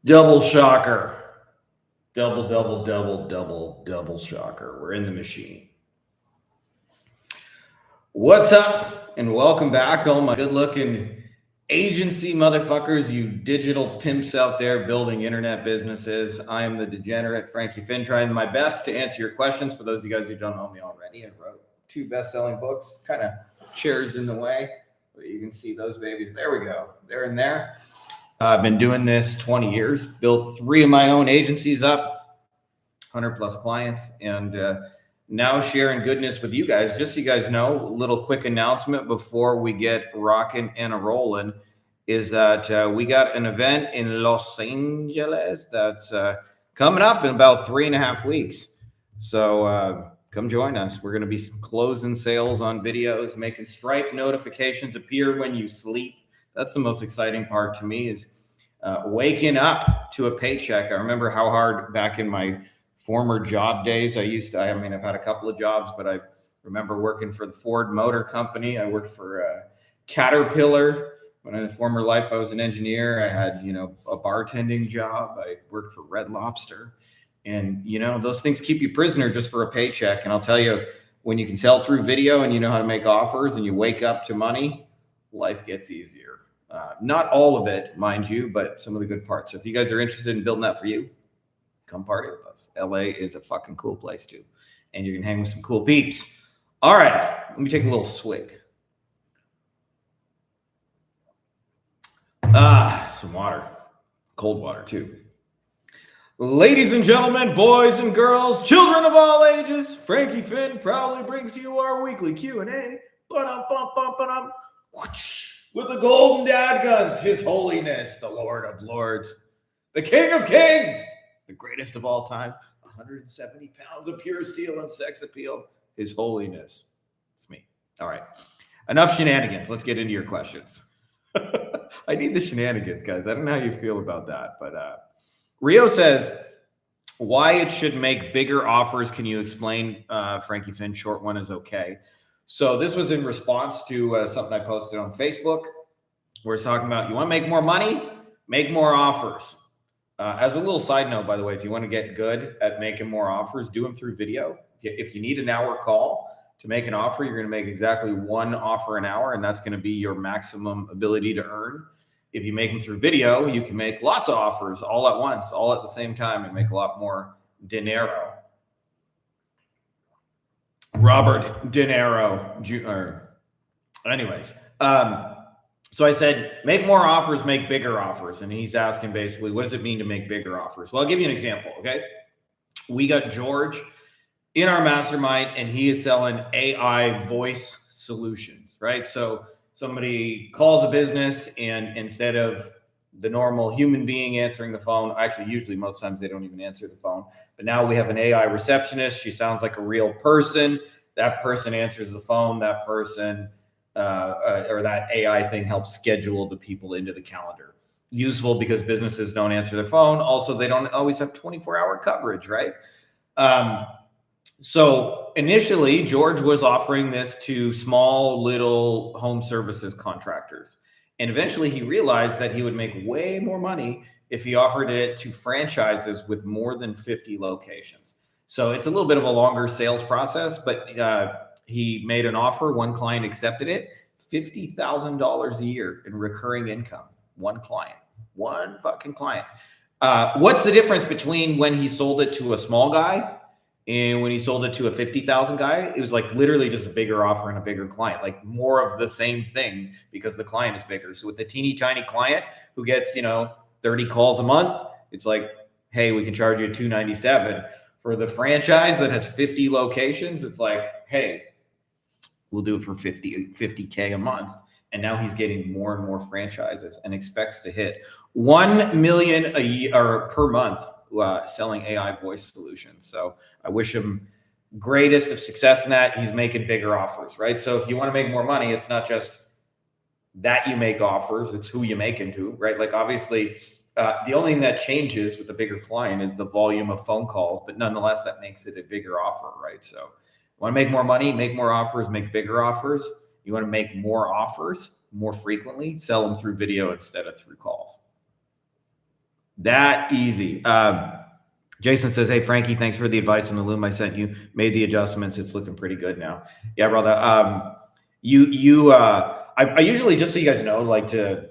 Double shocker. Double shocker. We're in the machine. What's up? And welcome back, all my good-looking agency motherfuckers, you digital pimps out there building internet businesses. I am the degenerate Frankie Fihn, trying my best to answer your questions. For those of you guys who don't know me already, I wrote 2 best-selling books, kind of chairs in the way, but you can see those babies. There we go. They're in there. I've been doing this 20 years, built 3 of my own agencies up, 100 plus clients, and now sharing goodness with you guys. Just so you guys know, a little quick announcement before we get rocking and rolling is that we got an event in Los Angeles that's coming up in about 3.5 weeks. So come join us. We're going to be closing sales on videos, making Stripe notifications appear when you sleep. That's the most exciting part to me, is waking up to a paycheck. I remember how hard back in my former job days I've had a couple of jobs, but I remember working for the Ford Motor Company. I worked for Caterpillar. When in a former life I was an engineer. I had, a bartending job. I worked for Red Lobster. And, those things keep you prisoner just for a paycheck. And I'll tell you, when you can sell through video and you know how to make offers and you wake up to money, life gets easier. Not all of it, mind you, but some of the good parts. So if you guys are interested in building that for you, come party with us. LA is a fucking cool place too. And you can hang with some cool peeps. All right, let me take a little swig. Some water. Cold water too. Ladies and gentlemen, boys and girls, children of all ages, Frankie Fihn proudly brings to you our weekly Q&A. With the golden dad guns, His Holiness, the Lord of Lords, the King of Kings, the greatest of all time, 170 pounds of pure steel and sex appeal, His Holiness. It's me. All right. Enough shenanigans. Let's get into your questions. I need the shenanigans, guys. I don't know how you feel about that, but Rio says, why it should make bigger offers. Can you explain, Frankie Fihn? Short one is okay. So this was in response to something I posted on Facebook, where it's talking about, you want to make more money, make more offers. As a little side note, by the way, if you want to get good at making more offers, do them through video. If you need an hour call to make an offer, you're going to make exactly 1 offer an hour, and that's going to be your maximum ability to earn. If you make them through video, you can make lots of offers all at once, all at the same time, and make a lot more dinero. Robert De Niro Jr. Anyways, so I said, make more offers, make bigger offers. And he's asking basically, what does it mean to make bigger offers? Well, I'll give you an example, okay? We got George in our mastermind, and he is selling AI voice solutions, right? So somebody calls a business, and instead of the normal human being answering the phone, actually, usually most times they don't even answer the phone, but now we have an AI receptionist. She sounds like a real person. That person answers the phone. That person or that AI thing helps schedule the people into the calendar. Useful because businesses don't answer their phone. Also, they don't always have 24-hour coverage, right? So initially, George was offering this to small little home services contractors. And eventually he realized that he would make way more money if he offered it to franchises with more than 50 locations. So it's a little bit of a longer sales process, but he made an offer. One client accepted it, $50,000 a year in recurring income. One client, one fucking client. What's the difference between when he sold it to a small guy and when he sold it to a 50,000 guy? It was like literally just a bigger offer and a bigger client, like more of the same thing because the client is bigger. So with the teeny tiny client who gets, 30 calls a month, it's like, hey, we can charge you $297. For the franchise that has 50 locations, it's like, hey, we'll do it for 50K a month. And now he's getting more and more franchises and expects to hit 1 million a year or per month selling AI voice solutions. So I wish him greatest of success in that. He's making bigger offers, right? So if you want to make more money, it's not just that you make offers, it's who you make into, right? Like obviously the only thing that changes with the bigger client is the volume of phone calls, but nonetheless, that makes it a bigger offer, right? So you want to make more money, make more offers, make bigger offers. You want to make more offers more frequently, sell them through video instead of through calls. That easy. Jason says, hey, Frankie, thanks for the advice on the Loom I sent you. Made the adjustments. It's looking pretty good now. Yeah, brother. I usually, just so you guys know, like to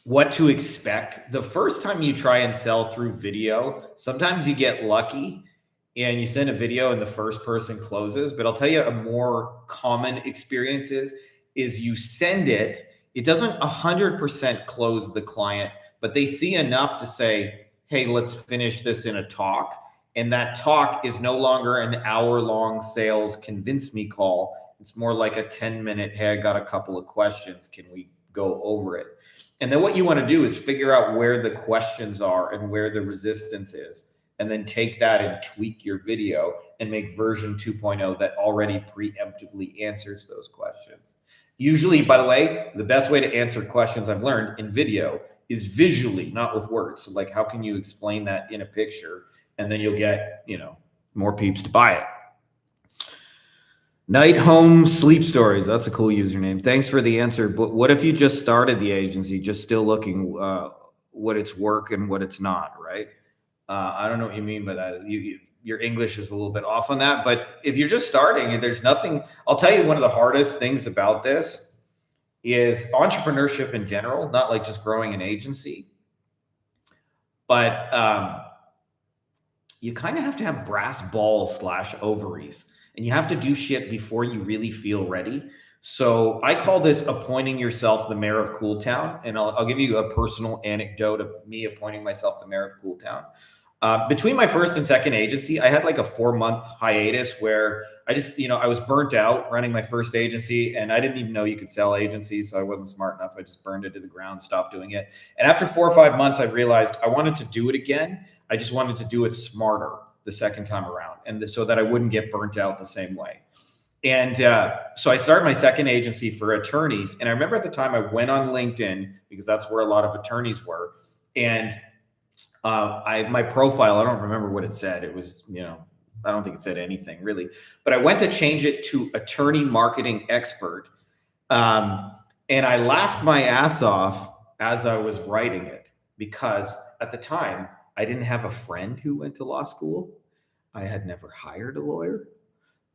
what to expect. The first time you try and sell through video, sometimes you get lucky and you send a video and the first person closes. But I'll tell you, a more common experience is you send it. It doesn't 100% close the client, but they see enough to say, hey, let's finish this in a talk. And that talk is no longer an hour-long sales convince me call. It's more like a 10-minute, hey, I got a couple of questions. Can we go over it? And then what you want to do is figure out where the questions are and where the resistance is, and then take that and tweak your video and make version 2.0 that already preemptively answers those questions. Usually, by the way, the best way to answer questions I've learned in video is visually, not with words. So like, how can you explain that in a picture? And then you'll get, more peeps to buy it. Night Home Sleep Stories. That's a cool username. Thanks for the answer. But what if you just started the agency, just still looking what it's work and what it's not, right? I don't know what you mean by that. Your English is a little bit off on that. But if you're just starting and there's nothing, I'll tell you one of the hardest things about this is entrepreneurship in general, not like just growing an agency. But you kind of have to have brass balls / ovaries. And you have to do shit before you really feel ready. So I call this appointing yourself the mayor of Cool Town. And I'll give you a personal anecdote of me appointing myself the mayor of Cool Town. Between my first and second agency, I had like a 4-month hiatus where I just, I was burnt out running my first agency, and I didn't even know you could sell agencies. So I wasn't smart enough. I just burned it to the ground, stopped doing it. And after 4 or 5 months, I realized I wanted to do it again. I just wanted to do it smarter the second time around, and so that I wouldn't get burnt out the same way. And so I started my second agency for attorneys. And I remember at the time I went on LinkedIn because that's where a lot of attorneys were. And my profile, I don't remember what it said. It was, I don't think it said anything really, but I went to change it to attorney marketing expert. And I laughed my ass off as I was writing it, because at the time I didn't have a friend who went to law school. I had never hired a lawyer.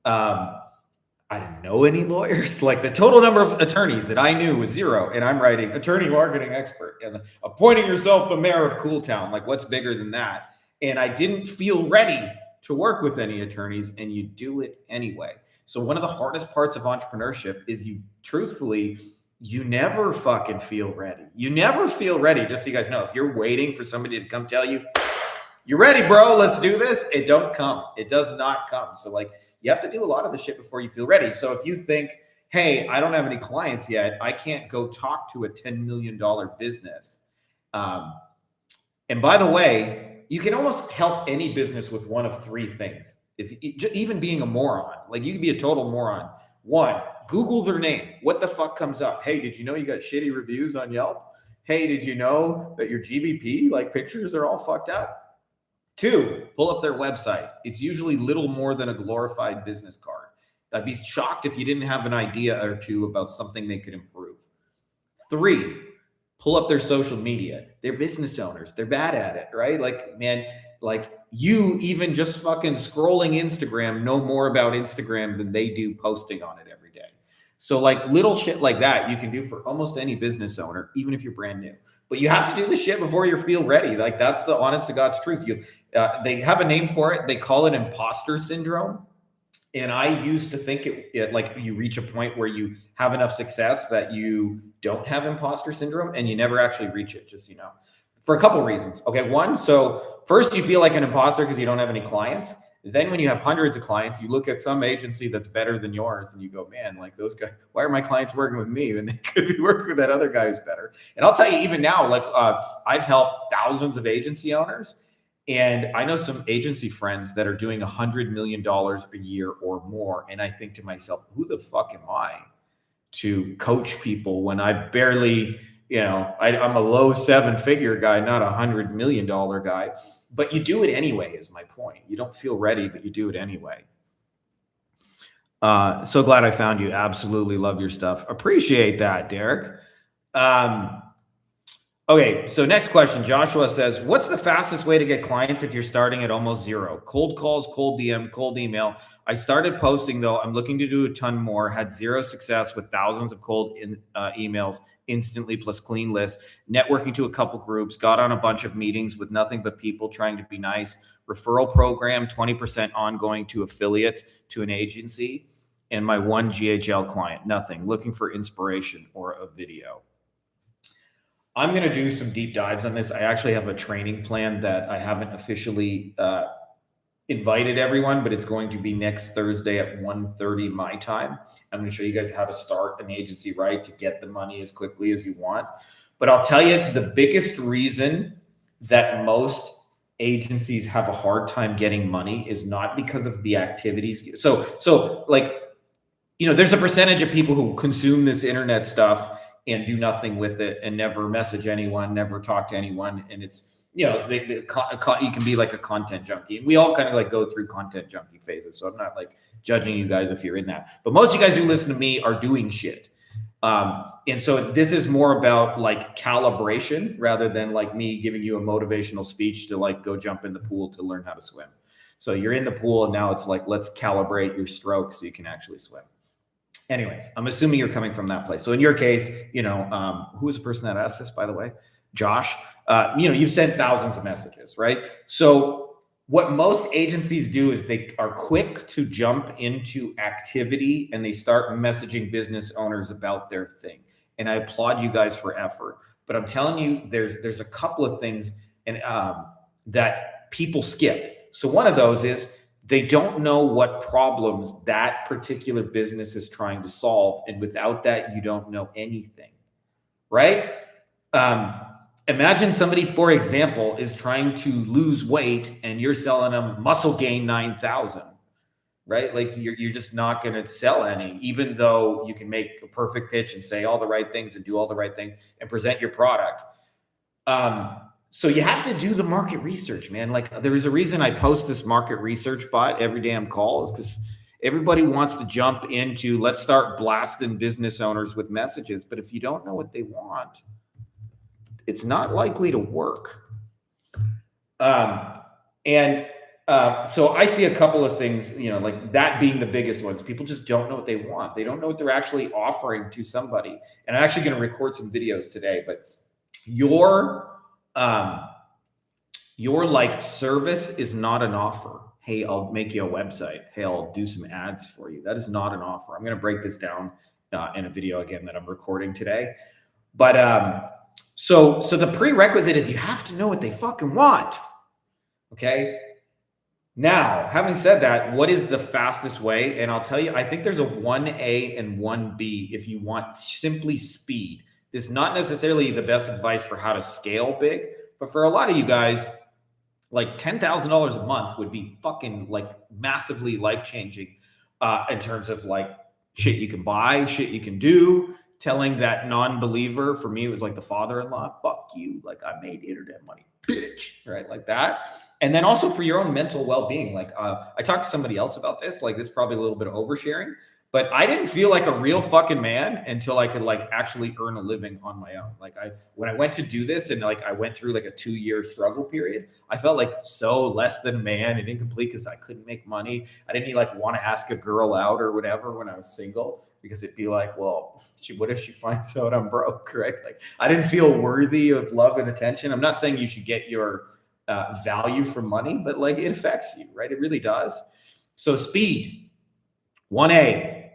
I didn't know any lawyers. Like, the total number of attorneys that I knew was 0. And I'm writing attorney marketing expert and appointing yourself the mayor of Cool Town. Like, what's bigger than that? And I didn't feel ready to work with any attorneys, and you do it anyway. So one of the hardest parts of entrepreneurship is you never fucking feel ready. You never feel ready. Just so you guys know, if you're waiting for somebody to come tell you, you're ready, bro, let's do this, it don't come. It does not come. So like, you have to do a lot of the shit before you feel ready. So if you think, hey, I don't have any clients yet, I can't go talk to a $10 million business. And by the way, you can almost help any business with one of 3 things. Even being a moron, like you can be a total moron. 1, Google their name. What the fuck comes up? Hey, did you know you got shitty reviews on Yelp? Hey, did you know that your GBP, like pictures, are all fucked up? 2, pull up their website. It's usually little more than a glorified business card. I'd be shocked if you didn't have an idea or 2 about something they could improve. 3, pull up their social media. They're business owners. They're bad at it, right? Like, man, like you even just fucking scrolling Instagram know more about Instagram than they do posting on it every day. So like little shit like that you can do for almost any business owner, even if you're brand new. But you have to do the shit before you feel ready. Like, that's the honest to God's truth. They have a name for it. They call it imposter syndrome. And I used to think it like you reach a point where you have enough success that you don't have imposter syndrome, and you never actually reach it, just, for a couple of reasons. Okay. 1, so first you feel like an imposter because you don't have any clients. Then when you have hundreds of clients, you look at some agency that's better than yours and you go, man, like those guys, why are my clients working with me when they could be working with that other guy who's better? And I'll tell you, even now, like I've helped thousands of agency owners, and I know some agency friends that are doing $100 million a year or more. And I think to myself, who the fuck am I to coach people when I barely, I'm a low 7-figure guy, not a $100 million guy. But you do it anyway, is my point. You don't feel ready, but you do it anyway. So glad I found you. Absolutely love your stuff. Appreciate that, Derek. Okay, so next question. Joshua says, what's the fastest way to get clients if you're starting at almost zero? Cold calls, cold DM, cold email. I started posting though. I'm looking to do a ton more. Had zero success with thousands of cold emails instantly plus clean lists. Networking to a couple groups. Got on a bunch of meetings with nothing but people trying to be nice. Referral program, 20% ongoing to affiliates to an agency. And my one GHL client, nothing. Looking for inspiration or a video. I'm going to do some deep dives on this. I actually have a training plan that I haven't officially invited everyone, but it's going to be next Thursday at 1:30 my time. I'm going to show you guys how to start an agency right to get the money as quickly as you want. But I'll tell you, the biggest reason that most agencies have a hard time getting money is not because of the activities. So like, there's a percentage of people who consume this internet stuff and do nothing with it and never message anyone, never talk to anyone. And it's, you can be like a content junkie. And we all kind of like go through content junkie phases. So I'm not like judging you guys if you're in that. But most of you guys who listen to me are doing shit. And so this is more about like calibration rather than like me giving you a motivational speech to like go jump in the pool to learn how to swim. So you're in the pool and now it's like, let's calibrate your stroke so you can actually swim. Anyways, I'm assuming you're coming from that place. So in your case, who was the person that asked this, by the way? Josh. You've sent thousands of messages, right? So what most agencies do is they are quick to jump into activity and they start messaging business owners about their thing. And I applaud you guys for effort. But I'm telling you, there's a couple of things that people skip. So one of those is they don't know what problems that particular business is trying to solve. And without that, you don't know anything, right? Imagine somebody, for example, is trying to lose weight and you're selling them Muscle Gain 9,000, right? Like you're just not going to sell any, even though you can make a perfect pitch and say all the right things and do all the right things and present your product. So you have to do the market research, man. Like there is a reason I post this market research bot every damn call is because everybody wants to jump into, let's start blasting business owners with messages. But if you don't know what they want, it's not likely to work. So I see a couple of things, like that being the biggest ones. People just don't know what they want. They don't know what they're actually offering to somebody. And I'm actually going to record some videos today, but your like service is not an offer. Hey, I'll make you a website. Hey, I'll do some ads for you. That is not an offer. I'm going to break this down in a video again that I'm recording today. But so the prerequisite is you have to know what they fucking want. Okay. Now, having said that, what is the fastest way? And I'll tell you, I think there's a 1A and 1B if you want simply speed. This is not necessarily the best advice for how to scale big, but for a lot of you guys, like $10,000 a month would be fucking like massively life-changing in terms of like shit you can buy, shit you can do. Telling that non-believer, for me, it was like the father-in-law, fuck you, like I made internet money, bitch, right? Like that. And then also for your own mental well-being. Like I talked to somebody else about this, like this is probably a little bit of oversharing, but I didn't feel like a real fucking man until I could like actually earn a living on my own. Like when I went to do this and like I went through like a 2-year struggle period, I felt like so less than a man and incomplete because I couldn't make money. I didn't like want to ask a girl out or whatever when I was single. Because it'd be like, well, what if she finds out I'm broke, right? Like I didn't feel worthy of love and attention. I'm not saying you should get your value from money, but like it affects you, right? It really does. So speed, 1A,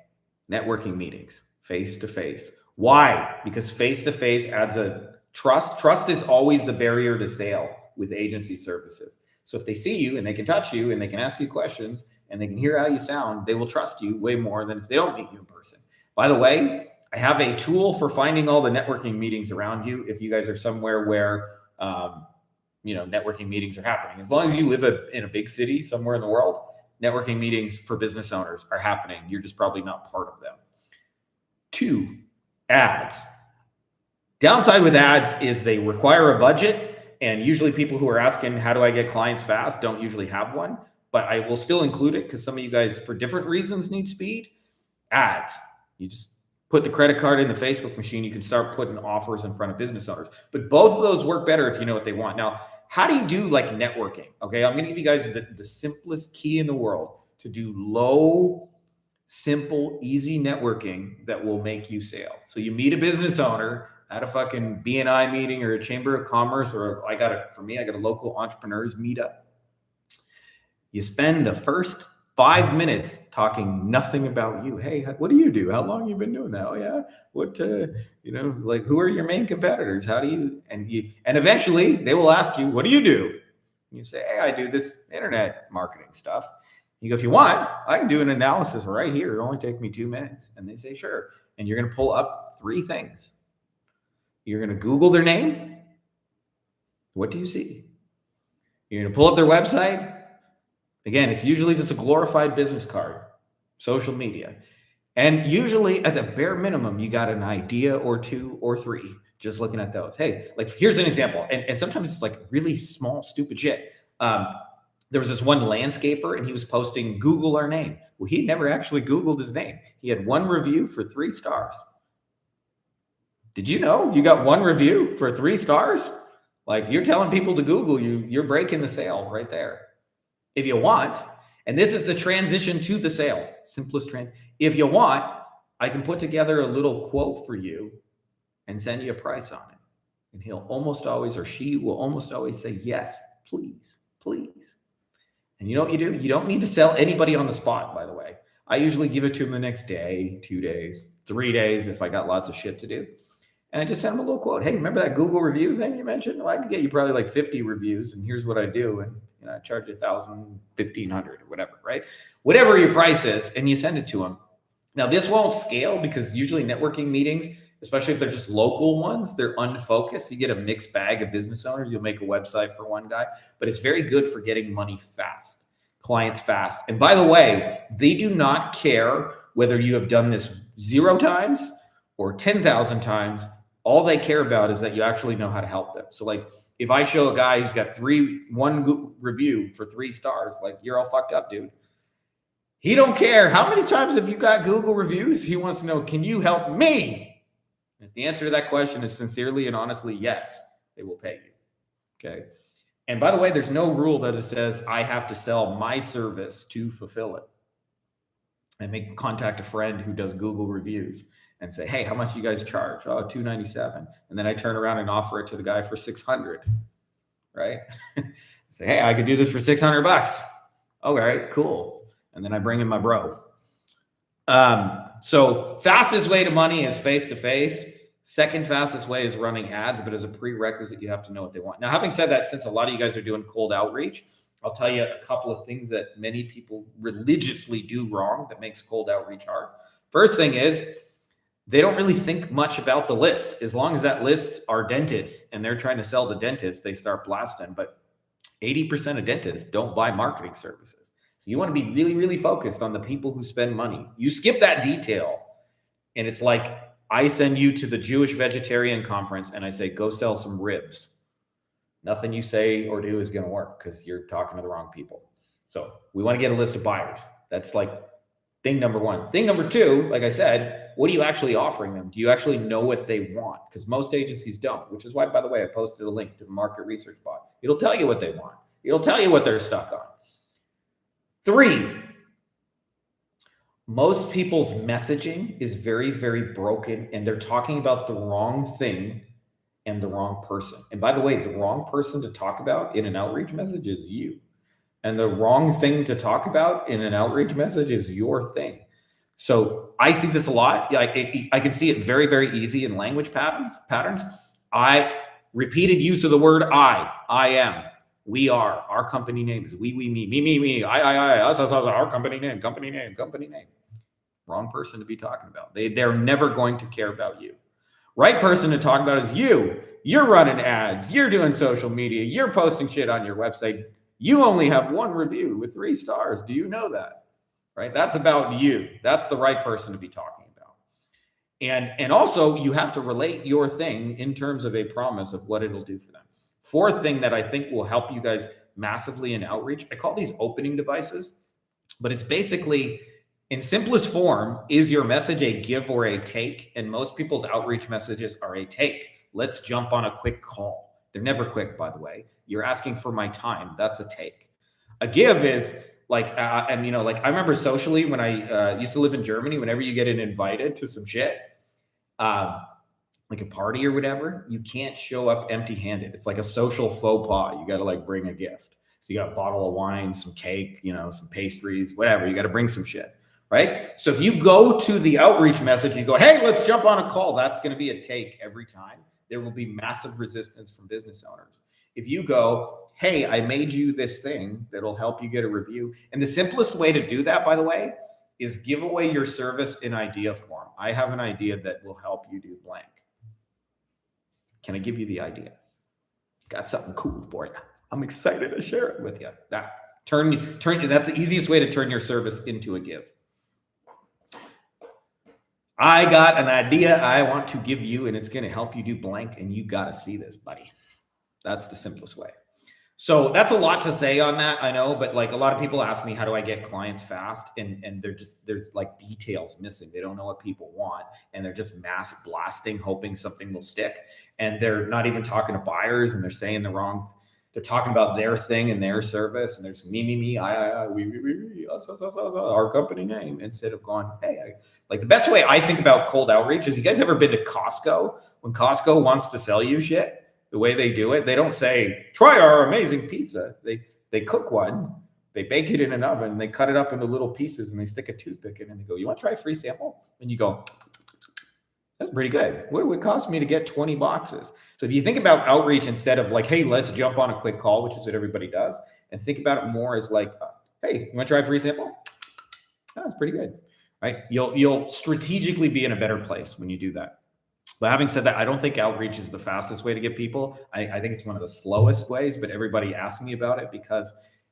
networking meetings, face-to-face. Why? Because face-to-face adds a trust. Trust is always the barrier to sale with agency services. So if they see you and they can touch you and they can ask you questions, and they can hear how you sound, they will trust you way more than if they don't meet you in person. By the way, I have a tool for finding all the networking meetings around you. If you guys are somewhere where, networking meetings are happening, as long as you live in a big city somewhere in the world, networking meetings for business owners are happening. You're just probably not part of them. 2, ads. Downside with ads is they require a budget. And usually people who are asking, how do I get clients fast, don't usually have one. But I will still include it because some of you guys, for different reasons, need speed. Ads. You just put the credit card in the Facebook machine, you can start putting offers in front of business owners. But both of those work better if you know what they want. Now, how do you do like networking? Okay, I'm going to give you guys the simplest key in the world to do low, simple, easy networking that will make you sales. So you meet a business owner at a fucking BNI meeting or a chamber of commerce, or I got a local entrepreneurs meetup. You spend the first 5 minutes talking nothing about you. Hey, what do you do? How long have you been doing that? Oh yeah. What, like who are your main competitors? How do you, and eventually they will ask you, what do you do? And you say, hey, I do this internet marketing stuff. You go, if you want, I can do an analysis right here. It'll only take me 2 minutes. And they say, sure. And you're going to pull up 3 things. You're going to Google their name. What do you see? You're going to pull up their website. Again, it's usually just a glorified business card, social media. And usually at the bare minimum, you got an idea or 2 or 3 just looking at those. Hey, like here's an example. And sometimes it's like really small, stupid shit. There was this one landscaper and he was posting Google our name. Well, he never actually Googled his name. He had 1 review for 3 stars. Did you know you got 1 review for 3 stars? Like you're telling people to Google you, you're breaking the sale right there. If you want, and this is the transition to the sale, if you want, I can put together a little quote for you and send you a price on it. And he'll almost always, or she will almost always say, yes, please, please. And you know what you do? You don't need to sell anybody on the spot, by the way. I usually give it to them the next day, 2 days, 3 days if I got lots of shit to do. And I just send them a little quote. Hey, remember that Google review thing you mentioned? Well, I could get you probably like 50 reviews, and here's what I do. And I charge you $1,000, $1,500, or whatever, right? Whatever your price is, and you send it to them. Now, this won't scale because usually networking meetings, especially if they're just local ones, they're unfocused. You get a mixed bag of business owners. You'll make a website for one guy, but it's very good for getting money fast, clients fast. And by the way, they do not care whether you have done this 0 times or 10,000 times. All they care about is that you actually know how to help them. So like if I show a guy who's got 1 review for 3 stars, like you're all fucked up, dude. He don't care. How many times have you got Google reviews? He wants to know, can you help me? If the answer to that question is sincerely and honestly, yes, they will pay you. Okay. And by the way, there's no rule that it says I have to sell my service to fulfill it. And contact a friend who does Google reviews and say, hey, how much you guys charge? Oh, $297. And then I turn around and offer it to the guy for $600, right? Say, hey, I could do this for $600. All right, cool. And then I bring in my bro. So fastest way to money is face-to-face. Second fastest way is running ads, but as a prerequisite, you have to know what they want. Now, having said that, since a lot of you guys are doing cold outreach, I'll tell you a couple of things that many people religiously do wrong that makes cold outreach hard. First thing is they don't really think much about the list. As long as that list are dentists and they're trying to sell to dentists, they start blasting. But 80% of dentists don't buy marketing services. So you want to be really, really focused on the people who spend money. You skip that detail and it's like I send you to the Jewish vegetarian conference and I say, go sell some ribs. Nothing you say or do is going to work because you're talking to the wrong people. So we want to get a list of buyers. That's like thing number 1. Thing number 2, like I said, what are you actually offering them? Do you actually know what they want? Because most agencies don't, which is why, by the way, I posted a link to the market research bot. It'll tell you what they want. It'll tell you what they're stuck on. 3, most people's messaging is very, very broken and they're talking about the wrong thing and the wrong person. And by the way, the wrong person to talk about in an outreach message is you. And the wrong thing to talk about in an outreach message is your thing. So I see this a lot. I can see it very, very easy in language patterns. I repeated use of the word I am, we are, our company name is we, me, I, us, our company name. Wrong person to be talking about. They're never going to care about you. Right person to talk about is you. You're running ads. You're doing social media. You're posting shit on your website. You only have 1 review with 3 stars. Do you know that? Right? That's about you. That's the right person to be talking about. And also you have to relate your thing in terms of a promise of what it'll do for them. 4th thing that I think will help you guys massively in outreach, I call these opening devices, but it's basically In simplest form, is your message a give or a take? And most people's outreach messages are a take. Let's jump on a quick call. They're never quick, by the way. You're asking for my time. That's a take. A give is like, and like I remember socially when I used to live in Germany, whenever you get invited to some shit, like a party or whatever, you can't show up empty handed. It's like a social faux pas. You got to like bring a gift. So you got a bottle of wine, some cake, some pastries, whatever. You got to bring some shit. Right? So if you go to the outreach message, you go, hey, let's jump on a call. That's going to be a take every time. There will be massive resistance from business owners. If you go, hey, I made you this thing that'll help you get a review. And the simplest way to do that, by the way, is give away your service in idea form. I have an idea that will help you do blank. Can I give you the idea? Got something cool for you. I'm excited to share it with you. That's the easiest way to turn your service into a give. I got an idea I want to give you, and it's going to help you do blank, and you got to see this, buddy. That's the simplest way. So that's a lot to say on that, I know, but like a lot of people ask me, how do I get clients fast? And they're like details missing. They don't know what people want, and they're just mass blasting, hoping something will stick. And they're not even talking to buyers, and they're saying the wrong. They're talking about their thing and their service, and there's me, I, we, us, our company name, instead of going, hey, like the best way I think about cold outreach is, you guys ever been to Costco? When Costco wants to sell you shit, the way they do it, they don't say, try our amazing pizza. They cook one, they bake it in an oven, and they cut it up into little pieces, and they stick a toothpick in, and they go, you want to try a free sample? And you go, that's pretty good. What would it cost me to get 20 boxes? So if you think about outreach instead of like, hey, let's jump on a quick call, which is what everybody does, and think about it more as like, hey, you want to try a free sample? That's pretty good, right? You'll strategically be in a better place when you do that. But having said that, I don't think outreach is the fastest way to get people. I think it's one of the slowest ways, but everybody asks me about it because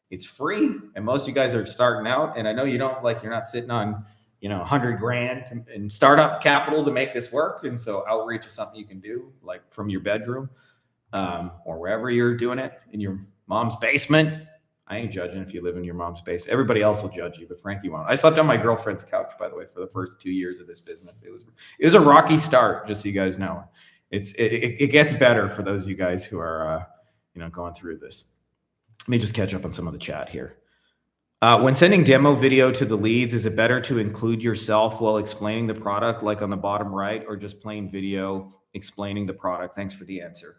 it's free, and most of you guys are starting out, and I know you don't like, you're not sitting on 100 grand in startup capital to make this work. And so outreach is something you can do like from your bedroom or wherever you're doing it, in your mom's basement. I ain't judging if you live in your mom's basement. Everybody else will judge you, but Frankie won't. I slept on my girlfriend's couch, by the way, for the first 2 years of this business. It was a rocky start, just so you guys know. It gets better for those of you guys who are going through this. Let me just catch up on some of the chat here. When sending demo video to the leads, is it better to include yourself while explaining the product, like on the bottom right, or just plain video explaining the product? Thanks for the answer.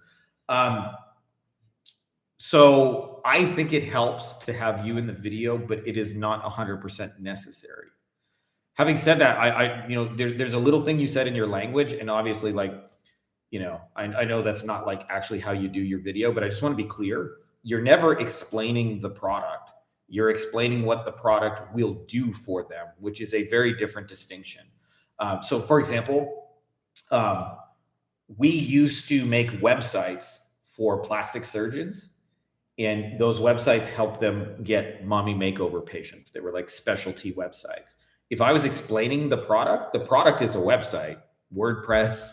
So I think it helps to have you in the video, but it is not 100% necessary. Having said that, there's a little thing you said in your language, and obviously, like, I know that's not like actually how you do your video, but I just want to be clear. You're never explaining the product. You're explaining what the product will do for them, which is a very different distinction. So for example, we used to make websites for plastic surgeons, and those websites helped them get mommy makeover patients. They were like specialty websites. If I was explaining the product is a website, WordPress,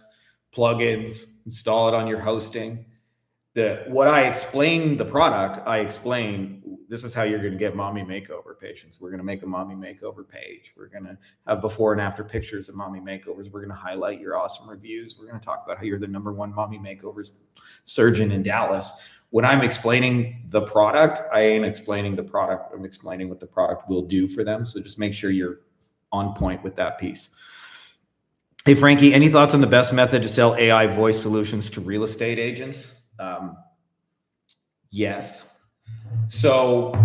plugins, install it on your hosting. What I explain the product, I explain, this is how you're going to get mommy makeover patients. We're going to make a mommy makeover page. We're going to have before and after pictures of mommy makeovers. We're going to highlight your awesome reviews. We're going to talk about how you're the #1 mommy makeovers surgeon in Dallas. When I'm explaining the product, I ain't explaining the product. I'm explaining what the product will do for them. So just make sure you're on point with that piece. Hey, Frankie, any thoughts on the best method to sell AI voice solutions to real estate agents? Yes. So,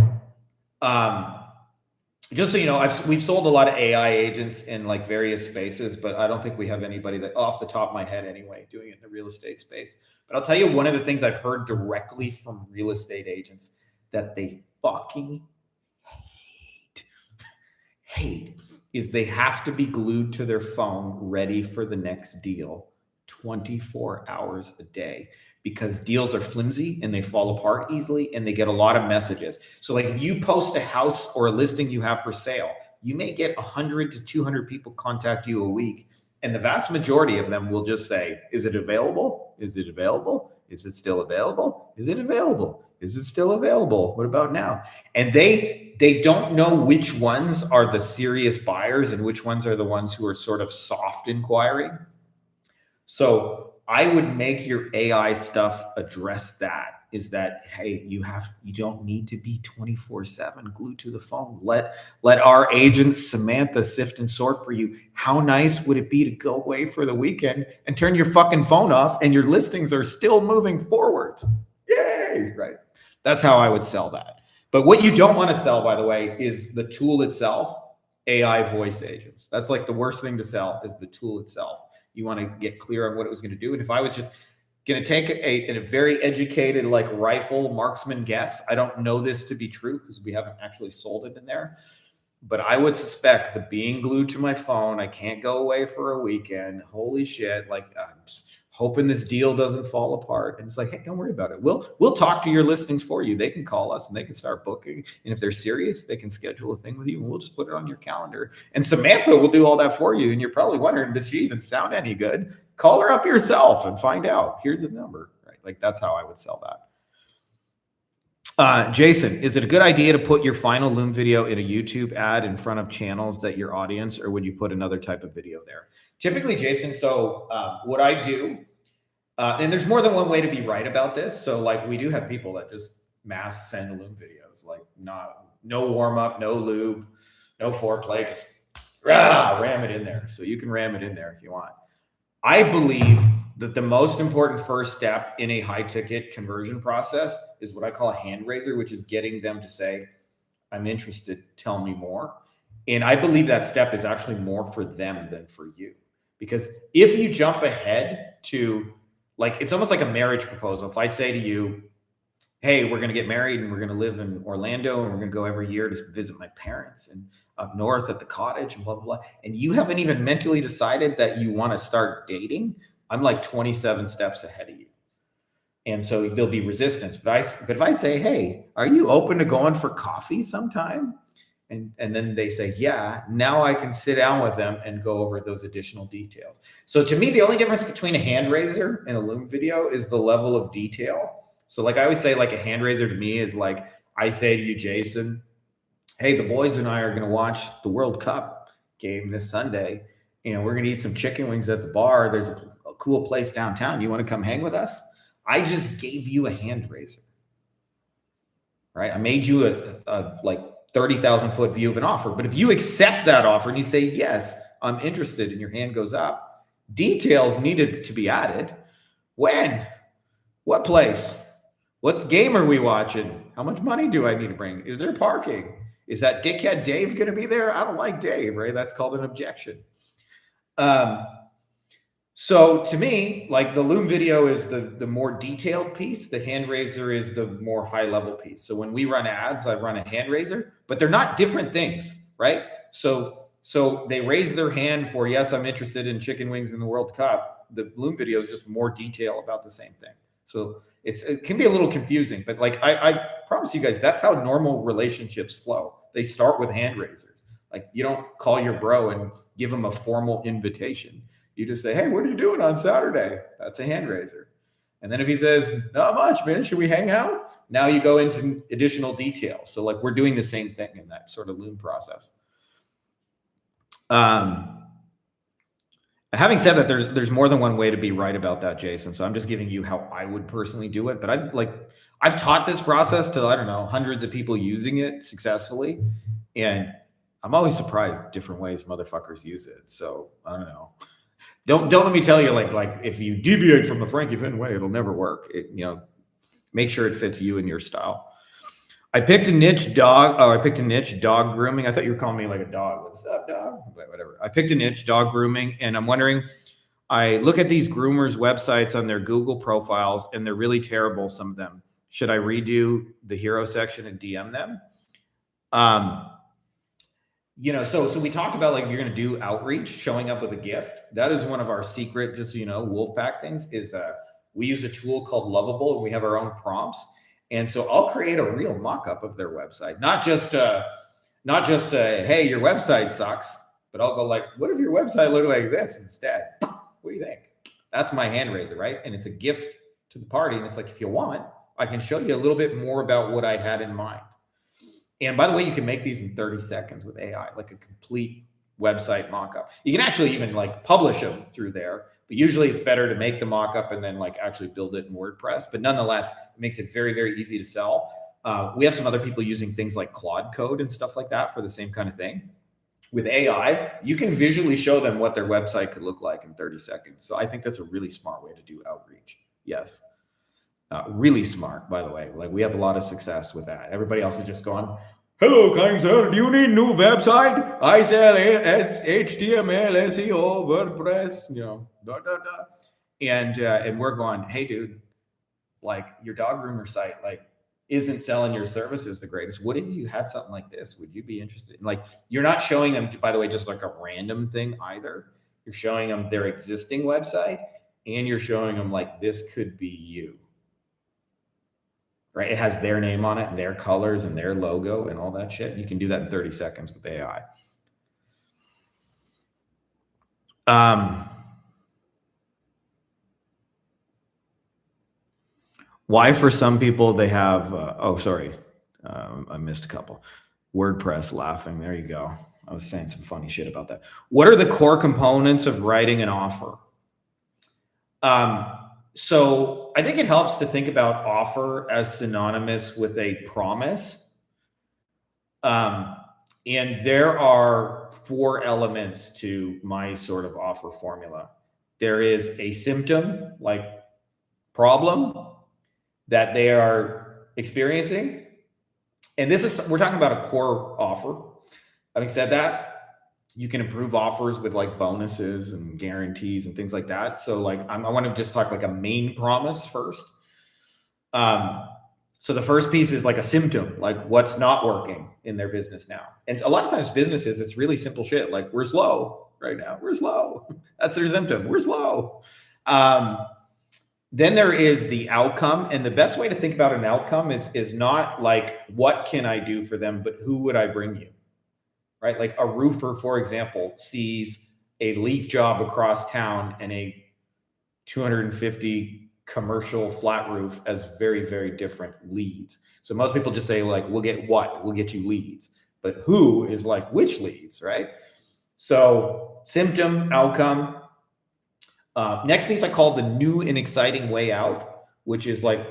just so you know, we've sold a lot of AI agents in like various spaces, but I don't think we have anybody that, off the top of my head anyway, doing it in the real estate space. But I'll tell you, one of the things I've heard directly from real estate agents that they fucking hate is they have to be glued to their phone, ready for the next deal 24 hours a day, because deals are flimsy and they fall apart easily and they get a lot of messages. So like if you post a house or a listing you have for sale, you may get 100 to 200 people contact you a week, And the vast majority of them will just say, is it available? Is it available? Is it still available? Is it available? Is it still available? What about now? And they don't know which ones are the serious buyers and which ones are the ones who are sort of soft inquiring. So I would make your AI stuff address that, is that, hey, you don't need to be 24/7 glued to the phone. Let our agent Samantha sift and sort for you. How nice would it be to go away for the weekend and turn your fucking phone off and your listings are still moving forwards? Yay, right? That's how I would sell that. But what you don't want to sell, by the way, is the tool itself, AI voice agents. That's like the worst thing to sell, is the tool itself. You want to get clear on what it was going to do. And if I was just going to take a very educated, like rifle marksman guess, I don't know this to be true because we haven't actually sold it in there, but I would suspect that being glued to my phone, I can't go away for a weekend. Holy shit. Like, I'm hoping this deal doesn't fall apart. And it's like, hey, don't worry about it. We'll talk to your listings for you. They can call us and they can start booking. And if they're serious, they can schedule a thing with you and we'll just put it on your calendar. And Samantha will do all that for you. And you're probably wondering, does she even sound any good? Call her up yourself and find out. Here's a number, right? Like, that's how I would sell that. Jason, is it a good idea to put your final Loom video in a YouTube ad in front of channels that your audience, or would you put another type of video there? Typically, Jason, so what I do, and there's more than one way to be right about this. So like, we do have people that just mass send Loom videos, like no warm up, no lube, no foreplay, just ram it in there. So you can ram it in there if you want. I believe that the most important first step in a high ticket conversion process is what I call a hand raiser, which is getting them to say, I'm interested, tell me more. And I believe that step is actually more for them than for you. Because if you jump ahead to, like, it's almost like a marriage proposal. If I say to you, hey, we're going to get married and we're going to live in Orlando and we're going to go every year to visit my parents and up north at the cottage and blah, blah, blah. And you haven't even mentally decided that you want to start dating, I'm like 27 steps ahead of you. And so there'll be resistance. But if I say, hey, are you open to going for coffee sometime? And then they say, yeah, now I can sit down with them and go over those additional details. So to me, the only difference between a hand raiser and a Loom video is the level of detail. So like I always say, like a hand raiser to me is like, I say to you, Jason, hey, the boys and I are going to watch the World Cup game this Sunday, and we're going to eat some chicken wings at the bar. There's a cool place downtown. You want to come hang with us? I just gave you a hand raiser, right? I made you a like 30,000 foot view of an offer. But if you accept that offer and you say, yes, I'm interested, and your hand goes up, details needed to be added. When? What place? What game are we watching? How much money do I need to bring? Is there parking? Is that dickhead Dave going to be there? I don't like Dave, right? That's called an objection. So to me, like the Loom video is the more detailed piece. The hand raiser is the more high level piece. So when we run ads, I run a hand raiser, but they're not different things, right? So they raise their hand for, yes, I'm interested in chicken wings in the World Cup. The Loom video is just more detail about the same thing. So it can be a little confusing, but like I promise you guys, that's how normal relationships flow. They start with hand raisers. Like you don't call your bro and give him a formal invitation. You just say, hey, what are you doing on Saturday? That's a hand raiser. And then if he says, not much, man, should we hang out? Now you go into additional details. So like we're doing the same thing in that sort of Loom process. Having said that, there's more than one way to be right about that, Jason. So I'm just giving you how I would personally do it. But I've taught this process to, I don't know, hundreds of people using it successfully. And I'm always surprised different ways motherfuckers use it. So I don't know. Don't let me tell you like if you deviate from the Frankie Fihn way, it'll never work. Make sure it fits you and your style. I picked a niche dog grooming. I thought you were calling me like a dog. What's up, dog? Whatever. I picked a niche dog grooming, and I'm wondering, I look at these groomers' websites on their Google profiles, and they're really terrible, some of them. Should I redo the hero section and DM them? So we talked about, like, if you're going to do outreach, showing up with a gift. That is one of our secret, just so you know, Wolfpack things is we use a tool called Lovable, and we have our own prompts. And so I'll create a real mock-up of their website, not just hey, your website sucks, but I'll go like, what if your website looked like this instead? What do you think? That's my hand raiser, right? And it's a gift to the party. And it's like, if you want, I can show you a little bit more about what I had in mind. And by the way, you can make these in 30 seconds with AI, like a complete website mock-up. You can actually even like publish them through there, but usually it's better to make the mock-up and then like actually build it in WordPress. But nonetheless, it makes it very, very easy to sell. We have some other people using things like Claude Code and stuff like that for the same kind of thing. With AI, you can visually show them what their website could look like in 30 seconds. So I think that's a really smart way to do outreach. Yes. Really smart, by the way. Like, we have a lot of success with that. Everybody else is just going, hello, kind sir, do you need a new website? I sell HTML, SEO, WordPress, And we're going, hey, dude, like, your dog groomer site, like, isn't selling your services the greatest. What if you had something like this? Would you be interested in, like, you're not showing them, by the way, just like a random thing either. You're showing them their existing website, and you're showing them like, this could be you, right? It has their name on it and their colors and their logo and all that shit. You can do that in 30 seconds with AI. Why for some people they have, I missed a couple. WordPress laughing, there you go. I was saying some funny shit about that. What are the core components of writing an offer? So I think it helps to think about offer as synonymous with a promise. And there are 4 elements to my sort of offer formula. There is a symptom, like problem, that they are experiencing. And we're talking about a core offer. Having said that, you can improve offers with like bonuses and guarantees and things like that. So like, I want to just talk like a main promise first. So the first piece is like a symptom, like what's not working in their business now. And a lot of times businesses, it's really simple shit. Like, we're slow right now. We're slow. That's their symptom. We're slow. Then there is the outcome. And the best way to think about an outcome is not like, what can I do for them, but who would I bring you, right? Like a roofer, for example, sees a leak job across town and a 250 commercial flat roof as very, very different leads. So most people just say like, we'll get what? We'll get you leads. But who is like, which leads, right? So symptom, outcome. Next piece I call the new and exciting way out, which is like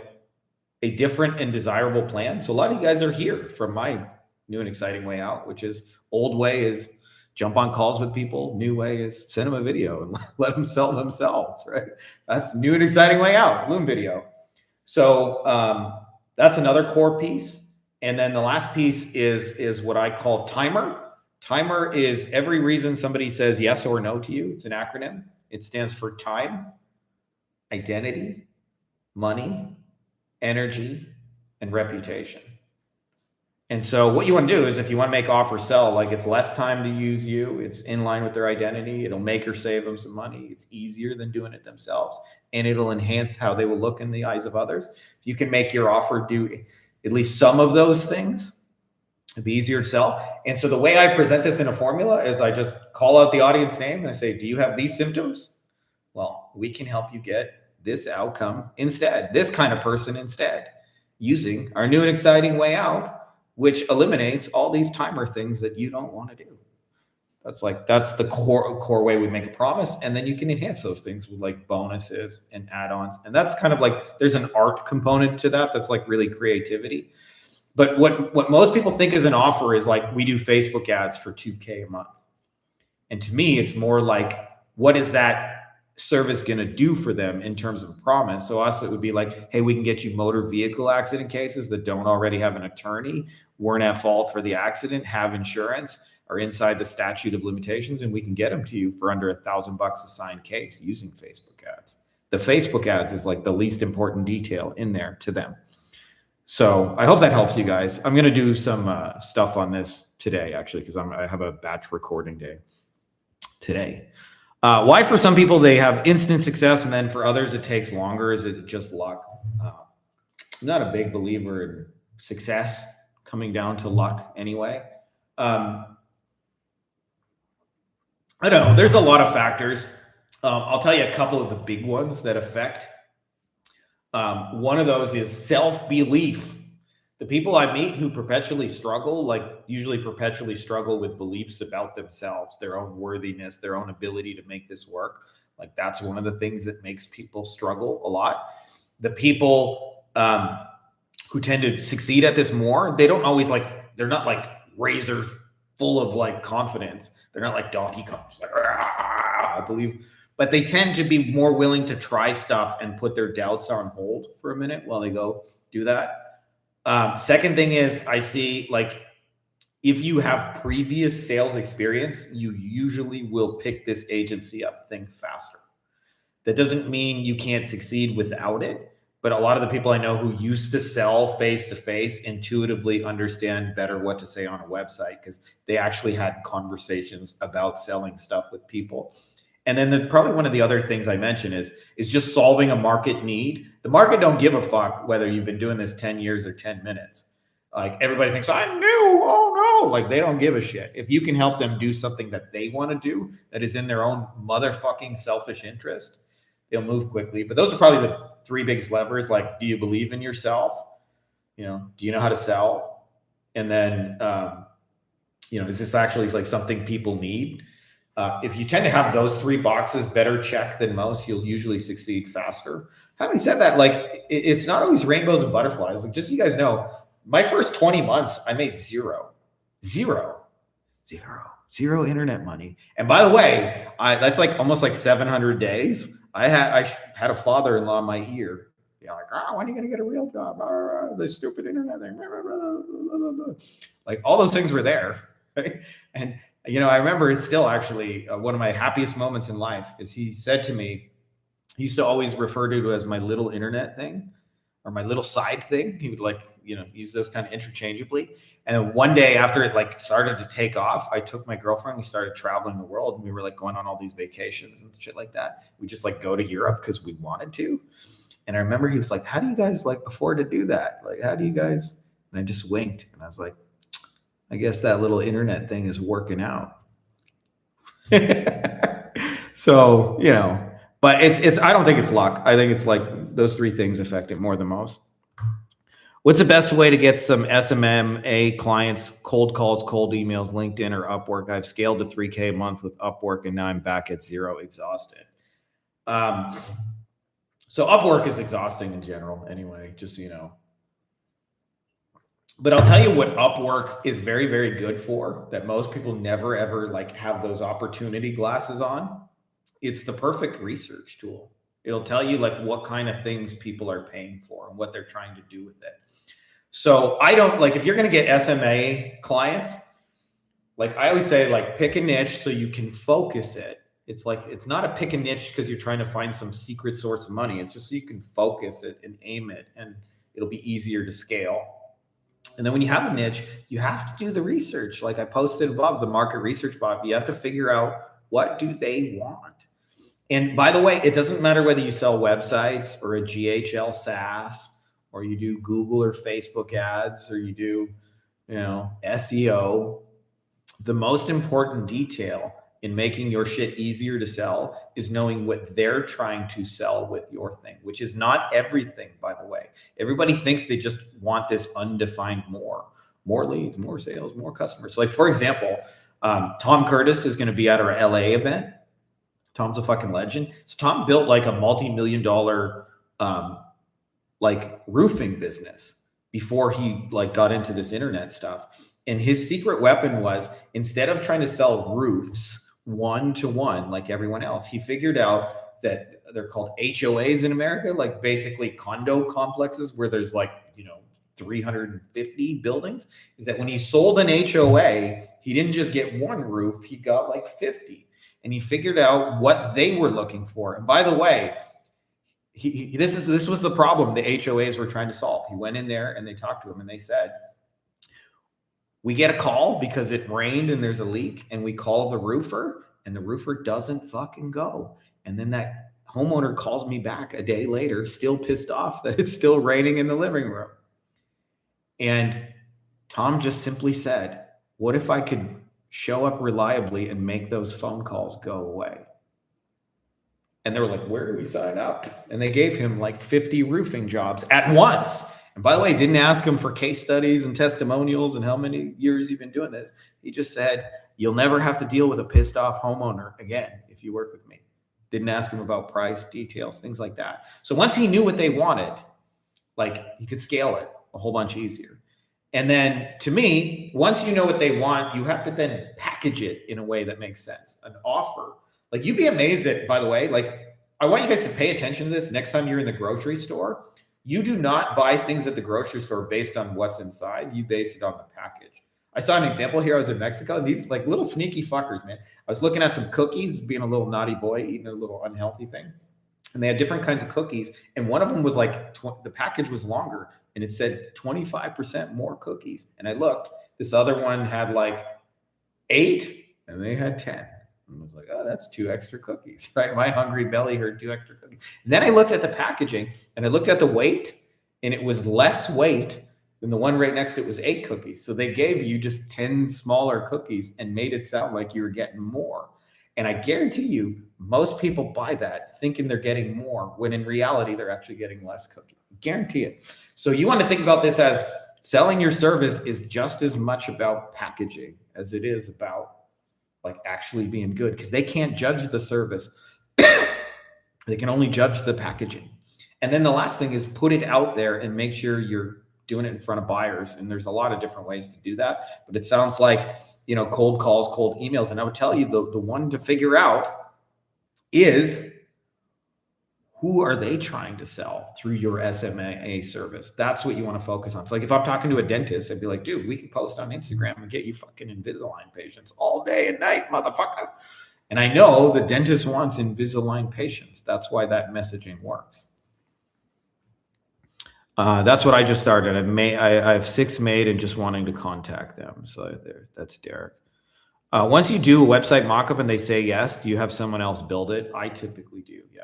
a different and desirable plan. So a lot of you guys are here from my new and exciting way out, which is old way is jump on calls with people. New way is send them a video and let them sell themselves, right? That's new and exciting way out, Loom video. So that's another core piece. And then the last piece is what I call timer. Timer is every reason somebody says yes or no to you. It's an acronym. It stands for time, identity, money, energy, and reputation. And so what you want to do is, if you want to make offer sell, like, it's less time to use you, it's in line with their identity, it'll make or save them some money, it's easier than doing it themselves, and it'll enhance how they will look in the eyes of others. If you can make your offer do at least some of those things, it'd be easier to sell. And so the way I present this in a formula is I just call out the audience name and I say, do you have these symptoms? Well, we can help you get this outcome instead, this kind of person instead, using our new and exciting way out, which eliminates all these timer things that you don't want to do. That's the core way we make a promise. And then you can enhance those things with like bonuses and add-ons. And that's kind of like, there's an art component to that. That's like really creativity. But what most people think is an offer is like, we do Facebook ads for $2,000 a month. And to me, it's more like, what is that service going to do for them in terms of a promise? So us, it would be like, hey, we can get you motor vehicle accident cases that don't already have an attorney, weren't at fault for the accident, have insurance, are inside the statute of limitations, and we can get them to you for under $1,000 a signed case using Facebook ads. The Facebook ads is like the least important detail in there to them. So I hope that helps you guys. I'm going to do some stuff on this today, actually, because I have a batch recording day today. Why for some people they have instant success and then for others it takes longer? Is it just luck? I'm not a big believer in success coming down to luck anyway. I don't know. There's a lot of factors. I'll tell you a couple of the big ones that affect. One of those is self-belief. The people I meet who perpetually struggle, usually perpetually struggle with beliefs about themselves, their own worthiness, their own ability to make this work. Like that's one of the things that makes people struggle a lot. The people who tend to succeed at this more, they don't always they're not like razor full of like confidence. They're not like Donkey Kong, just like, I believe, but they tend to be more willing to try stuff and put their doubts on hold for a minute while they go do that. Second thing is I see if you have previous sales experience, you usually will pick this agency up thing faster. That doesn't mean you can't succeed without it. But a lot of the people I know who used to sell face-to-face intuitively understand better what to say on a website because they actually had conversations about selling stuff with people. And then probably one of the other things I mentioned is just solving a market need. The market don't give a fuck whether you've been doing this 10 years or 10 minutes. Like everybody thinks, I'm new, oh no. Like they don't give a shit. If you can help them do something that they want to do that is in their own motherfucking selfish interest, they'll move quickly. But those are probably the three biggest levers. Like, do you believe in yourself? Do you know how to sell? And then, is this actually like something people need? If you tend to have those three boxes better checked than most, you'll usually succeed faster. Having said that, it's not always rainbows and butterflies. Like, just so you guys know, my first 20 months, I made zero internet money. And by the way, that's like almost like 700 days. I had a father-in-law in my ear. When are you going to get a real job? This stupid internet thing. Like all those things were there. Right? And, I remember it's still actually one of my happiest moments in life is he said to me, he used to always refer to it as my little internet thing or my little side thing. He would use those kind of interchangeably. And then one day after it started to take off, I took my girlfriend, we started traveling the world and we were going on all these vacations and shit like that. We just go to Europe because we wanted to. And I remember he was like, how do you guys afford to do that? How do you guys? And I just winked and I was like, I guess that little internet thing is working out. So, but it's, I don't think it's luck. I think it's those three things affect it more than most. What's the best way to get some SMMA clients, cold calls, cold emails, LinkedIn or Upwork? I've scaled to 3K a month with Upwork and now I'm back at zero, exhausted. So Upwork is exhausting in general anyway, just so you know. But I'll tell you what Upwork is very, very good for that most people never, ever have those opportunity glasses on. It's the perfect research tool. It'll tell you what kind of things people are paying for and what they're trying to do with it. So I don't if you're going to get SMA clients, I always say pick a niche so you can focus it. It's it's not a pick a niche because you're trying to find some secret source of money. It's just so you can focus it and aim it and it'll be easier to scale. And then when you have a niche, you have to do the research. Like I posted above, the market research bot, you have to figure out what do they want. And by the way, it doesn't matter whether you sell websites or a GHL SaaS or you do Google or Facebook ads or you do, SEO. The most important detail in making your shit easier to sell is knowing what they're trying to sell with your thing, which is not everything, by the way. Everybody thinks they just want this undefined more leads, more sales, more customers. So for example, Tom Curtis is going to be at our LA event. Tom's a fucking legend. So Tom built a multi-million-dollar roofing business before he got into this internet stuff. And his secret weapon was, instead of trying to sell roofs one-to-one like everyone else, he figured out that they're called HOAs in America, basically condo complexes where there's 350 buildings, is that when he sold an HOA, he didn't just get one roof, he got 50. And he figured out what they were looking for. And by the way, this was the problem the HOAs were trying to solve. He went in there and they talked to him and they said, we get a call because it rained and there's a leak, and we call the roofer and the roofer doesn't fucking go. And then that homeowner calls me back a day later, still pissed off that it's still raining in the living room. And Tom just simply said, what if I could show up reliably and make those phone calls go away. And they were like, where do we sign up? And they gave him like 50 roofing jobs at once. And by the way, didn't ask him for case studies and testimonials and how many years you've been doing this. He just said, you'll never have to deal with a pissed off homeowner again if you work with me. Didn't ask him about price, details, things like that. So once he knew what they wanted, like he could scale it a whole bunch easier. And then to me, once you know what they want, you have to then package it in a way that makes sense. An offer. Like you'd be amazed at, by the way, like I want you guys to pay attention to this next time you're in the grocery store. You do not buy things at the grocery store based on what's inside. You base it on the package. I saw an example here. I was in Mexico. And these like little sneaky fuckers, man. I was looking at some cookies, being a little naughty boy, eating a little unhealthy thing. And they had different kinds of cookies. And one of them was like, the package was longer. And it said 25% more cookies. And I looked. This other one had like 8, and they had 10. And I was like, oh, that's 2 extra cookies, right? My hungry belly heard 2 extra cookies. And then I looked at the packaging, and I looked at the weight, and it was less weight than the one right next to it was 8 cookies. So they gave you just 10 smaller cookies and made it sound like you were getting more. And I guarantee you, most people buy that thinking they're getting more, when in reality, they're actually getting less cookies. Guarantee it. So you want to think about this as selling your service is just as much about packaging as it is about like actually being good, because they can't judge the service. They can only judge the packaging. And then the last thing is put it out there and make sure you're doing it in front of buyers. And there's a lot of different ways to do that, but it sounds like, you know, cold calls, cold emails. And I would tell you the one to figure out is, who are they trying to sell through your SMA service? That's what you want to focus on. So like if I'm talking to a dentist, I'd be like, dude, we can post on Instagram and get you fucking Invisalign patients all day and night, motherfucker. And I know the dentist wants Invisalign patients. That's why that messaging works. That's what I just started. I have 6 made and just wanting to contact them. So that's Derek. Once you do a website mockup and they say yes, do you have someone else build it? I typically do, yeah.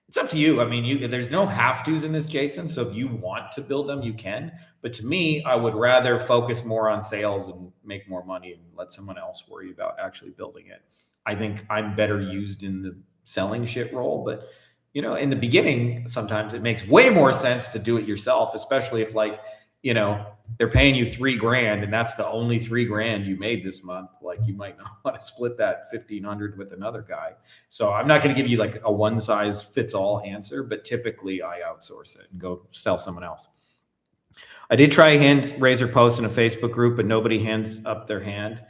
It's up to you. I mean, there's no have-tos in this, Jason. So if you want to build them, you can. But to me, I would rather focus more on sales and make more money and let someone else worry about actually building it. I think I'm better used in the selling shit role. But, you know, in the beginning, sometimes it makes way more sense to do it yourself, especially if like, you know, they're paying you $3,000 and that's the only $3,000 you made this month. Like you might not want to split that 1,500 with another guy. So I'm not going to give you like a one size fits all answer, but typically I outsource it and go sell someone else. I did try a hand raiser post in a Facebook group, but nobody hands up their hand.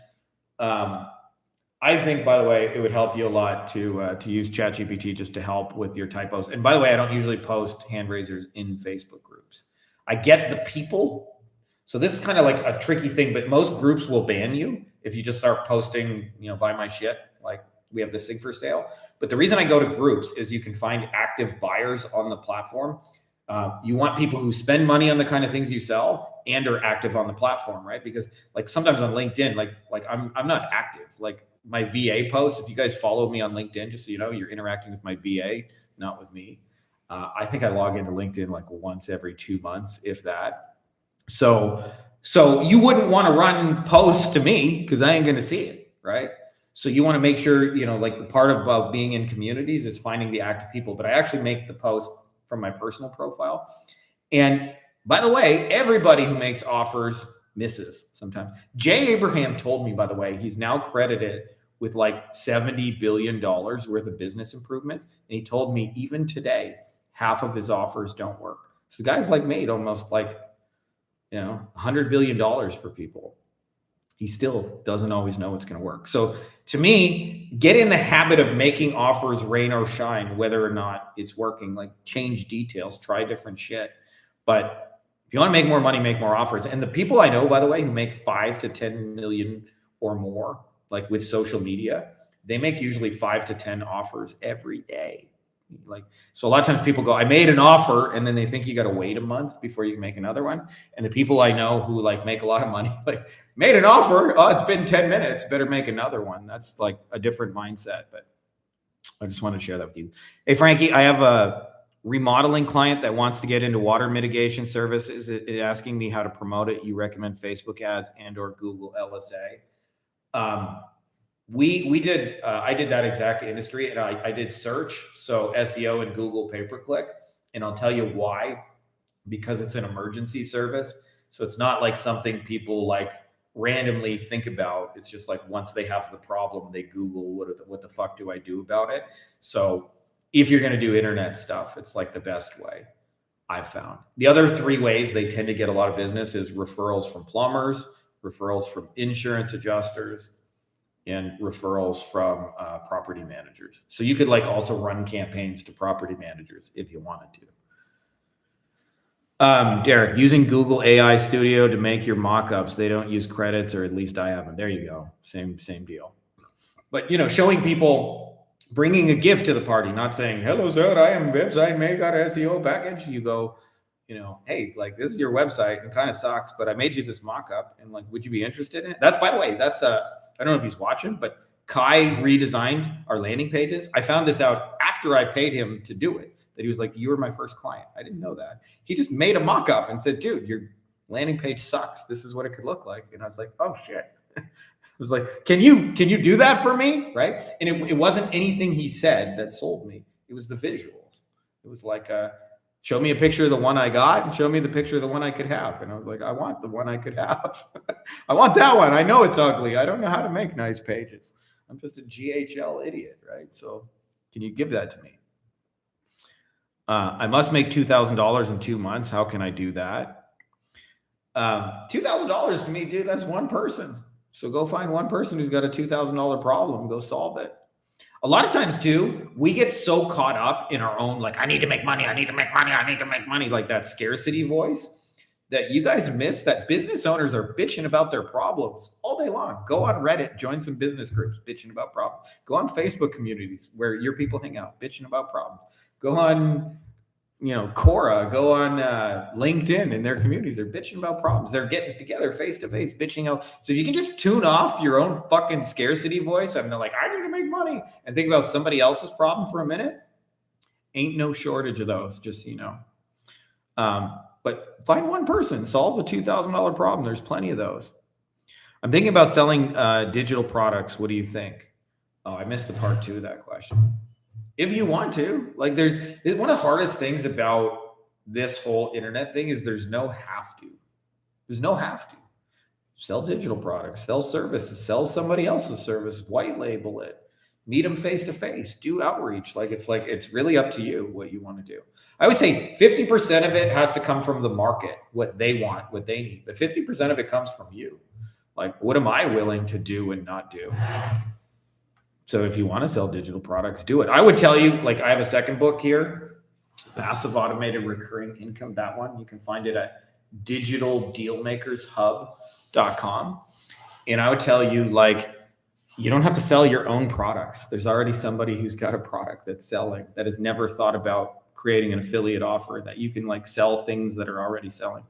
I think, by the way, it would help you a lot to use ChatGPT just to help with your typos. And by the way, I don't usually post hand raisers in Facebook groups. I get the people. So this is kind of like a tricky thing, but most groups will ban you if you just start posting, you know, buy my shit. Like we have this thing for sale. But the reason I go to groups is you can find active buyers on the platform. You want people who spend money on the kind of things you sell and are active on the platform, right? Because like sometimes on LinkedIn, like I'm not active. Like my VA post, if you guys follow me on LinkedIn, just so you know, you're interacting with my VA, not with me. I think I log into LinkedIn like once every 2 months, if that. So you wouldn't want to run posts to me because I ain't going to see it, right? So you want to make sure, you know, like the part about being in communities is finding the active people. But I actually make the post from my personal profile. And by the way, everybody who makes offers misses sometimes. Jay Abraham told me, by the way, he's now credited with like $70 billion worth of business improvements. And he told me even today, half of his offers don't work. So the guy's like made almost like, you know, $100 billion for people. He still doesn't always know it's going to work. So to me, get in the habit of making offers rain or shine, whether or not it's working. Like change details, try different shit. But if you want to make more money, make more offers. And the people I know, by the way, who make 5 to 10 million or more, like with social media, they make usually 5 to 10 offers every day. Like, so a lot of times people go, I made an offer, and then they think you got to wait a month before you can make another one. And the people I know who like make a lot of money, like made an offer. Oh, it's been 10 minutes. Better make another one. That's like a different mindset, but I just wanted to share that with you. Hey, Frankie, I have a remodeling client that wants to get into water mitigation services. It asking me how to promote it. You recommend Facebook ads and or Google LSA. We did, I did that exact industry, and I did search. So SEO and Google pay-per-click. And I'll tell you why, because it's an emergency service. So it's not like something people like randomly think about. It's just like once they have the problem, they Google what the fuck do I do about it? So if you're going to do internet stuff, it's like the best way I've found. The other three ways they tend to get a lot of business is referrals from plumbers, referrals from insurance adjusters, and referrals from property managers. So you could like also run campaigns to property managers if you wanted to. Derek, using Google AI Studio to make your mock-ups, they don't use credits, or at least I haven't. There you go. Same deal. But, you know, showing people, bringing a gift to the party, not saying, hello, sir, I am website maker SEO package. You go, you know, hey, like this is your website. It kind of sucks, but I made you this mock-up, and like, would you be interested in it? That's, by the way, that's I don't know if he's watching, but Kai redesigned our landing pages. I found this out after I paid him to do it, that he was like, you were my first client. I didn't know that. He just made a mock-up and said, dude, your landing page sucks. This is what it could look like. And I was like, oh shit. I was like, can you do that for me? Right. And it wasn't anything he said that sold me. It was the visuals. It was like, show me a picture of the one I got and show me the picture of the one I could have. And I was like, I want the one I could have. I want that one. I know it's ugly. I don't know how to make nice pages. I'm just a GHL idiot, right? So can you give that to me? I must make $2,000 in 2 months. How can I do that? $2,000 to me, dude, that's one person. So go find one person who's got a $2,000 problem. Go solve it. A lot of times too, we get so caught up in our own, like, I need to make money. I need to make money. I need to make money. Like that scarcity voice, that you guys miss that business owners are bitching about their problems all day long. Go on Reddit, join some business groups, bitching about problems. Go on Facebook communities where your people hang out, bitching about problems. Go on, you know, Quora, go on LinkedIn in their communities. They're bitching about problems. They're getting together face to face, bitching out. So if you can just tune off your own fucking scarcity voice and they're like, I need to make money, and think about somebody else's problem for a minute, ain't no shortage of those, just so you know. But find one person, solve a $2,000 problem. There's plenty of those. I'm thinking about selling digital products. What do you think? Oh, I missed the part 2 of that question. If you want to, like, there's one of the hardest things about this whole internet thing is there's no have to. There's no have to. Sell digital products, sell services, sell somebody else's service, white label it, meet them face to face, do outreach. It's really up to you what you want to do. I would say 50% of it has to come from the market, what they want, what they need. But 50% of it comes from you. Like, what am I willing to do and not do? So if you want to sell digital products, do it. I would tell you, like, I have a second book here, Passive Automated Recurring Income. That one, you can find it at digitalmakershub.com. And I would tell you, like, you don't have to sell your own products. There's already somebody who's got a product that's selling, that has never thought about creating an affiliate offer, that you can like sell things that are already selling.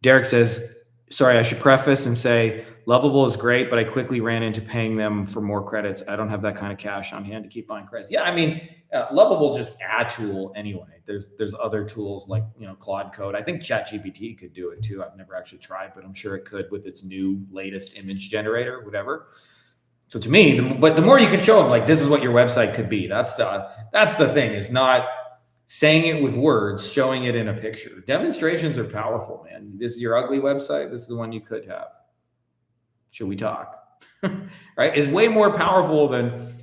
Derek says, sorry, I should preface and say, Lovable is great, but I quickly ran into paying them for more credits. I don't have that kind of cash on hand to keep buying credits. Yeah, I mean, Lovable is just a tool anyway. There's other tools like, you know, Claude Code. I think ChatGPT could do it too. I've never actually tried, but I'm sure it could with its new latest image generator, whatever. So to me, but the more you can show them, like, this is what your website could be. That's the thing, is not saying it with words, showing it in a picture. Demonstrations are powerful, man. This is your ugly website. This is the one you could have. Should we talk? Right? It's way more powerful than,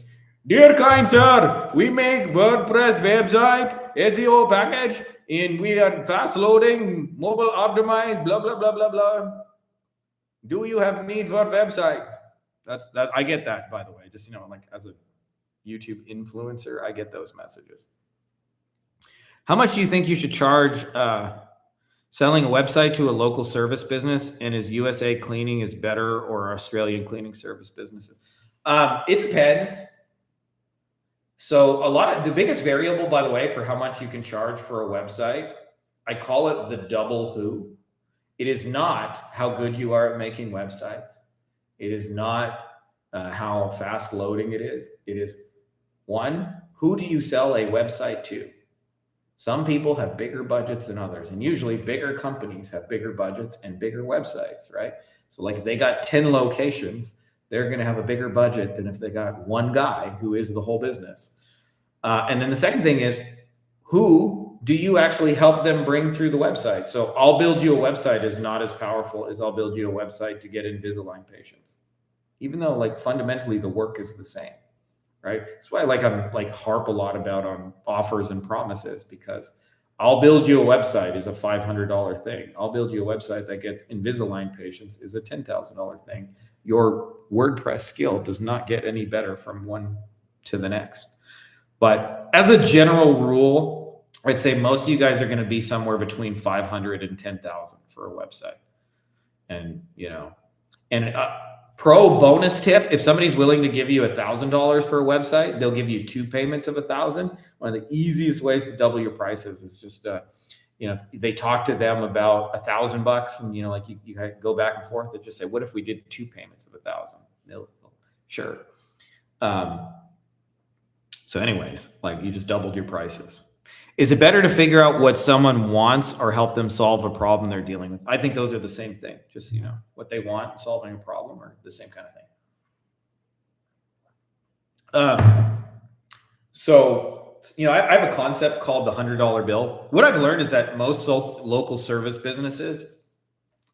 dear kind sir, we make WordPress website, SEO package, and we are fast loading, mobile optimized, blah, blah, blah, blah, blah. Do you have need for website? That's that. I get that, by the way, just, you know, like as a YouTube influencer, I get those messages. How much do you think you should charge selling a website to a local service business, and is USA cleaning is better or Australian cleaning service businesses? It depends. So a lot of the biggest variable, by the way, for how much you can charge for a website, I call it the double who. It is not how good you are at making websites. It is not how fast loading it is. It is, one, who do you sell a website to? Some people have bigger budgets than others, and usually bigger companies have bigger budgets and bigger websites, right? So like if they got 10 locations, they're going to have a bigger budget than if they got one guy who is the whole business. And then the second thing is, who do you actually help them bring through the website? So I'll build you a website is not as powerful as I'll build you a website to get Invisalign patients, even though like fundamentally the work is the same, right? That's why I'm like harp a lot about on offers and promises, because I'll build you a website is a $500 thing. I'll build you a website that gets Invisalign patients is a $10,000 thing. Your WordPress skill does not get any better from one to the next. But as a general rule, I'd say most of you guys are going to be somewhere between 500 and 10,000 for a website. And, pro bonus tip, if somebody's willing to give you $1,000 for a website, they'll give you 2 payments of 1,000. One of the easiest ways to double your prices is just, they talk to them about $1,000 and, you go back and forth and just say, what if we did 2 payments of 1,000? They'll sure. So anyways, you just doubled your prices. Is it better to figure out what someone wants or help them solve a problem they're dealing with? I think those are the same thing. Just, what they want and solving a problem are the same kind of thing. So, I have a concept called the $100 bill. What I've learned is that most local service businesses,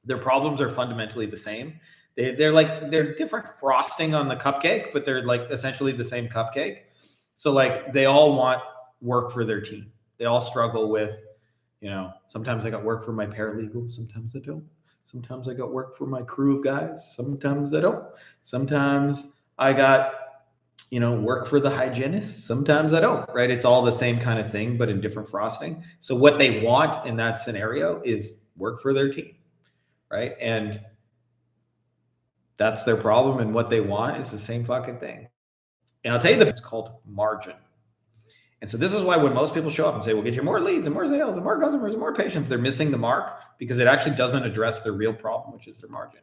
their problems are fundamentally the same. They're different frosting on the cupcake, but they're essentially the same cupcake. So they all want work for their team. They all struggle with, sometimes I got work for my paralegal. Sometimes I don't. Sometimes I got work for my crew of guys. Sometimes I don't. Sometimes I got, work for the hygienist. Sometimes I don't, right? It's all the same kind of thing, but in different frosting. So what they want in that scenario is work for their team, right? And that's their problem. And what they want is the same fucking thing. And I'll tell you it's called margin. And so this is why when most people show up and say, we'll get you more leads and more sales and more customers and more patients, they're missing the mark because it actually doesn't address their real problem, which is their margin.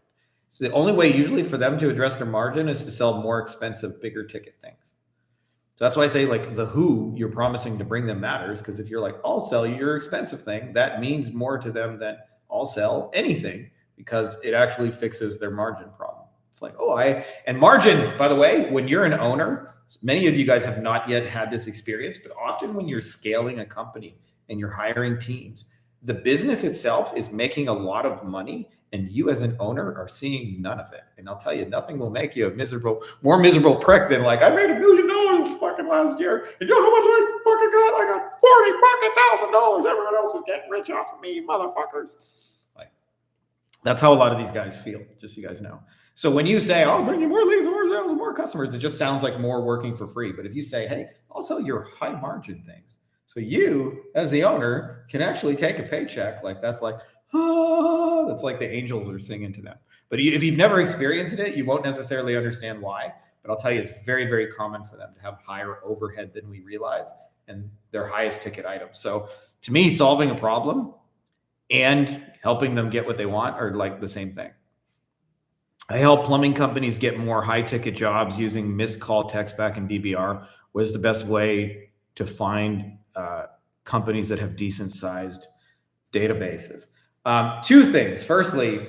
So the only way usually for them to address their margin is to sell more expensive, bigger ticket things. So that's why I say the who you're promising to bring them matters, because if you're I'll sell you your expensive thing, that means more to them than I'll sell anything, because it actually fixes their margin problem. And margin, by the way, when you're an owner, many of you guys have not yet had this experience, but often when you're scaling a company and you're hiring teams, the business itself is making a lot of money and you as an owner are seeing none of it. And I'll tell you, nothing will make you more miserable prick than I made $1 million fucking last year. And you know how much I fucking got? I got $40,000. Everyone else is getting rich off of me, you motherfuckers. That's how a lot of these guys feel, just so you guys know. So when you say, I'll bring you more leads, more sales, more customers, it just sounds like more working for free. But if you say, hey, I'll sell your high margin things, so you as the owner can actually take a paycheck, that's the angels are singing to them. But if you've never experienced it, you won't necessarily understand why. But I'll tell you, it's very, very common for them to have higher overhead than we realize and their highest ticket items. So to me, solving a problem and helping them get what they want are the same thing. I help plumbing companies get more high ticket jobs using missed call text back in DBR. What is the best way to find companies that have decent sized databases? 2 things. Firstly,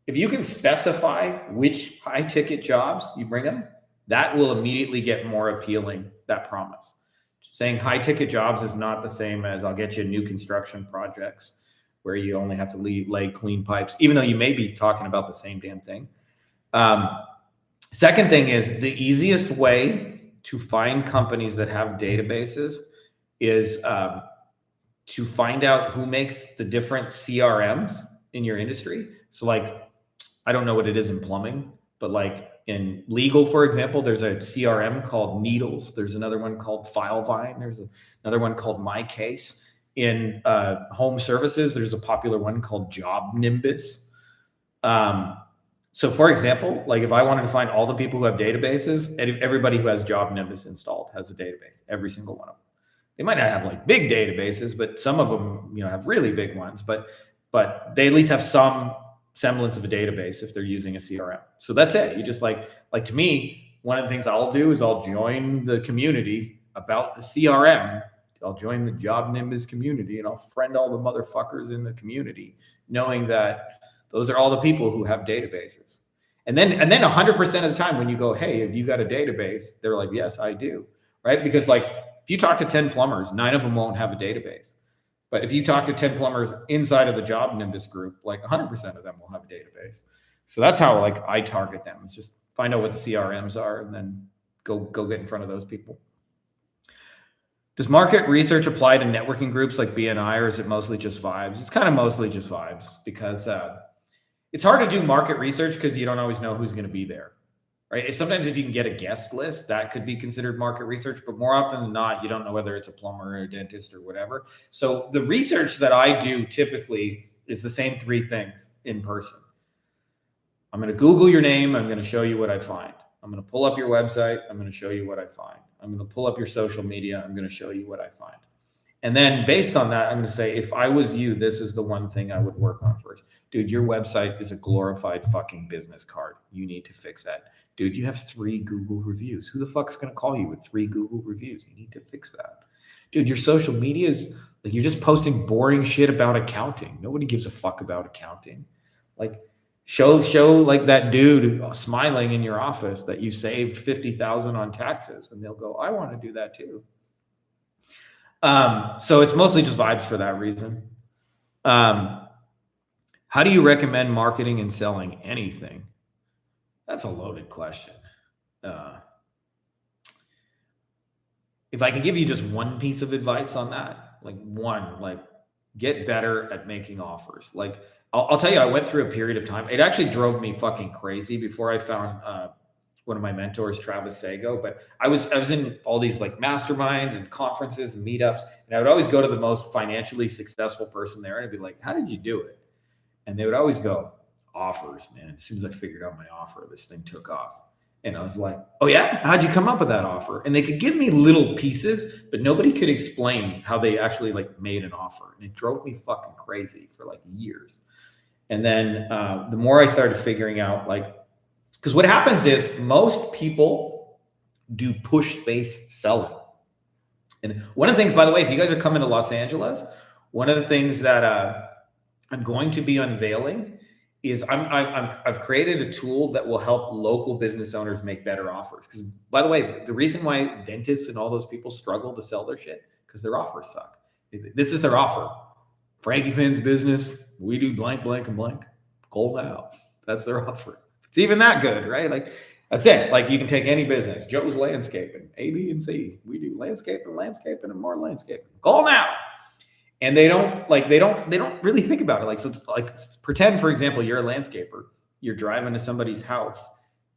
if you can specify which high ticket jobs you bring them, that will immediately get more appealing, that promise. Saying high ticket jobs is not the same as I'll get you new construction projects where you only have to lay clean pipes, even though you may be talking about the same damn thing. Second thing is, the easiest way to find companies that have databases is to find out who makes the different CRMs in your industry. So I don't know what it is in plumbing, but in legal, for example, there's a CRM called Needles. There's another one called Filevine. There's another one called MyCase. In home services, there's a popular one called Job Nimbus. So for example, if I wanted to find all the people who have databases, everybody who has Job Nimbus installed has a database, every single one of them. They might not have big databases, but some of them, have really big ones, but they at least have some semblance of a database if they're using a CRM. So that's it. You just to me, one of the things I'll do is I'll join the community about the CRM. I'll join the Job Nimbus community and I'll friend all the motherfuckers in the community, knowing that those are all the people who have databases. And then 100% of the time when you go, hey, have you got a database? They're like, yes, I do. Right? Because like if you talk to 10 plumbers, 9 of them won't have a database. But if you talk to 10 plumbers inside of the Job Nimbus group, like 100% of them will have a database. So that's how like I target them. It's just find out what the CRMs are and then go get in front of those people. Does market research apply to networking groups like BNI, or is it mostly just vibes? It's kind of mostly just vibes because it's hard to do market research because you don't always know who's going to be there, right? Sometimes if you can get a guest list, that could be considered market research, but more often than not, you don't know whether it's a plumber or a dentist or whatever. So the research that I do typically is the same 3 things in person. I'm going to Google your name. I'm going to show you what I find. I'm going to pull up your website. I'm going to show you what I find. I'm going to pull up your social media. I'm going to show you what I find. And then based on that, I'm going to say, if I was you, this is the one thing I would work on first. Dude, your website is a glorified fucking business card. You need to fix that. Dude, you have 3 Google reviews. Who the fuck's going to call you with 3 Google reviews? You need to fix that. Dude, your social media is like, you're just posting boring shit about accounting. Nobody gives a fuck about accounting. Like, show like that dude smiling in your office that you saved $50,000 on taxes, and they'll go, I want to do that too. So it's mostly just vibes for that reason. How do you recommend marketing and selling anything? That's a loaded question. If I could give you just one piece of advice on that, like get better at making offers. Like I'll tell you, I went through a period of time. It actually drove me fucking crazy before I found one of my mentors, Travis Sago. But I was in all these like masterminds and conferences and meetups, and I would always go to the most financially successful person there, and I'd be like, "How did you do it?" And they would always go, "Offers, man." As soon as I figured out my offer, this thing took off. And I was like, "Oh yeah, how'd you come up with that offer?" And they could give me little pieces, but nobody could explain how they actually like made an offer, and it drove me fucking crazy for like years. And then the more I started figuring out, like, because what happens is most people do push-based selling. And one of the things, by the way, if you guys are coming to Los Angeles, one of the things that I'm going to be unveiling is I've created a tool that will help local business owners make better offers. Because, by the way, the reason why dentists and all those people struggle to sell their shit, because their offers suck. This is their offer. Frankie Fihn's business, we do blank, blank, and blank. Call now. That's their offer. It's even that good, right? Like, that's it. Like, you can take any business. Joe's Landscaping, A, B, and C. We do landscaping, and more landscaping. Call now. And they don't really think about it. Like, so it's like, pretend, for example, you're a landscaper. You're driving to somebody's house,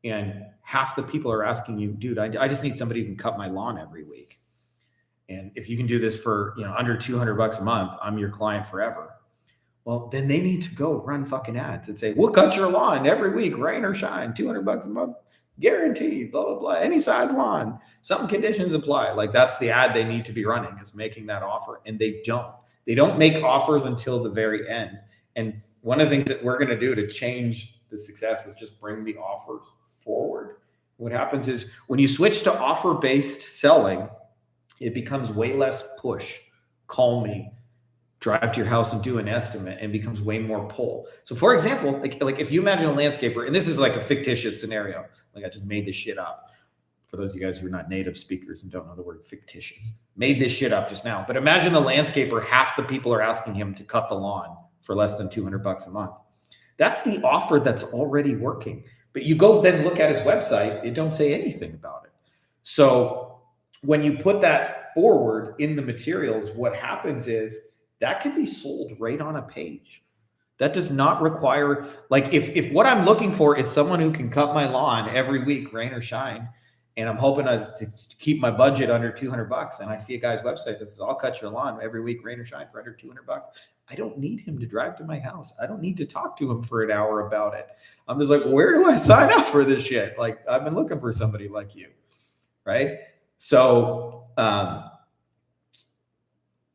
and half the people are asking you, dude, I just need somebody who can cut my lawn every week. And if you can do this for, under $200 a month, I'm your client forever. Well, then they need to go run fucking ads and say, we'll cut your lawn every week, rain or shine, $200 a month, guaranteed, blah, blah, blah, any size lawn, some conditions apply. Like, that's the ad they need to be running, is making that offer. And they don't make offers until the very end. And one of the things that we're going to do to change the success is just bring the offers forward. What happens is when you switch to offer-based selling, it becomes way less push, call me, drive to your house and do an estimate, and becomes way more pull. So for example, like if you imagine a landscaper, and this is like a fictitious scenario, like I just made this shit up. For those of you guys who are not native speakers and don't know the word fictitious, made this shit up just now. But imagine the landscaper, half the people are asking him to cut the lawn for less than $200 a month. That's the offer that's already working. But you go then look at his website, it don't say anything about it. So when you put that forward in the materials, what happens is that can be sold right on a page. That does not require, like, if what I'm looking for is someone who can cut my lawn every week, rain or shine, and I'm hoping to keep my budget under $200, and I see a guy's website that says, I'll cut your lawn every week, rain or shine, for under $200. I don't need him to drive to my house. I don't need to talk to him for an hour about it. I'm just like, where do I sign up for this shit? Like, I've been looking for somebody like you, right? So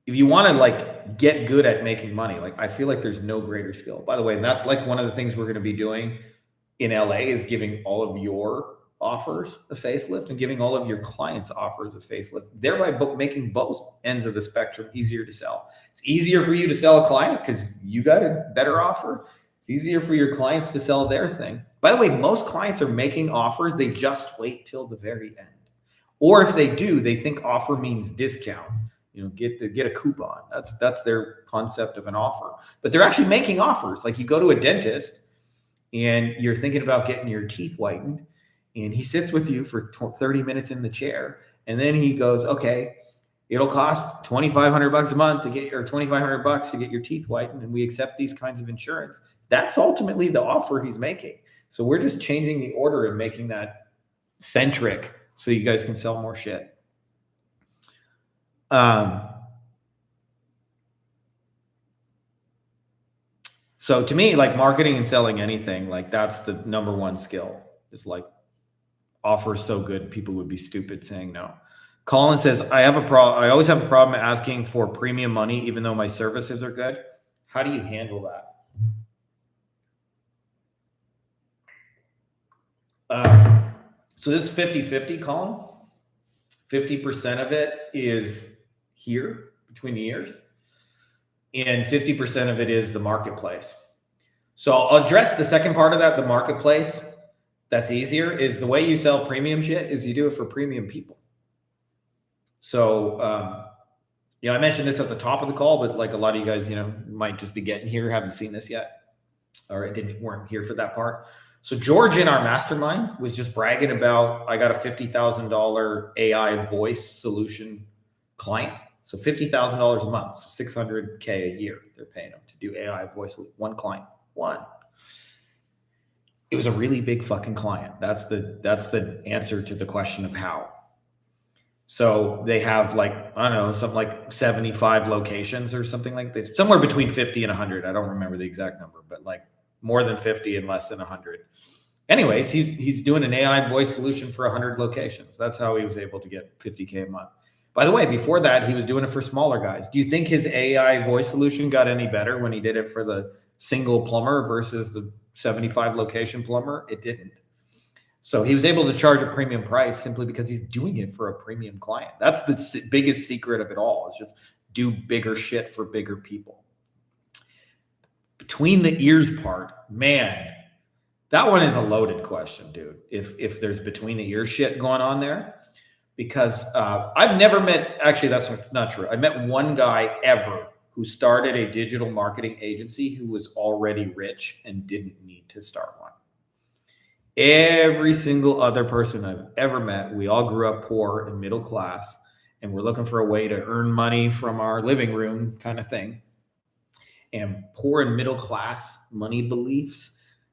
if you want to like get good at making money, like I feel like there's no greater skill. By the way, and that's like one of the things we're going to be doing in LA is giving all of your offers a facelift and giving all of your clients offers a facelift, thereby making both ends of the spectrum easier to sell. It's easier for you to sell a client because you got a better offer. It's easier for your clients to sell their thing. By the way, most clients are making offers. They just wait till the very end. Or if they do, they think offer means discount. Get a coupon. That's their concept of an offer. But they're actually making offers. Like you go to a dentist and you're thinking about getting your teeth whitened, and he sits with you for 30 minutes in the chair, and then he goes, okay, it'll cost $2,500 a month to get, or $2,500 to get your teeth whitened, and we accept these kinds of insurance. That's ultimately the offer he's making. So we're just changing the order and making that centric so you guys can sell more shit. So to me, like marketing and selling anything, like that's the number one skill, is like offer so good people would be stupid saying no. Colin says, I always have a problem asking for premium money even though my services are good. How do you handle that? So this is 50-50, Colin. 50% of it is here between the ears, and 50% of it is the marketplace. So I'll address the second part of that, the marketplace. That's easier. Is the way you sell premium shit is you do it for premium people. So, I mentioned this at the top of the call, but like a lot of you guys, might just be getting here, haven't seen this yet, or weren't here for that part. So George in our mastermind was just bragging about, I got a $50,000 AI voice solution client. So $50,000 a month, so $600K a year. They're paying him to do AI voice. One client, one. It was a really big fucking client. That's the answer to the question of how. So they have something like 75 locations or something like this, somewhere between 50 and 100. I don't remember the exact number, but like more than 50 and less than 100. Anyways, he's doing an AI voice solution for 100 locations. That's how he was able to get 50K a month. By the way, before that, he was doing it for smaller guys. Do you think his AI voice solution got any better when he did it for the single plumber versus the 75 location plumber? It didn't. So he was able to charge a premium price simply because he's doing it for a premium client. That's the biggest secret of it all, is just do bigger shit for bigger people. Between the ears part, man, that one is a loaded question, dude. If there's between the ears shit going on there, because I've never met, actually that's not true. I met one guy ever who started a digital marketing agency who was already rich and didn't need to start one. Every single other person I've ever met, we all grew up poor and middle class, and we're looking for a way to earn money from our living room kind of thing. And poor and middle class money beliefs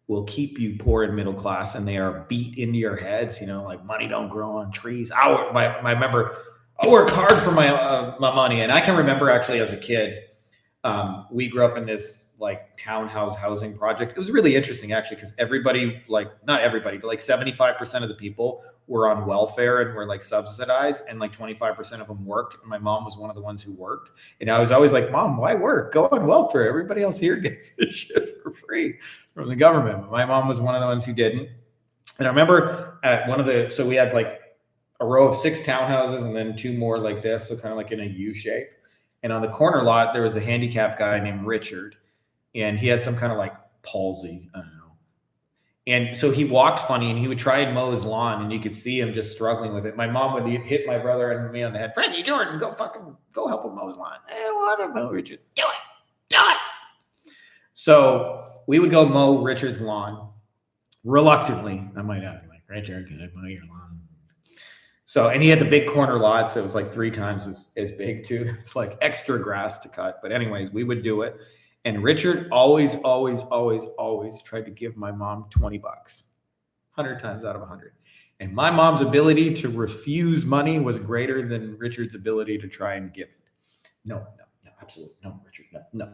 will keep you poor and middle class, and they are beat into your heads, like money don't grow on trees. I remember I worked hard for my money. And I can remember actually as a kid, we grew up in this like townhouse housing project. It was really interesting actually, because everybody, like not everybody, but like 75% of the people were on welfare and were like subsidized, and like 25% of them worked. And my mom was one of the ones who worked. And I was always like, Mom, why work? Go on welfare. Everybody else here gets this shit for free from the government. But my mom was one of the ones who didn't. And I remember at so we had like a row of 6 townhouses and then 2 more like this. So kind of like in a U shape. And on the corner lot, there was a handicapped guy named Richard. And he had some kind of like palsy, I don't know. And so he walked funny, and he would try and mow his lawn, and you could see him just struggling with it. My mom would hit my brother and me on the head. Frankie, Jordan, go help him mow his lawn. I don't want to mow Richard's. Do it. So we would go mow Richard's lawn reluctantly. I might add, like, Richard, can I mow your lawn? So, and he had the big corner lot, so it was like 3 times as big too. It's like extra grass to cut. But anyways, we would do it. And Richard always tried to give my mom $20, 100 times out of 100. And my mom's ability to refuse money was greater than Richard's ability to try and give it. No, absolutely. No, Richard, no.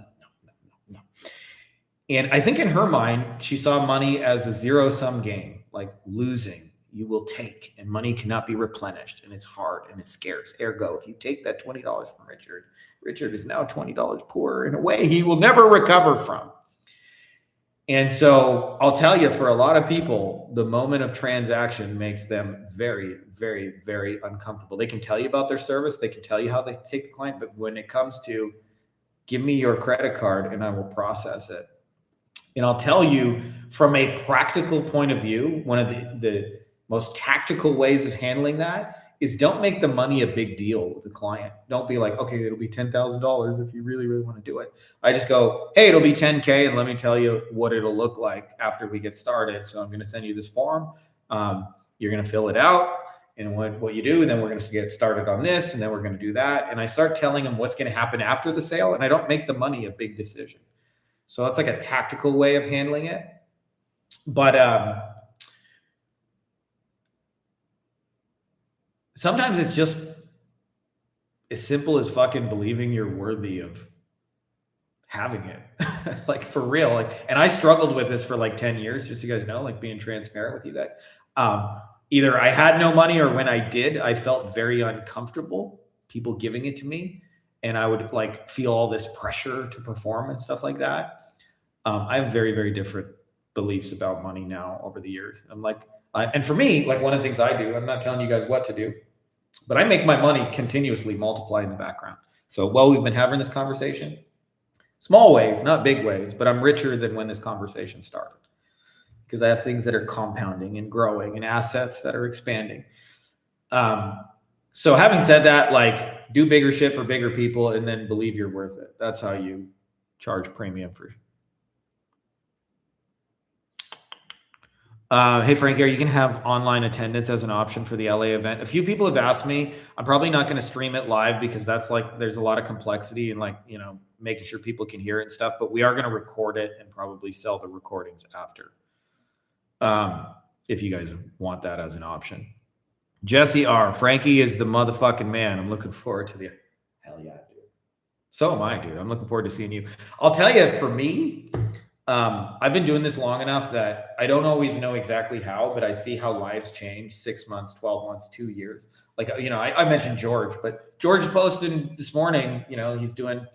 And I think in her mind, she saw money as a zero-sum game, like losing. You will take, and money cannot be replenished, and it's hard and it's scarce. Ergo, if you take that $20 from Richard is now $20 poorer in a way he will never recover from. And so I'll tell you, for a lot of people, the moment of transaction makes them very, very, very uncomfortable. They can tell you about their service. They can tell you how they take the client. But when it comes to give me your credit card and I will process it, And I'll tell you, from a practical point of view, one of the most tactical ways of handling that is don't make the money a big deal with the client. Don't be like, okay, it'll be $10,000 if you really, really want to do it. I just go, hey, it'll be 10K, and let me tell you what it'll look like after we get started. So I'm going to send you this form. You're going to fill it out. And what you do, and then we're going to get started on this, and then we're going to do that. And I start telling them what's going to happen after the sale, and I don't make the money a big decision. So that's like a tactical way of handling it. But sometimes it's just as simple as fucking believing you're worthy of having it. Like, for real. Like, and I struggled with this for like 10 years, just so you guys know, like, being transparent with you guys. Either I had no money, or when I did, I felt very uncomfortable, people giving it to me. And I would like feel all this pressure to perform and stuff like that. I have very, very different beliefs about money now over the years. I'm like, and for me, like, one of the things I do, I'm not telling you guys what to do, but I make my money continuously multiply in the background. So while we've been having this conversation, small ways, not big ways, but I'm richer than when this conversation started, because I have things that are compounding and growing and assets that are expanding. So having said that, like, do bigger shit for bigger people, and then believe you're worth it. That's how you charge premium for. Hey, Frankie, are you going to have online attendance as an option for the LA event? A few people have asked me. I'm probably not going to stream it live, because that's like, there's a lot of complexity and, like, you know, making sure people can hear it and stuff, but we are going to record it and probably sell the recordings after. If you guys want that as an option. Jesse R. Frankie is the motherfucking man. I'm looking forward to the, hell yeah, dude. So am I, dude. I'm looking forward to seeing you. I'll tell you, for me, I've been doing this long enough that I don't always know exactly how, but I see how lives change 6 months, 12 months, 2 years. Like, you know, I mentioned George, but George posted this morning, you know, he's doing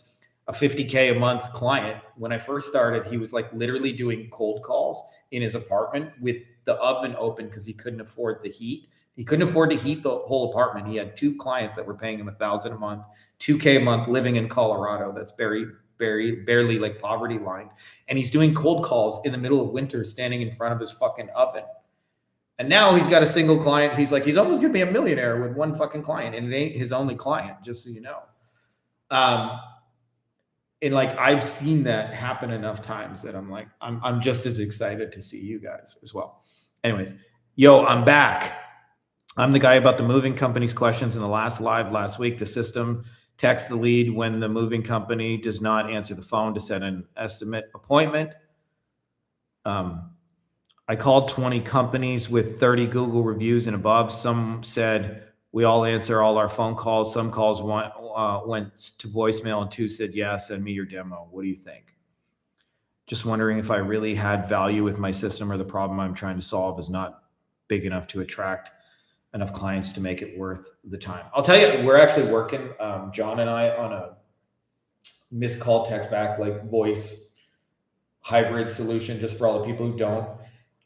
a 50K a month client. When I first started, he was like literally doing cold calls in his apartment with the oven open, because he couldn't afford the heat. He couldn't afford to heat the whole apartment. He had 2 clients that were paying him $1,000 a month, $2K a month, living in Colorado. That's barely like poverty line. And he's doing cold calls in the middle of winter, standing in front of his fucking oven. And now he's got a single client. He's like, he's almost going to be a millionaire with one fucking client, and it ain't his only client, just so you know. And like, I've seen that happen enough times that I'm like, I'm just as excited to see you guys as well. Anyways, yo, I'm back. I'm the guy about the moving company's questions in the last live last week. The system texts the lead when the moving company does not answer the phone to set an estimate appointment. I called 20 companies with 30 Google reviews and above. Some said we all answer all our phone calls. Some calls went to voicemail, and 2 said, yeah, send me your demo. What do you think? Just wondering if I really had value with my system, or the problem I'm trying to solve is not big enough to attract enough clients to make it worth the time. I'll tell you, we're actually working, John and I, on a missed call text back, like, voice hybrid solution, just for all the people who don't.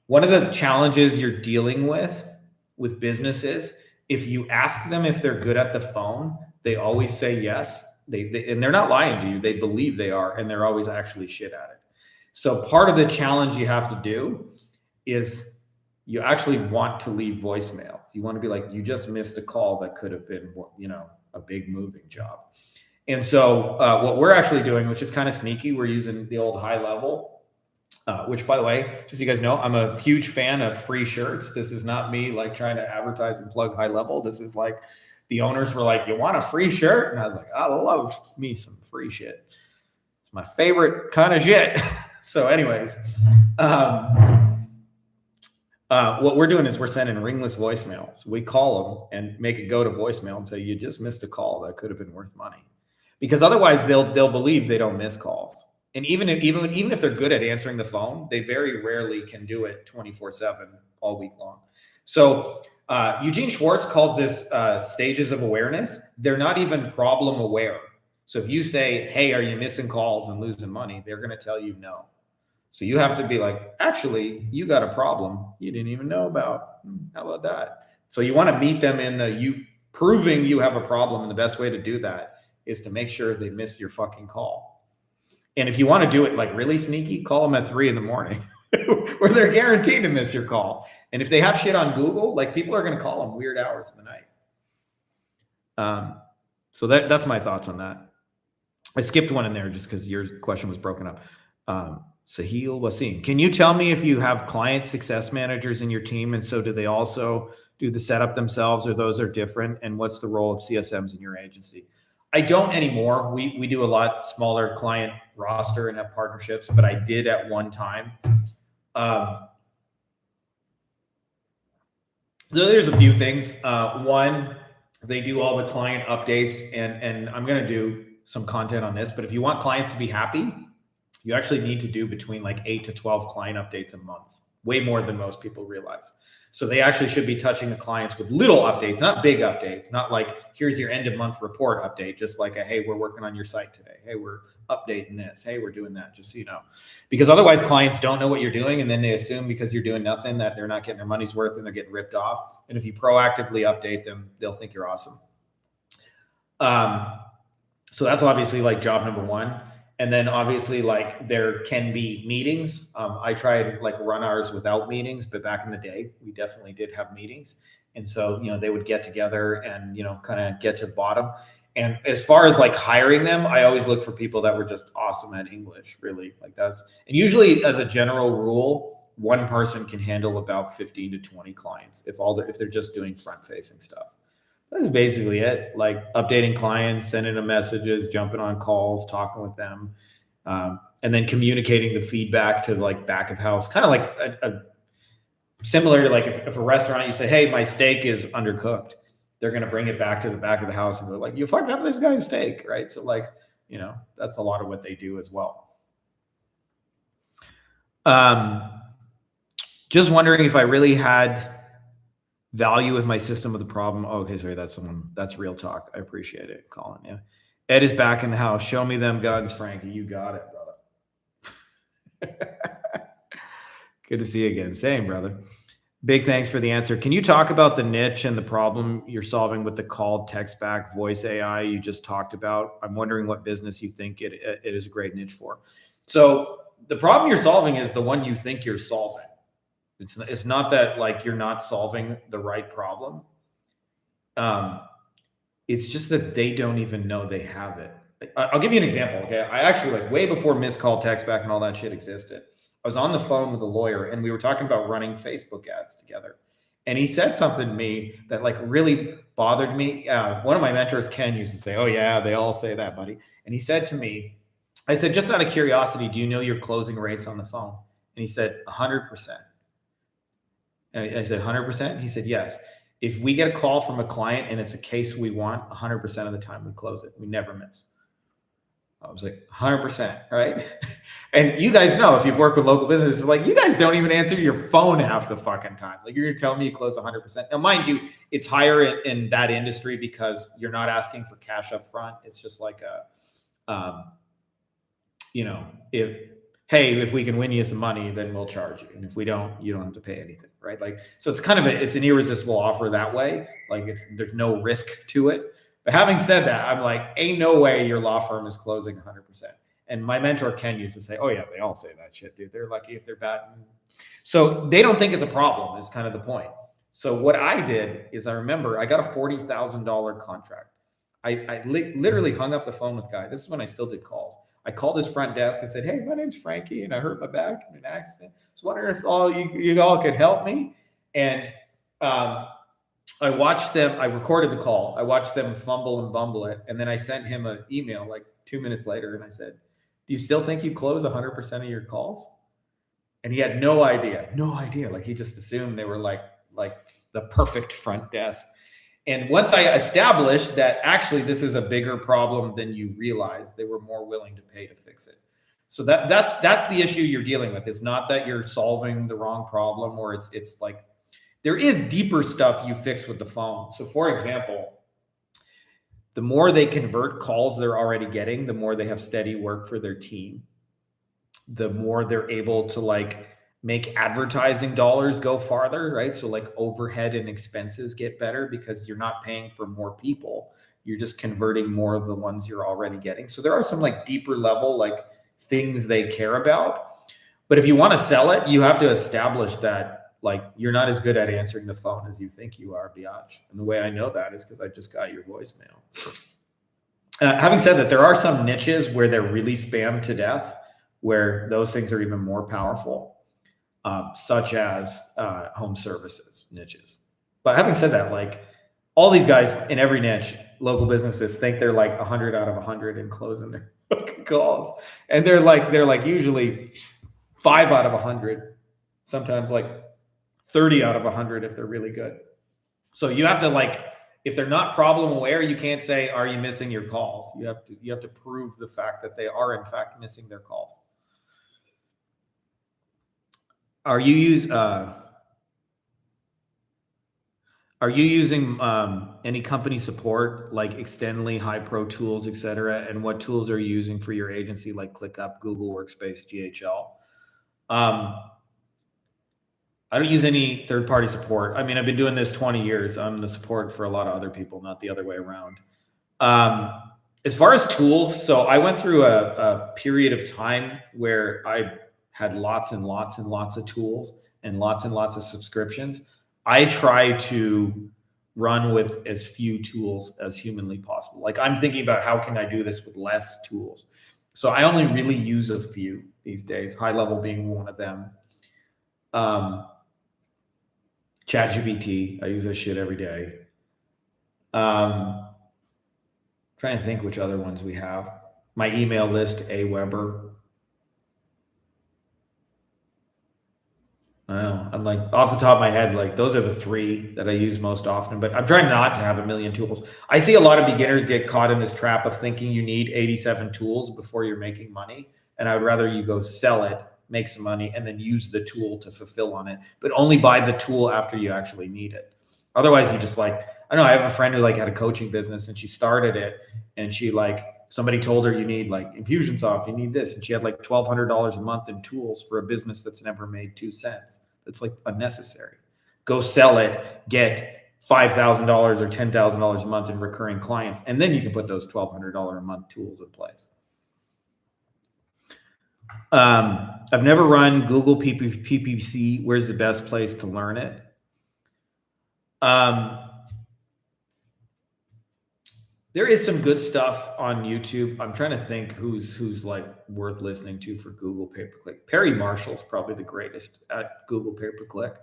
One of the challenges you're dealing with businesses, if you ask them if they're good at the phone, they always say yes. And they're not lying to you. They believe they are, and they're always actually shit at it. So part of the challenge you have to do is you actually want to leave voicemail. You want to be like, you just missed a call that could have been, you know, a big moving job. And so what we're actually doing, which is kind of sneaky, we're using the old High Level, which, by the way, just so you guys know, I'm a huge fan of free shirts. This is not me like trying to advertise and plug High Level. This is like, the owners were like, you want a free shirt? And I was like, I love me some free shit. It's my favorite kind of shit. So anyways, what we're doing is we're sending ringless voicemails. We call them and make it go to voicemail and say, you just missed a call that could have been worth money. Because otherwise they'll believe they don't miss calls. And even if they're good at answering the phone, they very rarely can do it 24/7 all week long. So Eugene Schwartz calls this stages of awareness. They're not even problem aware. So if you say, hey, are you missing calls and losing money? They're going to tell you no. So you have to be like, actually, you got a problem you didn't even know about. How about that? So you want to meet them in you proving you have a problem. And the best way to do that is to make sure they miss your fucking call. And if you want to do it like really sneaky, call them at 3 a.m. where they're guaranteed to miss your call. And if they have shit on Google, like people are going to call them weird hours of the night. So that's my thoughts on that. I skipped one in there just because your question was broken up. Sahil Wasim, can you tell me if you have client success managers in your team? And so do they also do the setup themselves, or those are different? And what's the role of CSMs in your agency? I don't anymore. We do a lot smaller client roster and have partnerships, but I did at one time. So there's a few things. One, they do all the client updates, and I'm going to do some content on this, but if you want clients to be happy, you actually need to do between like 8 to 12 client updates a month, way more than most people realize. So they actually should be touching the clients with little updates, not big updates, not like here's your end of month report update, just like a, hey, we're working on your site today. Hey, we're updating this. Hey, we're doing that, just so you know. Because otherwise clients don't know what you're doing, and then they assume because you're doing nothing that they're not getting their money's worth and they're getting ripped off. And if you proactively update them, they'll think you're awesome. So that's obviously like job number one. And then obviously like there can be meetings. I tried like run ours without meetings, but back in the day, we definitely did have meetings. And so, they would get together and, kind of get to the bottom. And as far as like hiring them, I always look for people that were just awesome at English, really. Like that's, and usually as a general rule, one person can handle about 15 to 20 clients if they're just doing front facing stuff. That's basically it. Like updating clients, sending them messages, jumping on calls, talking with them, and then communicating the feedback to like back of house. Kind of like a similar to like if a restaurant, you say, hey, my steak is undercooked. They're going to bring it back to the back of the house and go like, you fucked up this guy's steak, right? So like, that's a lot of what they do as well. Just wondering if I really had value with my system of the problem. Oh, okay, sorry, that's real talk. I appreciate it, Colin. Yeah, Ed is back in the house. Show me them guns, Frankie. You got it, brother. Good to see you again. Same, brother. Big thanks for the answer. Can you talk about the niche and the problem you're solving with the called text back voice AI you just talked about? I'm wondering what business you think it is a great niche for. So the problem you're solving is the one you think you're solving. It's not that like you're not solving the right problem. It's just that they don't even know they have it. I'll give you an example. Okay. I actually like way before missed call text back and all that shit existed. I was on the phone with a lawyer and we were talking about running Facebook ads together. And he said something to me that like really bothered me. One of my mentors, Ken, used to say, oh yeah, they all say that, buddy. And he said to me, I said, just out of curiosity, do you know your closing rates on the phone? And he said, 100%. And I said, 100%? He said, yes. If we get a call from a client and it's a case we want, 100% of the time we close it. We never miss. I was like, 100%, right? And you guys know, if you've worked with local businesses, like you guys don't even answer your phone half the fucking time. Like you're going to tell me you close 100%. Now, mind you, it's higher in that industry because you're not asking for cash up front. It's just like if we can win you some money, then we'll charge you. And if we don't, you don't have to pay anything, right? Like, so it's kind of it's an irresistible offer that way. Like there's no risk to it. But having said that, I'm like, ain't no way your law firm is closing 100%. And my mentor, Ken, used to say, oh yeah, they all say that shit, dude. They're lucky if they're bad. So they don't think it's a problem is kind of the point. So what I did is I remember I got a $40,000 contract. I literally hung up the phone with the guy. This is when I still did calls. I called his front desk and said, hey, my name's Frankie and I hurt my back in an accident. So wondering if you all could help me. And I watched them. I recorded the call. I watched them fumble and bumble it. And then I sent him an email like 2 minutes later. And I said, do you still think you close 100% of your calls? And he had no idea. Like he just assumed they were like the perfect front desk. And once I established that actually this is a bigger problem than you realize, they were more willing to pay to fix it. So that's the issue you're dealing with. It's not that you're solving the wrong problem, or it's like there is deeper stuff you fix with the phone. So for example, the more they convert calls they're already getting, the more they have steady work for their team, the more they're able to like make advertising dollars go farther, right? So like overhead and expenses get better because you're not paying for more people. You're just converting more of the ones you're already getting. So there are some like deeper level like things they care about. But if you want to sell it, you have to establish that like you're not as good at answering the phone as you think you are, biatch. And the way I know that is because I just got your voicemail. Having said that, there are some niches where they're really spammed to death, where those things are even more powerful, such as home services niches. But having said that, like all these guys in every niche, local businesses think they're like 100 out of 100 in closing their fucking calls, and they're like usually 5 out of 100, sometimes like 30 out of 100 if they're really good. So you have to like, if they're not problem aware, you can't say, "Are you missing your calls?" You have to prove the fact that they are in fact missing their calls. Are you using any company support like Extendly, High Pro Tools, etc.? And what tools are you using for your agency, like ClickUp, Google Workspace, GHL? I don't use any third-party support. I mean, I've been doing this 20 years. I'm the support for a lot of other people, not the other way around. As far as tools, so I went through a period of time where I had lots and lots and lots of tools and lots of subscriptions. I try to run with as few tools as humanly possible. Like I'm thinking about how can I do this with less tools. So I only really use a few these days, High Level being one of them. ChatGPT, I use that shit every day. Trying to think which other ones we have. My email list, Aweber. I don't know. I'm like off the top of my head, like those are the 3 that I use most often, but I'm trying not to have a million tools. I see a lot of beginners get caught in this trap of thinking you need 87 tools before you're making money. And I would rather you go sell it, make some money, and then use the tool to fulfill on it, but only buy the tool after you actually need it. Otherwise you just like, I know I have a friend who like had a coaching business and she started it and she like, somebody told her you need like Infusionsoft, you need this. And she had like $1,200 a month in tools for a business that's never made 2 cents. That's like unnecessary. Go sell it, get $5,000 or $10,000 a month in recurring clients. And then you can put those $1,200 a month tools in place. I've never run Google PPC. Where's the best place to learn it? There is some good stuff on YouTube. I'm trying to think who's like worth listening to for Google pay-per-click. Perry Marshall's probably the greatest at Google pay-per-click.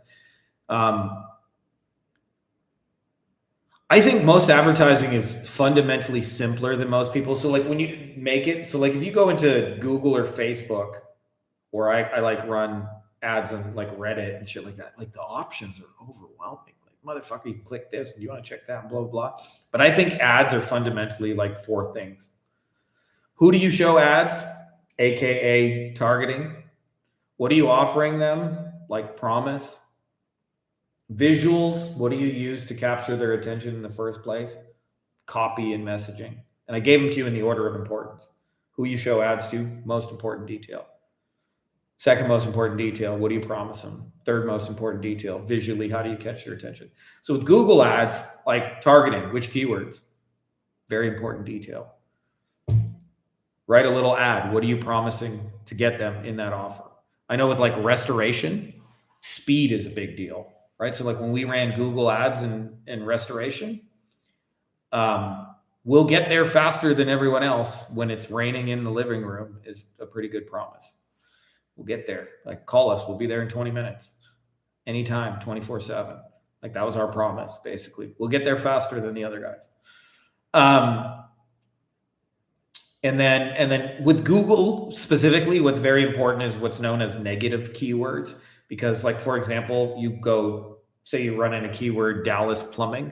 I think most advertising is fundamentally simpler than most people. So like when you make it, so like if you go into Google or Facebook, or I like run ads on like Reddit and shit like that, like the options are overwhelming. Motherfucker, you can click this and you want to check that and blah, blah, blah. But I think ads are fundamentally like 4 things. Who do you show ads? AKA targeting. What are you offering them? Like promise. Visuals. What do you use to capture their attention in the first place? Copy and messaging. And I gave them to you in the order of importance. Who you show ads to, most important detail. Second most important detail, what do you promise them? Third most important detail, visually, how do you catch their attention? So with Google ads, like targeting, which keywords? Very important detail. Write a little ad. What are you promising to get them in that offer? I know with like restoration, speed is a big deal, right? So like when we ran Google ads in restoration, we'll get there faster than everyone else when it's raining in the living room is a pretty good promise. We'll get there. Like call us. We'll be there in 20 minutes. Anytime, 24/7. Like that was our promise, basically. We'll get there faster than the other guys. And then with Google specifically, what's very important is what's known as negative keywords. Because like, for example, you go, say you run in a keyword, Dallas plumbing.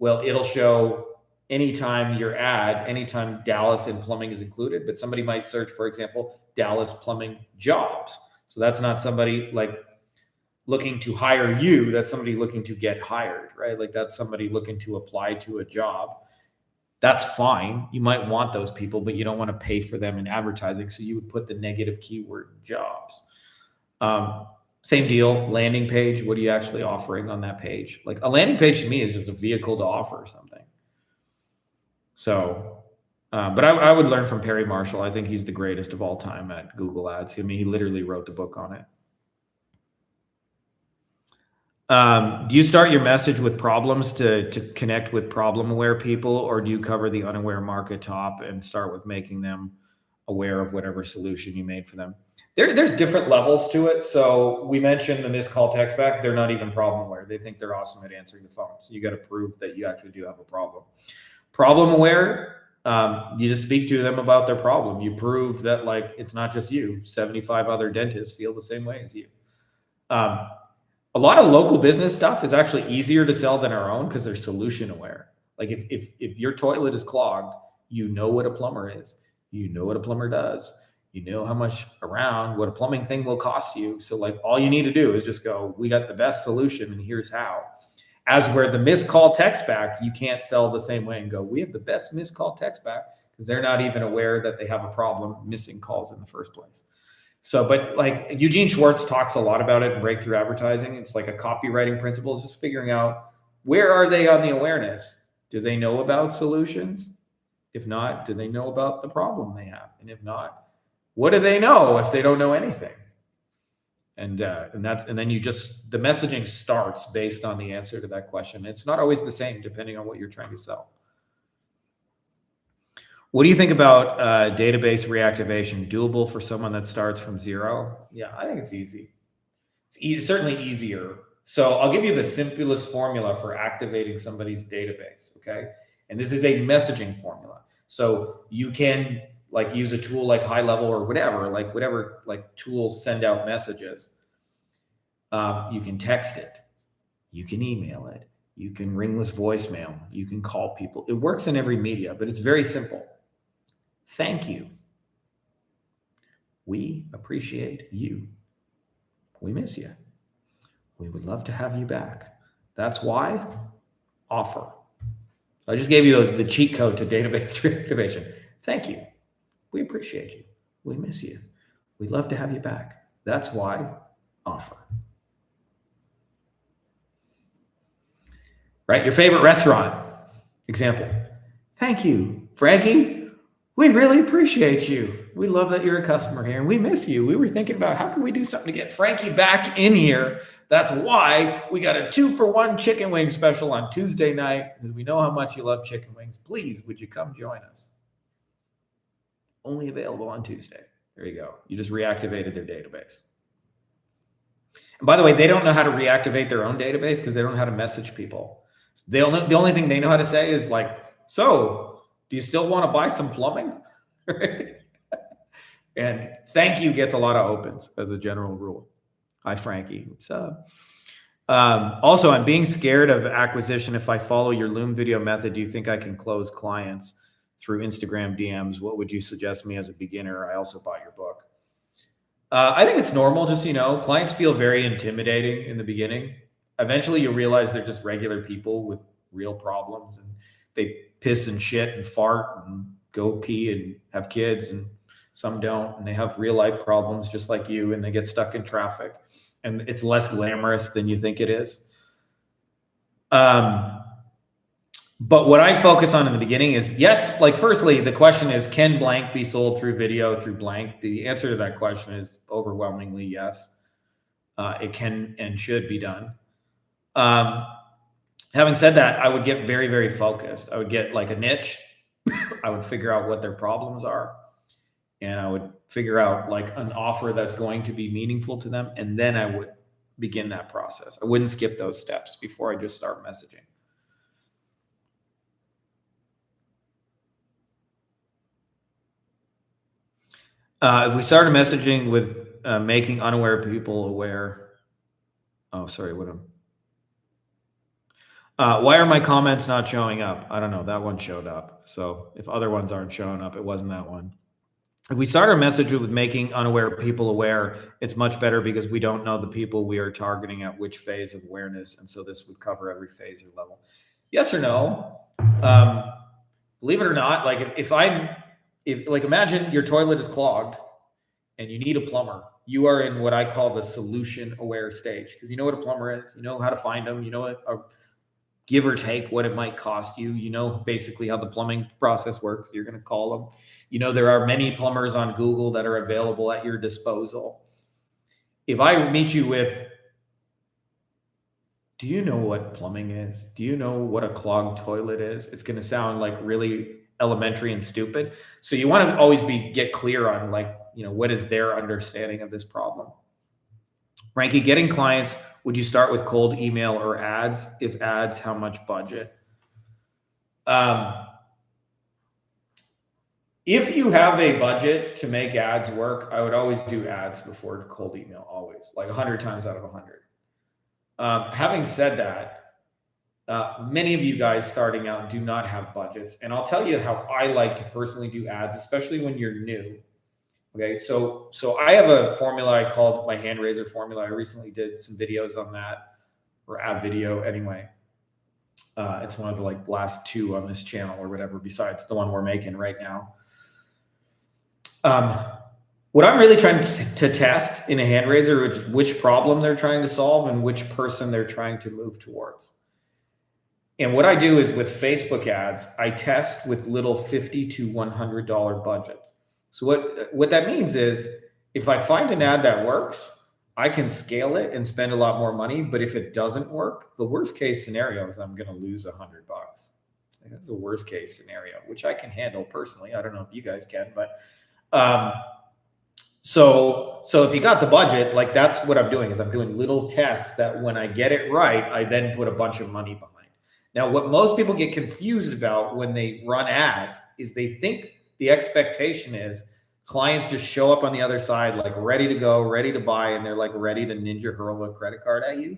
Well, it'll show anytime your ad, anytime Dallas and plumbing is included, but somebody might search, for example, Dallas plumbing jobs. So that's not somebody like looking to hire you. That's somebody looking to get hired, right? Like that's somebody looking to apply to a job. That's fine. You might want those people, but you don't want to pay for them in advertising. So you would put the negative keyword jobs. Same deal, landing page. What are you actually offering on that page? Like a landing page to me is just a vehicle to offer something. So But I would learn from Perry Marshall. I think he's the greatest of all time at Google Ads. I mean, he literally wrote the book on it. Do you start your message with problems to connect with problem-aware people, or do you cover the unaware market top and start with making them aware of whatever solution you made for them? There's different levels to it. So we mentioned the missed call text back. They're not even problem aware. They think they're awesome at answering the phone. So you got to prove that you actually do have a problem. Problem aware, you just speak to them about their problem. You prove that like it's not just you. 75 other dentists feel the same way as you. A lot of local business stuff is actually easier to sell than our own because they're solution aware. Like if your toilet is clogged, you know what a plumber is. You know what a plumber does. You know how much around what a plumbing thing will cost you. So like all you need to do is just go, we got the best solution and here's how. As where the missed call text back, you can't sell the same way and go, we have the best missed call text back, because they're not even aware that they have a problem missing calls in the first place. So, but like Eugene Schwartz talks a lot about it in Breakthrough Advertising. It's like a copywriting principle, is just figuring out where are they on the awareness? Do they know about solutions? If not, do they know about the problem they have? And if not, what do they know if they don't know anything? And then you just, the messaging starts based on the answer to that question. It's not always the same depending on what you're trying to sell. What do you think about database reactivation? Doable for someone that starts from zero? Yeah, I think it's easy. It's certainly easier. So I'll give you the simplest formula for activating somebody's database, okay? And this is a messaging formula. So you can like use a tool like High Level or whatever like tools send out messages. You can text it. You can email it. You can ringless voicemail. You can call people. It works in every media, but it's very simple. Thank you. We appreciate you. We miss you. We would love to have you back. That's why offer. I just gave you the cheat code to database reactivation. Thank you. We appreciate you. We miss you. We'd love to have you back. That's why offer. Right? Your favorite restaurant. Example. Thank you, Frankie. We really appreciate you. We love that you're a customer here and we miss you. We were thinking about how can we do something to get Frankie back in here. That's why we got a 2-for-1 chicken wing special on Tuesday night, because we know how much you love chicken wings. Please, would you come join us? Only available on Tuesday. There you go. You just reactivated their database. And by the way, they don't know how to reactivate their own database because they don't know how to message people. The only thing they know how to say is like, so do you still want to buy some plumbing? And thank you gets a lot of opens as a general rule. Hi, Frankie. What's up? Also, I'm being scared of acquisition. If I follow your Loom video method, do you think I can close clients through Instagram DMs? What would you suggest me as a beginner? I also bought your book. I think it's normal. Just, clients feel very intimidating in the beginning. Eventually you'll realize they're just regular people with real problems, and they piss and shit and fart and go pee and have kids, and some don't, and they have real life problems just like you, and they get stuck in traffic, and it's less glamorous than you think it is. But what I focus on in the beginning is, yes, like firstly, the question is, can blank be sold through video through blank? The answer to that question is overwhelmingly yes. It can and should be done. Having said that, I would get very, very focused. I would get like a niche. I would figure out what their problems are. And I would figure out like an offer that's going to be meaningful to them. And then I would begin that process. I wouldn't skip those steps before I just start messaging. If we started messaging with making unaware people aware. Oh, sorry. Why are my comments not showing up? I don't know. That one showed up. So if other ones aren't showing up, it wasn't that one. If we start our message with making unaware people aware, it's much better because we don't know the people we are targeting at which phase of awareness. And so this would cover every phase or level. Yes or no? Believe it or not, like if imagine your toilet is clogged and you need a plumber, you are in what I call the solution aware stage, because you know what a plumber is, you know how to find them, you know what a give or take what it might cost you. You know, basically how the plumbing process works. You're going to call them. You know, there are many plumbers on Google that are available at your disposal. If I meet you with, do you know what plumbing is? Do you know what a clogged toilet is? It's going to sound like really elementary and stupid. So you want to always get clear on, like, you know, what is their understanding of this problem. Frankie, getting clients, would you start with cold email or ads? If ads, how much budget? If you have a budget to make ads work, I would always do ads before cold email, always, like 100 times out of 100. Having said that, many of you guys starting out do not have budgets. And I'll tell you how I like to personally do ads, especially when you're new. Okay, so I have a formula I call my hand raiser formula. I recently did some videos on that, or ad video anyway. It's one of the like last two on this channel or whatever, besides the one we're making right now. What I'm really trying to test in a hand raiser is which problem they're trying to solve and which person they're trying to move towards. And what I do is with Facebook ads, I test with little $50 to $100 budgets. So what that means is if I find an ad that works, I can scale it and spend a lot more money. But if it doesn't work, the worst case scenario is I'm going to lose $100. That's the worst case scenario, which I can handle personally. I don't know if you guys can, but so if you got the budget, like that's what I'm doing is I'm doing little tests that when I get it right, I then put a bunch of money behind. Now, what most people get confused about when they run ads is they think the expectation is clients just show up on the other side, like ready to go, ready to buy, and they're like ready to ninja hurl a credit card at you.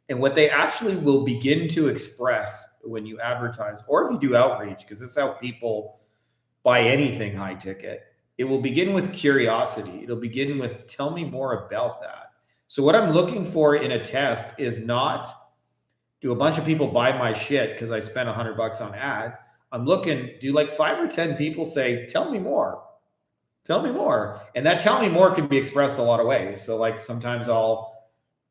And what they actually will begin to express when you advertise, or if you do outreach, because this is how people buy anything high ticket, it will begin with curiosity. It'll begin with, tell me more about that. So what I'm looking for in a test is not, do a bunch of people buy my shit because I spent $100 on ads? I'm looking, do like 5 or 10 people say, tell me more, tell me more. And that tell me more can be expressed a lot of ways. So like sometimes I'll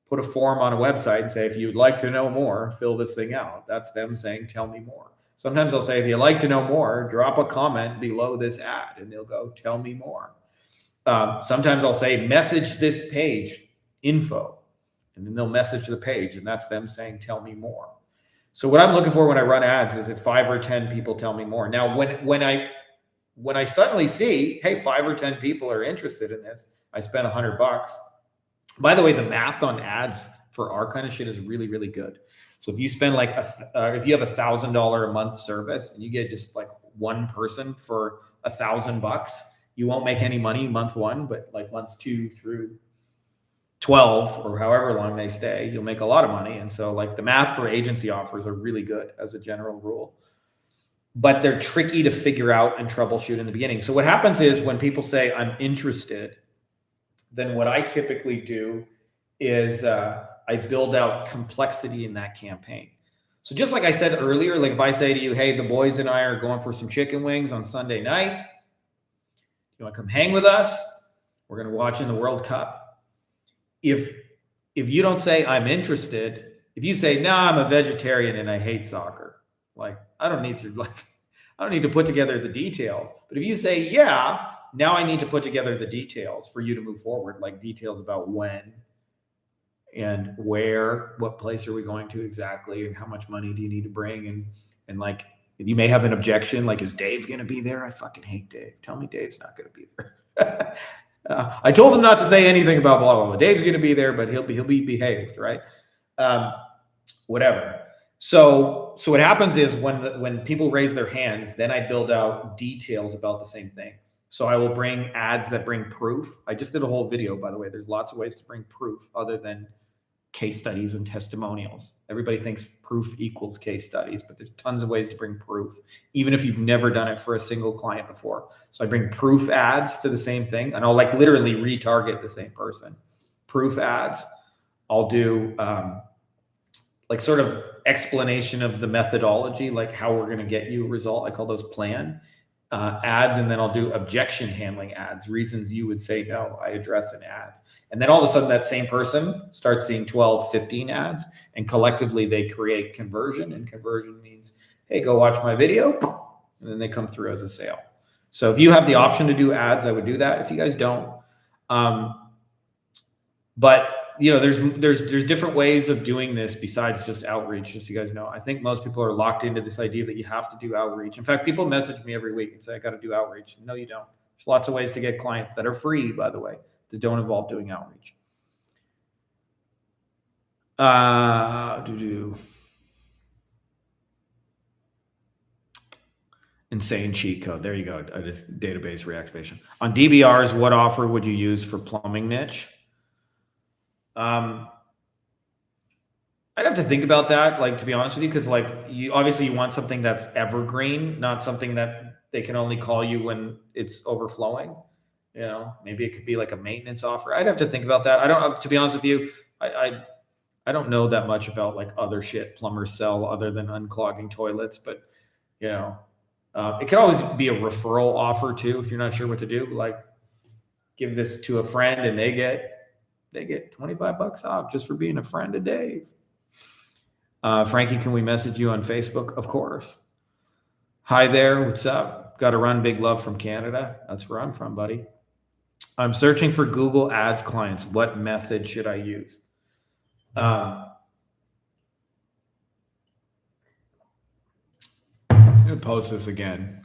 put a form on a website and say, if you'd like to know more, fill this thing out. That's them saying, tell me more. Sometimes I'll say, if you'd like to know more, drop a comment below this ad, and they'll go, tell me more. Sometimes I'll say, message this page, info, and then they'll message the page, and that's them saying, tell me more. So what I'm looking for when I run ads is if 5 or 10 people tell me more. Now, when I suddenly see, hey, 5 or 10 people are interested in this, I spent $100. By the way, the math on ads for our kind of shit is really, really good. So if you spend like if you have $1,000 a month service and you get just like one person for $1,000, you won't make any money month 1, but like months 2 through 12 or however long they stay, you'll make a lot of money. And so like the math for agency offers are really good as a general rule, but they're tricky to figure out and troubleshoot in the beginning. So what happens is when people say I'm interested, then what I typically do is I build out complexity in that campaign. So just like I said earlier, like if I say to you, hey, the boys and I are going for some chicken wings on Sunday night. You want to come hang with us? We're going to watch in the World Cup. If you don't say I'm interested, if you say, no, I'm a vegetarian and I hate soccer, like I don't need to put together the details. But if you say, yeah, now I need to put together the details for you to move forward, like details about when and where, what place are we going to exactly, and how much money do you need to bring, and like you may have an objection, like is Dave going to be there? I fucking hate Dave. Tell me Dave's not going to be there. I told him not to say anything about blah blah blah. Dave's going to be there, but he'll be behaved, right? Whatever. So what happens is when people raise their hands, then I build out details about the same thing. So I will bring ads that bring proof. I just did a whole video, by the way. There's lots of ways to bring proof other than case studies and testimonials. Everybody thinks proof equals case studies, but there's tons of ways to bring proof, even if you've never done it for a single client before. So I bring proof ads to the same thing, and I'll like literally retarget the same person. Proof ads. I'll do like sort of explanation of the methodology, like how we're going to get you a result. I call those plan. ads, and then I'll do objection handling ads, reasons you would say no, I address in ads. And then all of a sudden that same person starts seeing 12, 15 ads, and collectively they create conversion, and conversion means, hey, go watch my video, and then they come through as a sale. So if you have the option to do ads, I would do that. If you guys don't, but there's different ways of doing this besides just outreach, just so you guys know. I think most people are locked into this idea that you have to do outreach. In fact, people message me every week and say, I got to do outreach. No, you don't. There's lots of ways to get clients that are free, by the way, that don't involve doing outreach. Insane cheat code. There you go. Just database reactivation. On DBRs, what offer would you use for plumbing niche? I'd have to think about that, like, to be honest with you, because like you want something that's evergreen, not something that they can only call you when it's overflowing. Maybe it could be like a maintenance offer. I'd have to think about that. I don't, to be honest with you, I don't know that much about like other shit plumbers sell other than unclogging toilets, but it could always be a referral offer too. If you're not sure what to do, like give this to a friend and they get $25 off just for being a friend of Dave. Frankie, can we message you on Facebook? Of course. Hi there. What's up? Got to run. Big love from Canada. That's where I'm from, buddy. I'm searching for Google Ads clients. What method should I use? I'm going to post this again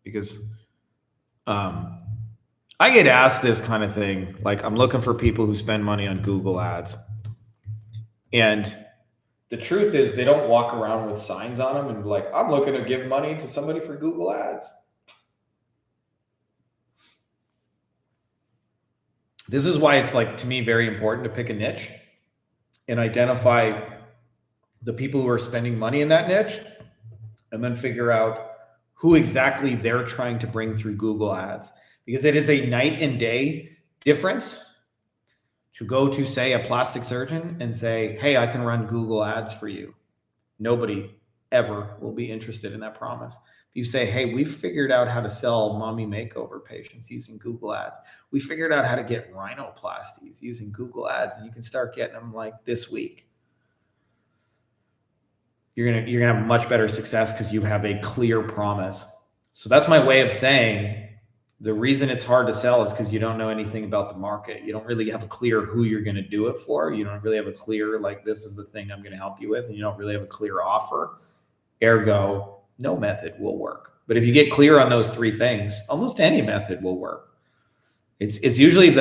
because I get asked this kind of thing. Like, I'm looking for people who spend money on Google Ads. And the truth is they don't walk around with signs on them and be like, I'm looking to give money to somebody for Google Ads. This is why it's, like, to me, very important to pick a niche and identify the people who are spending money in that niche and then figure out who exactly they're trying to bring through Google Ads. Because it is a night and day difference to go to, say, a plastic surgeon and say, hey, I can run Google Ads for you. Nobody ever will be interested in that promise. If you say, hey, we figured out how to sell mommy makeover patients using Google Ads. We figured out how to get rhinoplasties using Google Ads, and you can start getting them like this week. You're gonna have much better success because you have a clear promise. So that's my way of saying the reason it's hard to sell is because you don't know anything about the market. You don't really have a clear who you're going to do it for. You don't really have a clear, like, this is the thing I'm going to help you with. And you don't really have a clear offer. Ergo, no method will work. But if you get clear on those three things, almost any method will work. It's usually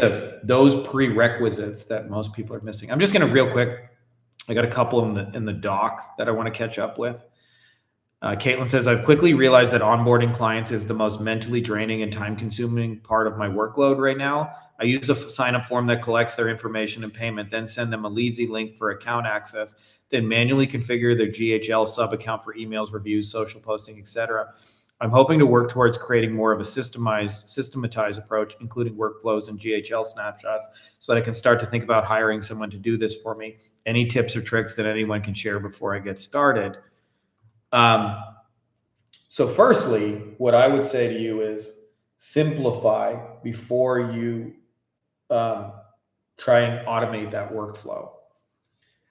those prerequisites that most people are missing. I'm just going to real quick. I got a couple in the doc that I want to catch up with. Caitlyn says, I've quickly realized that onboarding clients is the most mentally draining and time-consuming part of my workload right now. I use a sign-up form that collects their information and payment, then send them a Leadsy link for account access, then manually configure their GHL sub-account for emails, reviews, social posting, etc. I'm hoping to work towards creating more of a systematized approach, including workflows and GHL snapshots, so that I can start to think about hiring someone to do this for me. Any tips or tricks that anyone can share before I get started? So firstly, what I would say to you is simplify before you try and automate that workflow.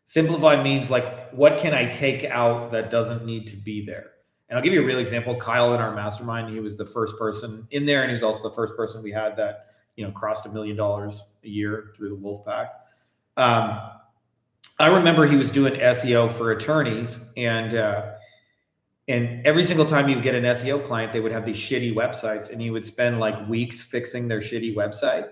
Simplify means, like, what can I take out that doesn't need to be there? And I'll give you a real example. Kyle in our mastermind, he was the first person in there, and he was also the first person we had that, crossed $1 million a year through the Wolfpack. I remember he was doing SEO for attorneys, and every single time you would get an SEO client, they would have these shitty websites, and he would spend like weeks fixing their shitty website.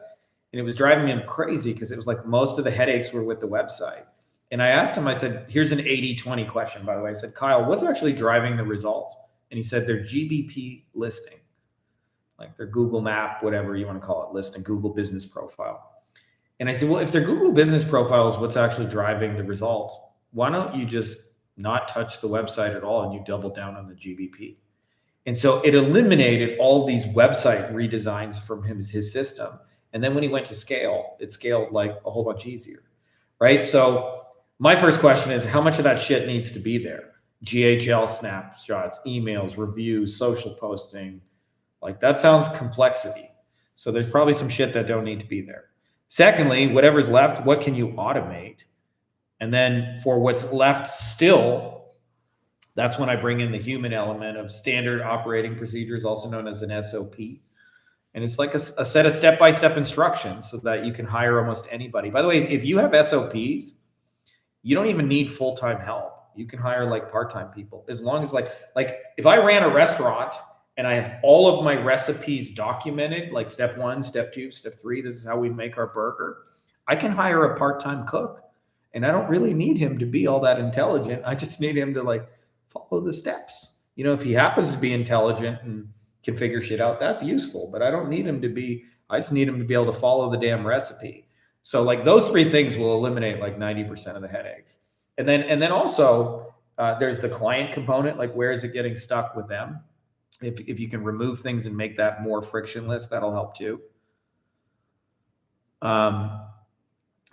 And it was driving him crazy because it was like most of the headaches were with the website. And I asked him, I said, here's an 80-20 question, by the way. I said, Kyle, what's actually driving the results? And he said, their GBP listing, like their Google map, whatever you want to call it, listing, Google business profile. And I said, well, if their Google business profile is what's actually driving the results, why don't you just not touch the website at all and you double down on the GBP? And so it eliminated all these website redesigns from his system. And then when he went to scale, it scaled like a whole bunch easier, right? So my first question is, how much of that shit needs to be there? GHL snapshots, emails, reviews, social posting. Like that sounds complexity. So there's probably some shit that don't need to be there. Secondly, whatever's left, what can you automate? And then for what's left still, that's when I bring in the human element of standard operating procedures, also known as an SOP. And it's like a set of step-by-step instructions so that you can hire almost anybody. By the way, if you have SOPs, you don't even need full-time help. You can hire like part-time people as long as like if I ran a restaurant and I have all of my recipes documented, like step 1, step 2, step 3, this is how we make our burger. I can hire a part-time cook and I don't really need him to be all that intelligent. I just need him to like follow the steps. You know, if he happens to be intelligent and can figure shit out, that's useful, but I don't need him to be, I just need him to be able to follow the damn recipe. So like those 3 things will eliminate like 90% of the headaches. And then also there's the client component, like where is it getting stuck with them? If you can remove things and make that more frictionless, that'll help too.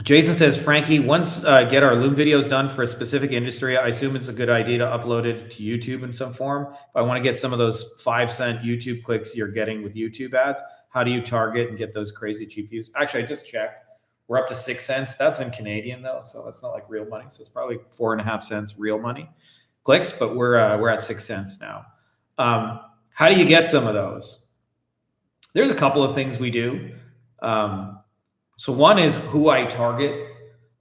Jason says, Frankie, once get our Loom videos done for a specific industry, I assume it's a good idea to upload it to YouTube in some form. If I want to get some of those 5-cent YouTube clicks you're getting with YouTube ads, how do you target and get those crazy cheap views? Actually, I just checked. We're up to 6 cents. That's in Canadian though, so that's not like real money. So it's probably 4.5 cents real money clicks, but we're at 6 cents now. How do you get some of those? There's a couple of things we do. So one is who I target.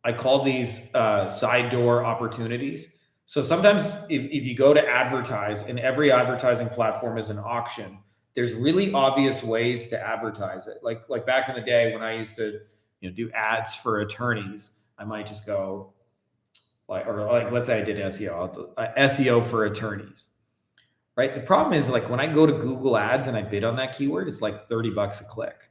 I call these side door opportunities. So sometimes if you go to advertise, and every advertising platform is an auction, there's really obvious ways to advertise it. Like back in the day when I used to do ads for attorneys, I might just go like let's say I did SEO, SEO for attorneys. Right. The problem is like when I go to Google ads and I bid on that keyword, it's like $30 a click.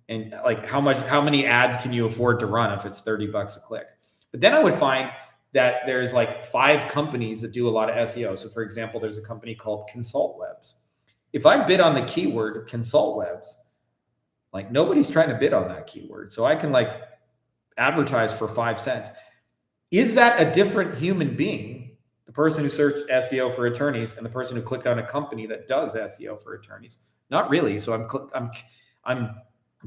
And like how many ads can you afford to run if it's $30 a click? But then I would find that there's like 5 companies that do a lot of SEO. So for example, there's a company called Consult Webs. If I bid on the keyword Consult Webs, like nobody's trying to bid on that keyword. So I can like advertise for 5 cents. Is that a different human being? The person who searched SEO for attorneys and the person who clicked on a company that does SEO for attorneys? Not really. So I'm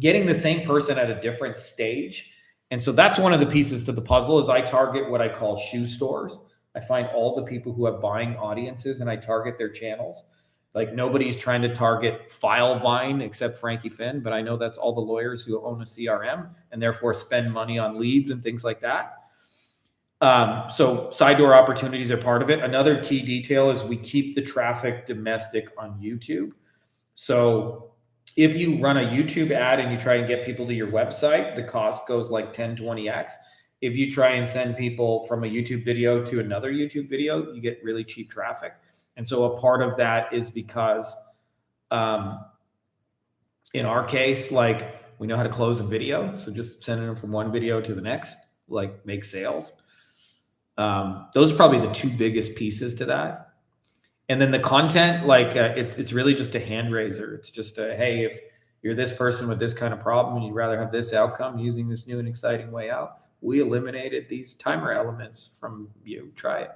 getting the same person at a different stage. And so that's one of the pieces to the puzzle is I target what I call shoe stores. I find all the people who have buying audiences and I target their channels. Like nobody's trying to target Filevine except Frankie Fihn, but I know that's all the lawyers who own a CRM and therefore spend money on leads and things like that. So side door opportunities are part of it. Another key detail is we keep the traffic domestic on YouTube. So if you run a YouTube ad and you try and get people to your website, the cost goes like 10, 20x. If you try and send people from a YouTube video to another YouTube video, you get really cheap traffic. And so a part of that is because in our case, like we know how to close a video. So just sending them from one video to the next, like make sales. Those are probably the 2 biggest pieces to that. And then the content, like it's really just a hand raiser. It's just a, hey, if you're this person with this kind of problem and you'd rather have this outcome using this new and exciting way out, we eliminated these timer elements from you. Try it.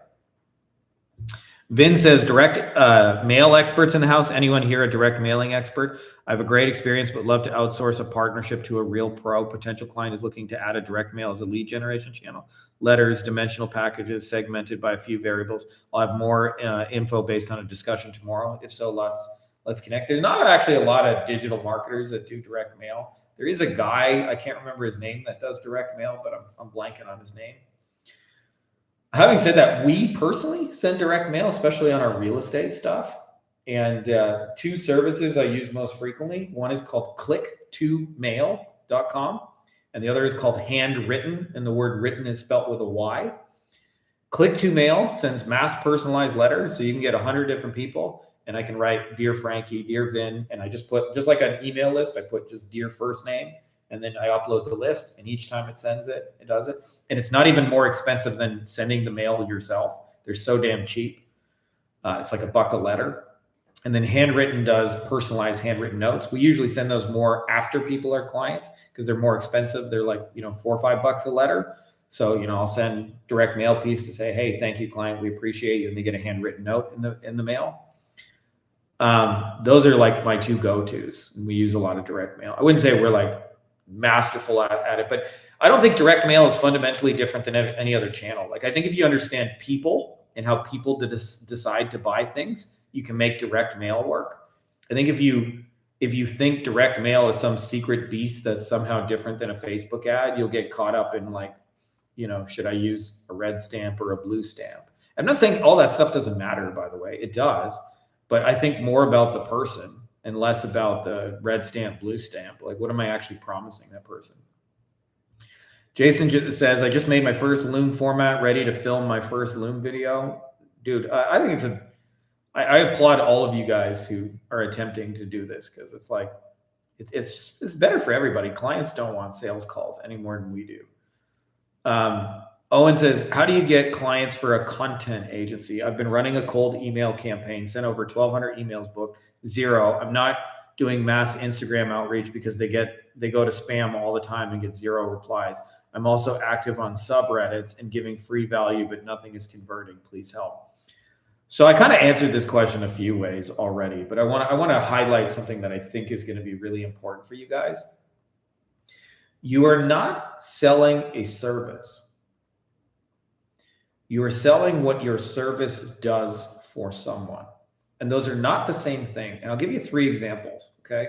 Vin says, direct mail experts in the house. Anyone here a direct mailing expert? I have a great experience, but love to outsource a partnership to a real pro. Potential client is looking to add a direct mail as a lead generation channel. Letters, dimensional packages, segmented by a few variables. I'll have more info based on a discussion tomorrow. If so, let's connect. There's not actually a lot of digital marketers that do direct mail. There is a guy, I can't remember his name, that does direct mail, but I'm blanking on his name. Having said that, we personally send direct mail, especially on our real estate stuff. And 2 services I use most frequently. One is called click2mail.com, and the other is called Handwritten, and the word written is spelled with a Y. Click2Mail sends mass personalized letters, so you can get 100 different people, and I can write Dear Frankie, Dear Vin, and I just put, just like an email list, I put just Dear first name, and then I upload the list, and each time it sends it, it does it. And it's not even more expensive than sending the mail yourself. They're so damn cheap. It's like $1 a letter. And then Handwritten does personalized handwritten notes. We usually send those more after people are clients because they're more expensive. They're like, $4 or $5 a letter. So, I'll send direct mail piece to say, hey, thank you, client. We appreciate you. And they get a handwritten note in the mail. Those are like my two go-tos. And we use a lot of direct mail. I wouldn't say we're like masterful at it, but I don't think direct mail is fundamentally different than any other channel. Like, I think if you understand people and how people decide to buy things, you can make direct mail work. I think if you think direct mail is some secret beast that's somehow different than a Facebook ad, you'll get caught up in like, should I use a red stamp or a blue stamp? I'm not saying all that stuff doesn't matter, by the way. It does. But I think more about the person and less about the red stamp, blue stamp. Like, what am I actually promising that person? Jason says, I just made my first Loom format, ready to film my first Loom video. Dude, I think I applaud all of you guys who are attempting to do this, because it's like, it's better for everybody. Clients don't want sales calls any more than we do. Owen says, how do you get clients for a content agency? I've been running a cold email campaign, sent over 1,200 emails, booked 0. I'm not doing mass Instagram outreach because they go to spam all the time and get 0 replies. I'm also active on subreddits and giving free value, but nothing is converting. Please help. So I kind of answered this question a few ways already, but I want to highlight something that I think is going to be really important for you guys. You are not selling a service. You are selling what your service does for someone. And those are not the same thing. And I'll give you 3 examples, okay?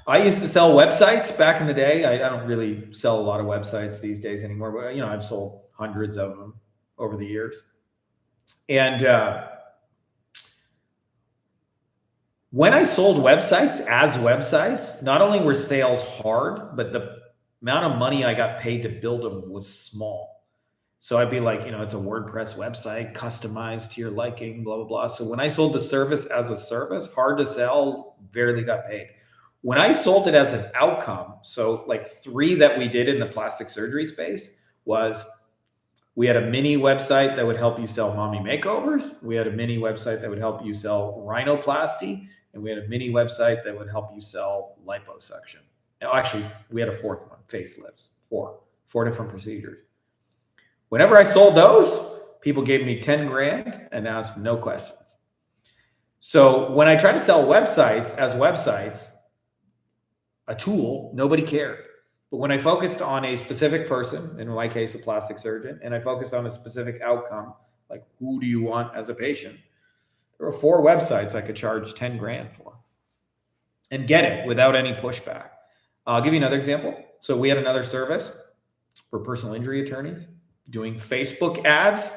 I used to sell websites back in the day. I don't really sell a lot of websites these days anymore, but I've sold hundreds of them over the years. And when I sold websites as websites, not only were sales hard, but the amount of money I got paid to build them was small. So I'd be like, it's a WordPress website, customized to your liking, blah, blah, blah. So when I sold the service as a service, hard to sell, barely got paid. When I sold it as an outcome, so like 3 that we did in the plastic surgery space was, we had a mini website that would help you sell mommy makeovers. We had a mini website that would help you sell rhinoplasty. And we had a mini website that would help you sell liposuction. Now, actually, we had a 4th one, facelifts, 4 different procedures. Whenever I sold those, people gave me 10 grand and asked no questions. So when I tried to sell websites as websites, a tool, nobody cared. But when I focused on a specific person, in my case, a plastic surgeon, and I focused on a specific outcome, like who do you want as a patient? There were 4 websites I could charge 10 grand for and get it without any pushback. I'll give you another example. So we had another service for personal injury attorneys doing Facebook ads.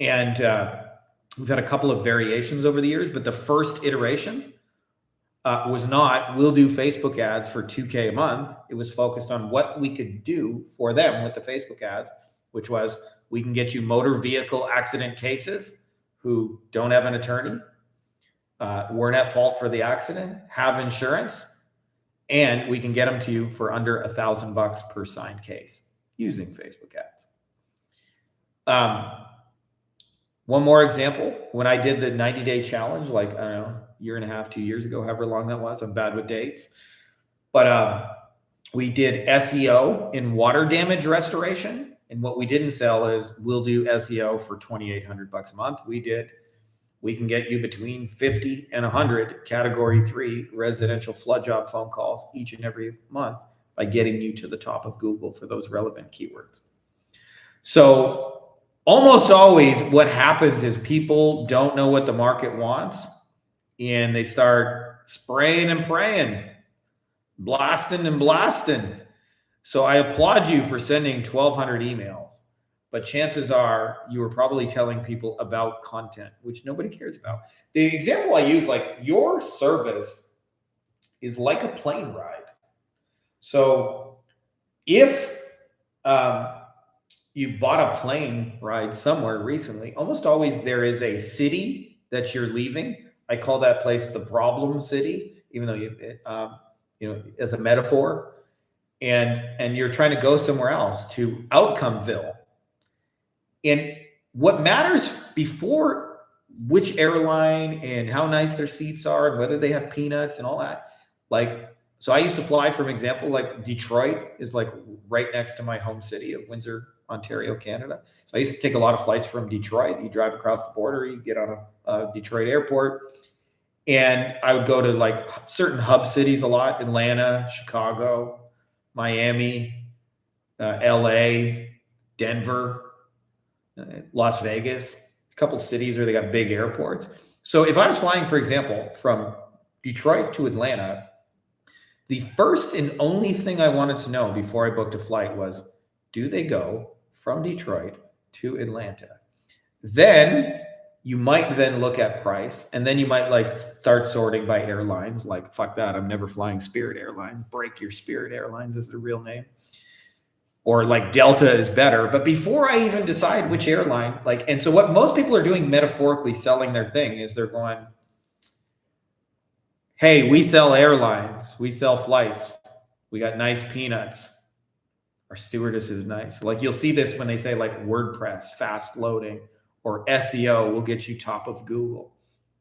And we've had a couple of variations over the years, but the first iteration was not, we'll do Facebook ads for $2,000 a month. It was focused on what we could do for them with the Facebook ads, which was, we can get you motor vehicle accident cases who don't have an attorney, weren't at fault for the accident, have insurance, and we can get them to you for under $1,000 per signed case using Facebook ads. One more example, when I did the 90-day challenge, like, I don't know, year and a half, 2 years ago, however long that was, I'm bad with dates. But we did SEO in water damage restoration. And what we didn't sell is, we'll do SEO for $2,800 a month. We can get you between 50 and 100 category 3 residential flood job phone calls each and every month by getting you to the top of Google for those relevant keywords. So almost always what happens is people don't know what the market wants and they start spraying and praying, blasting and blasting. So I applaud you for sending 1,200 emails, but chances are you were probably telling people about content, which nobody cares about. The example I use, like, your service is like a plane ride. So if you bought a plane ride somewhere recently, almost always there is a city that you're leaving. I call that place the problem city, even though as a metaphor. And you're trying to go somewhere else, to Outcomeville. And what matters before which airline and how nice their seats are and whether they have peanuts and all that, like, So I used to fly, for example, like Detroit is like right next to my home city of Windsor, Ontario, Canada. So I used to take a lot of flights from Detroit. You drive across the border, you get on a Detroit airport, and I would go to like certain hub cities a lot: Atlanta, Chicago, Miami, LA, Denver, Las Vegas, a couple cities where they got big airports. So if I was flying, for example, from Detroit to Atlanta, the first and only thing I wanted to know before I booked a flight was, do they go from Detroit to Atlanta? Then you might then look at price, and then you might like start sorting by airlines. Like, fuck that, I'm never flying Spirit Airlines. Break your Spirit Airlines is the real name. Or like Delta is better. But before I even decide which airline, like, and so what most people are doing metaphorically selling their thing is they're going, hey, we sell airlines, we sell flights, we got nice peanuts. Our stewardess is nice. Like you'll see this when they say like WordPress, fast loading, or SEO will get you top of Google,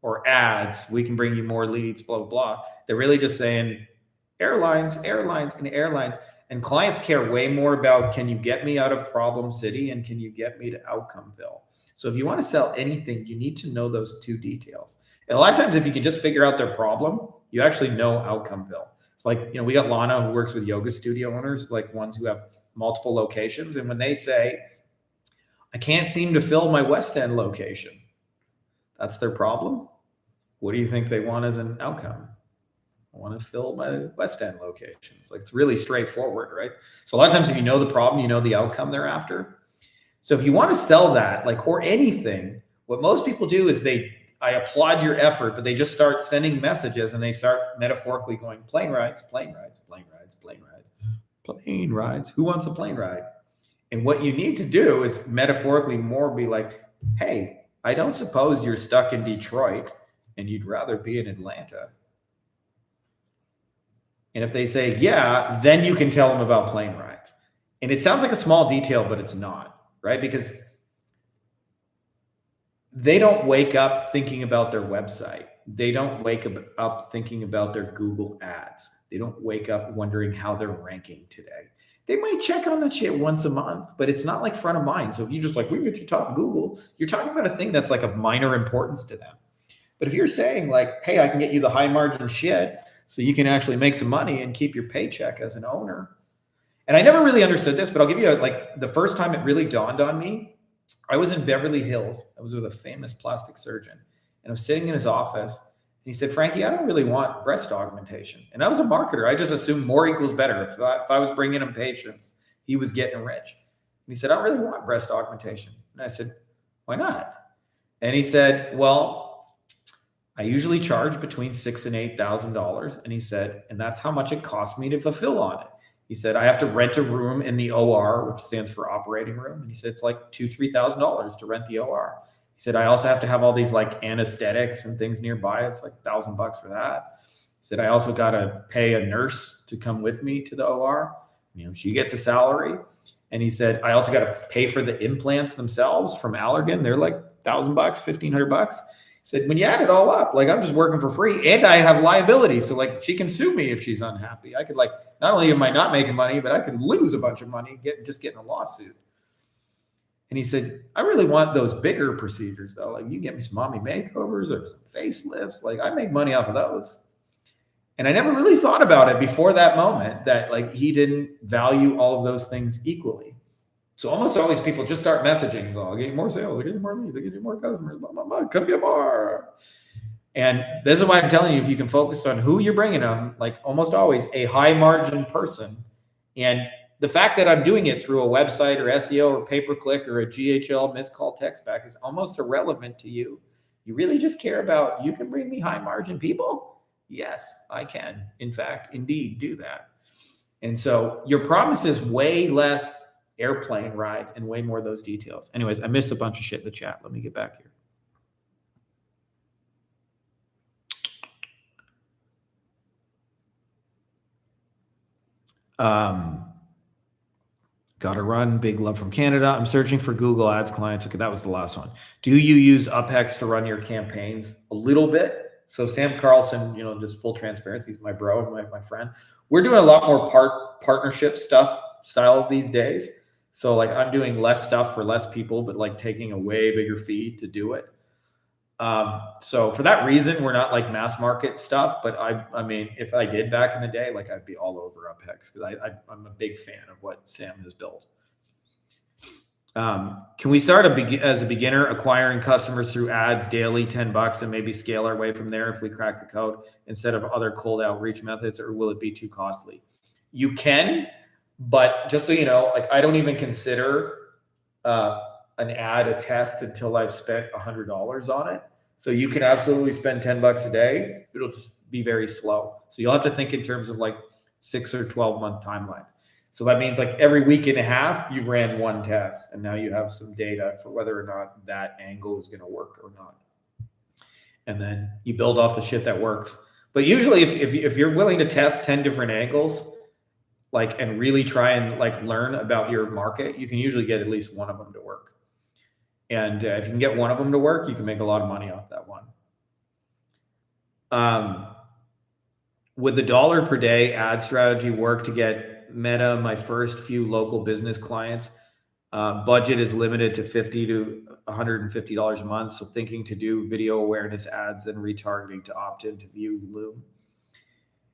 or ads, we can bring you more leads, blah, blah, blah. They're really just saying airlines, airlines, and airlines. And clients care way more about, can you get me out of problem city and can you get me to Outcomeville? So if you want to sell anything, you need to know those two details. And a lot of times, if you can just figure out their problem, you actually know Outcomeville. It's like, you know, we got Lana who works with yoga studio owners, like ones who have multiple locations. And when they say, I can't seem to fill my West End location, that's their problem. What do you think they want as an outcome? I want to fill my West End locations. Like it's really straightforward, right? So a lot of times if you know the problem, you know the outcome they're after. So if you want to sell that, like, or anything, what most people do is I applaud your effort, but they just start sending messages and they start metaphorically going, plane rides, plane rides, plane rides, plane rides, plane rides. Who wants a plane ride? And what you need to do is metaphorically more be like, hey, I don't suppose you're stuck in Detroit and you'd rather be in Atlanta. And if they say, yeah, then you can tell them about plane rides. And it sounds like a small detail, but it's not, right? Because they don't wake up thinking about their website. They don't wake up thinking about their Google ads. They don't wake up wondering how they're ranking today. They might check on that shit once a month, but it's not like front of mind. So if you just like, we can get you top Google, you're talking about a thing that's like of minor importance to them. But if you're saying like, hey, I can get you the high margin shit so you can actually make some money and keep your paycheck as an owner. And I never really understood this, but I'll give you like the first time it really dawned on me. I was in Beverly Hills. I was with a famous plastic surgeon, and I was sitting in his office. And he said, Frankie, I don't really want breast augmentation. And I was a marketer. I just assumed more equals better. If I was bringing him patients, he was getting rich. And he said, I don't really want breast augmentation. And I said, why not? And he said, well, I usually charge between $6,000 and $8,000. And he said, and that's how much it costs me to fulfill on it. He said, I have to rent a room in the OR, which stands for operating room. And he said, it's like $2,000, $3,000 to rent the OR. He said, I also have to have all these like anesthetics and things nearby. It's like $1,000 for that. He said, I also got to pay a nurse to come with me to the OR. You know, she gets a salary. And he said, I also got to pay for the implants themselves from Allergan. They're like $1,000, $1,500. He said, when you add it all up, like I'm just working for free and I have liability. So like she can sue me if she's unhappy. I could like, not only am I not making money, but I could lose a bunch of money just getting a lawsuit. And he said, I really want those bigger procedures though. Like you get me some mommy makeovers or some facelifts. Like I make money off of those. And I never really thought about it before that moment that like he didn't value all of those things equally. So almost always people just start messaging and go, I'll get you more sales, I'll get you more leads, I'll get you more customers, blah, blah, blah, come get more. And this is why I'm telling you, if you can focus on who you're bringing them, like almost always a high margin person. And the fact that I'm doing it through a website or SEO or pay-per-click or a GHL missed call text back is almost irrelevant to you. You really just care about, you can bring me high margin people? Yes, I can. In fact, indeed do that. And so your promise is way less airplane ride and way more of those details. Anyways, I missed a bunch of shit in the chat. Let me get back here. Got to run. Big love from Canada. I'm searching for Google Ads clients. Okay, that was the last one. Do you use UpHex to run your campaigns? A little bit. So Sam Carlson, you know, just full transparency, he's my bro and my friend. we're doing a lot more partnership style these days. So like I'm doing less stuff for less people, but like taking a way bigger fee to do it. So for that reason, we're not like mass market stuff, but I mean, if I did back in the day, like I'd be all over UpHex because I'm a big fan of what Sam has built. Can we start as a beginner acquiring customers through ads daily, $10, and maybe scale our way from there if we crack the code instead of other cold outreach methods, or will it be too costly? You can, but just so you know, like I don't even consider an ad a test until I've spent $100 on it. So you can absolutely spend $10 a day. It'll just be very slow. So you'll have to think in terms of like 6 or 12-month timelines. So that means like every week and a half, you've ran one test, and now you have some data for whether or not that angle is going to work or not. And then you build off the shit that works. But usually if you're willing to test 10 different angles, like, and really try and like learn about your market, you can usually get at least one of them to work. And if you can get one of them to work, you can make a lot of money off that one. Would the $1 per day ad strategy work to get Meta my first few local business clients? Budget is limited to $50 to $150 a month. So thinking to do video awareness ads, then retargeting to opt in to view Loom.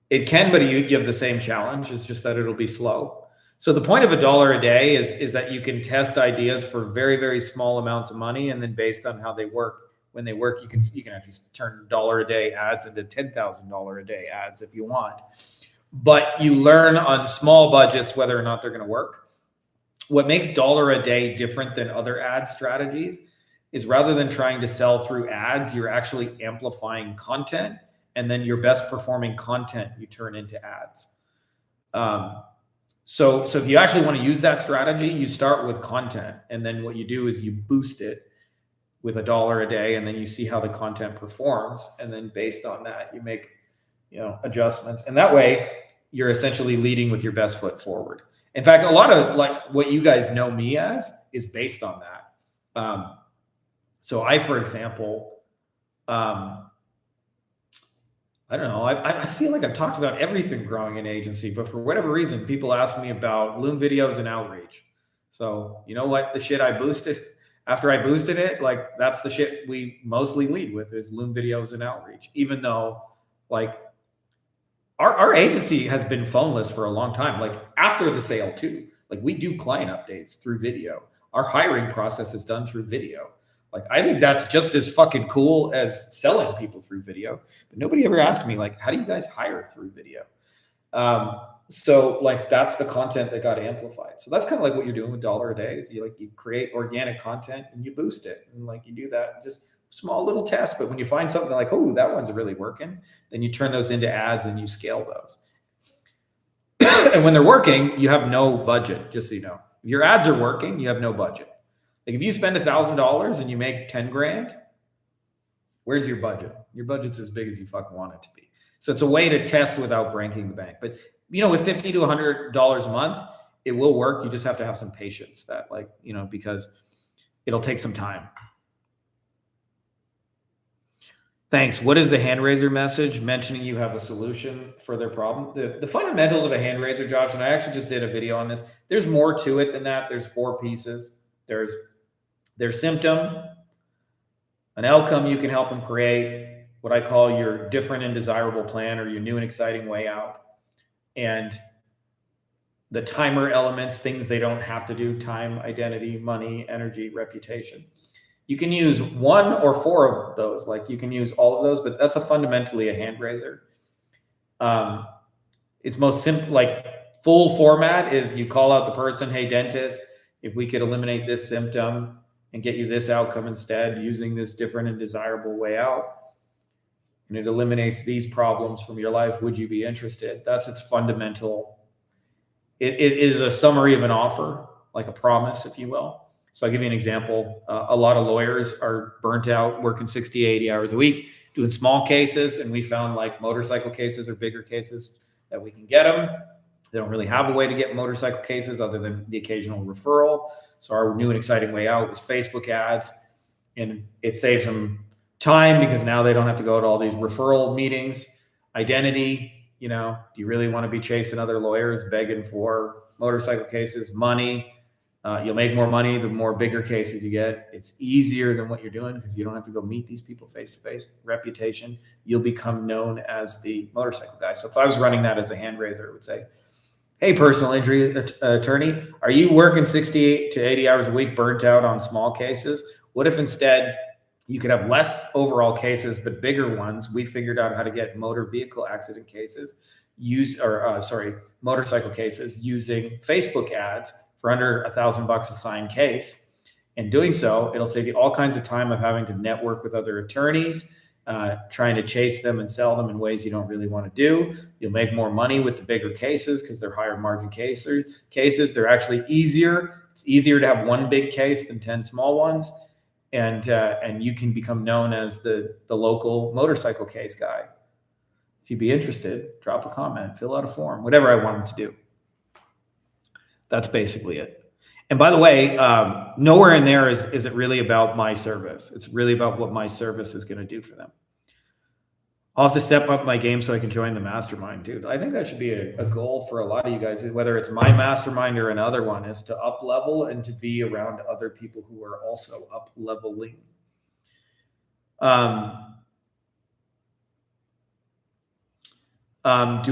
It can, but you have the same challenge. It's just that it'll be slow. So the point of $1 a day is that you can test ideas for very, very small amounts of money. And then based on how they work, when they work, you can actually turn $1 a day ads into $10,000 a day ads if you want. But you learn on small budgets whether or not they're going to work. What makes $1 a day different than other ad strategies is rather than trying to sell through ads, you're actually amplifying content, and then your best performing content you turn into ads. So if you actually want to use that strategy, you start with content, and then what you do is you boost it with $1 a day, and then you see how the content performs, and then based on that, you make adjustments, and that way you're essentially leading with your best foot forward. In fact, a lot of like what you guys know me as is based on that. So I, for example, I don't know. I feel like I've talked about everything growing an agency, but for whatever reason, people ask me about Loom videos and outreach. So you know what? The shit I boosted after I boosted it, like that's the shit we mostly lead with is Loom videos and outreach, even though like our agency has been phoneless for a long time. Like after the sale too, like we do client updates through video. Our hiring process is done through video. Like, I think that's just as fucking cool as selling people through video. But nobody ever asked me, like, how do you guys hire through video? So, like, that's the content that got amplified. So that's kind of like what you're doing with $1 a day. Is you create organic content and you boost it. And, like, you do that just small little tests. But when you find something like, oh, that one's really working, then you turn those into ads and you scale those. And when they're working, you have no budget, just so you know. If your ads are working, you have no budget. Like if you spend $1,000 and you make 10 grand, where's your budget? Your budget's as big as you fucking want it to be. So it's a way to test without breaking the bank. But with $50 to $100 a month, it will work. You just have to have some patience because it'll take some time. Thanks. What is the hand raiser message mentioning you have a solution for their problem? The fundamentals of a hand raiser, Josh, and I actually just did a video on this. There's more to it than that. There's 4 pieces. There's their symptom, an outcome you can help them create, what I call your different and desirable plan or your new and exciting way out, and the timer elements, things they don't have to do, time, identity, money, energy, reputation. You can use 1 or 4 of those. Like you can use all of those, but that's fundamentally a hand raiser. It's most simple, like full format is you call out the person, hey, dentist, if we could eliminate this symptom and get you this outcome instead using this different and desirable way out, and it eliminates these problems from your life, would you be interested? That's its fundamental. It is a summary of an offer, like a promise, if you will. So I'll give you an example. A lot of lawyers are burnt out working 60, 80 hours a week, doing small cases. And we found like motorcycle cases or bigger cases that we can get them. They don't really have a way to get motorcycle cases other than the occasional referral. So our new and exciting way out is Facebook ads. And it saves them time because now they don't have to go to all these referral meetings. Identity, You know, do you really want to be chasing other lawyers, begging for motorcycle cases, money? You'll make more money the more bigger cases you get. It's easier than what you're doing because you don't have to go meet these people face to face. Reputation, you'll become known as the motorcycle guy. So if I was running that as a hand raiser, I would say, hey, personal injury attorney, are you working 60 to 80 hours a week, burnt out on small cases? What if instead you could have less overall cases, but bigger ones? We figured out how to get motor vehicle accident cases, motorcycle cases using Facebook ads for under $1,000 a signed case. And doing so, it'll save you all kinds of time of having to network with other attorneys, trying to chase them and sell them in ways you don't really want to do. You'll make more money with the bigger cases because they're higher margin cases. They're actually easier. It's easier to have one big case than 10 small ones. And you can become known as the local motorcycle case guy. If you'd be interested, drop a comment, fill out a form, whatever I want them to do. That's basically it. And by the way, nowhere in there is it really about my service. It's really about what my service is going to do for them. I'll have to step up my game so I can join the mastermind, dude. I think that should be a goal for a lot of you guys, whether it's my mastermind or another one, is to up level and to be around other people who are also up leveling. Do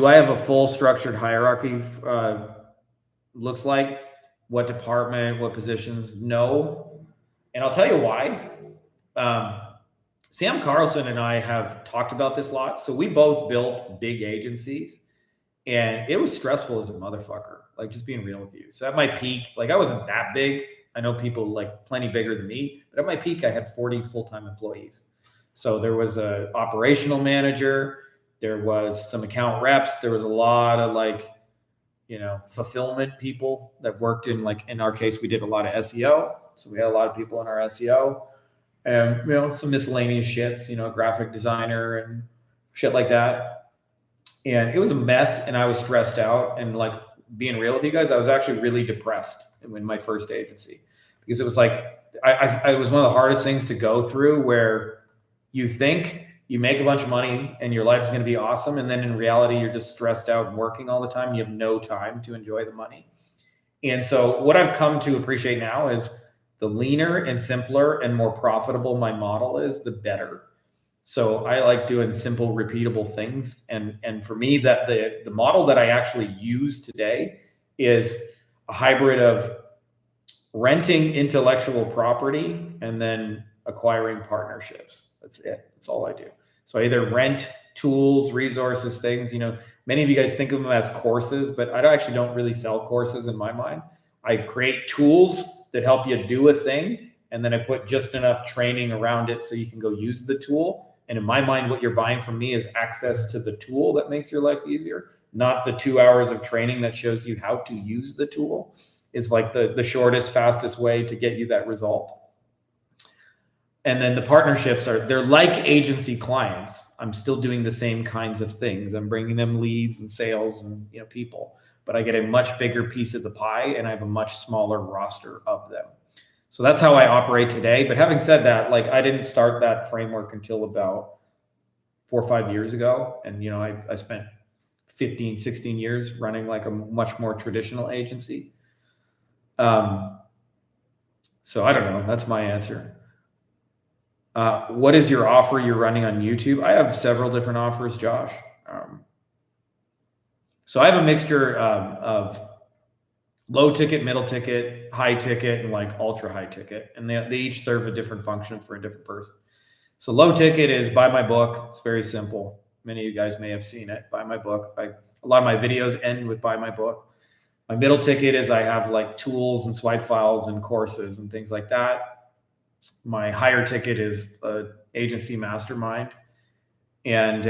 I have a full structured hierarchy? Looks like what department, what positions? No. And I'll tell you why. Sam Carlson and I have talked about this a lot. So we both built big agencies, and it was stressful as a motherfucker, like just being real with you. So at my peak, like I wasn't that big. I know people like plenty bigger than me, but at my peak, I had 40 full-time employees. So there was a operational manager, there was some account reps, there was a lot of like, you know, fulfillment people that worked in, like, in our case, we did a lot of SEO. So we had a lot of people in our SEO and, you know, some miscellaneous shits, you know, graphic designer and shit like that. And it was a mess and I was stressed out. And like being real with you guys, I was actually really depressed in my first agency because it was like, it was one of the hardest things to go through where you think you make a bunch of money and your life is going to be awesome. And then in reality, you're just stressed out and working all the time. You have no time to enjoy the money. And so what I've come to appreciate now is the leaner and simpler and more profitable my model is, the better. So I like doing simple, repeatable things. And for me, that the model that I actually use today is a hybrid of renting intellectual property and then acquiring partnerships. That's it. That's all I do. So I either rent tools, resources, things, you know, many of you guys think of them as courses, but I actually don't really sell courses in my mind. I create tools that help you do a thing. And then I put just enough training around it so you can go use the tool. And in my mind, what you're buying from me is access to the tool that makes your life easier, not the 2 hours of training that shows you how to use the tool. It's like the shortest, fastest way to get you that result. And then the partnerships they're like agency clients. I'm still doing the same kinds of things. I'm bringing them leads and sales and, you know, people, but I get a much bigger piece of the pie and I have a much smaller roster of them. So that's how I operate today. But having said that, like I didn't start that framework until about 4 or 5 years ago. And, you know, I spent 15, 16 years running like a much more traditional agency. So I don't know. That's my answer. What is your offer you're running on YouTube? I have several different offers, Josh. So I have a mixture of low ticket, middle ticket, high ticket, and like ultra high ticket. And they each serve a different function for a different person. So low ticket is buy my book. It's very simple. Many of you guys may have seen it. Buy my book. A lot of my videos end with buy my book. My middle ticket is I have like tools and swipe files and courses and things like that. My higher ticket is agency mastermind, and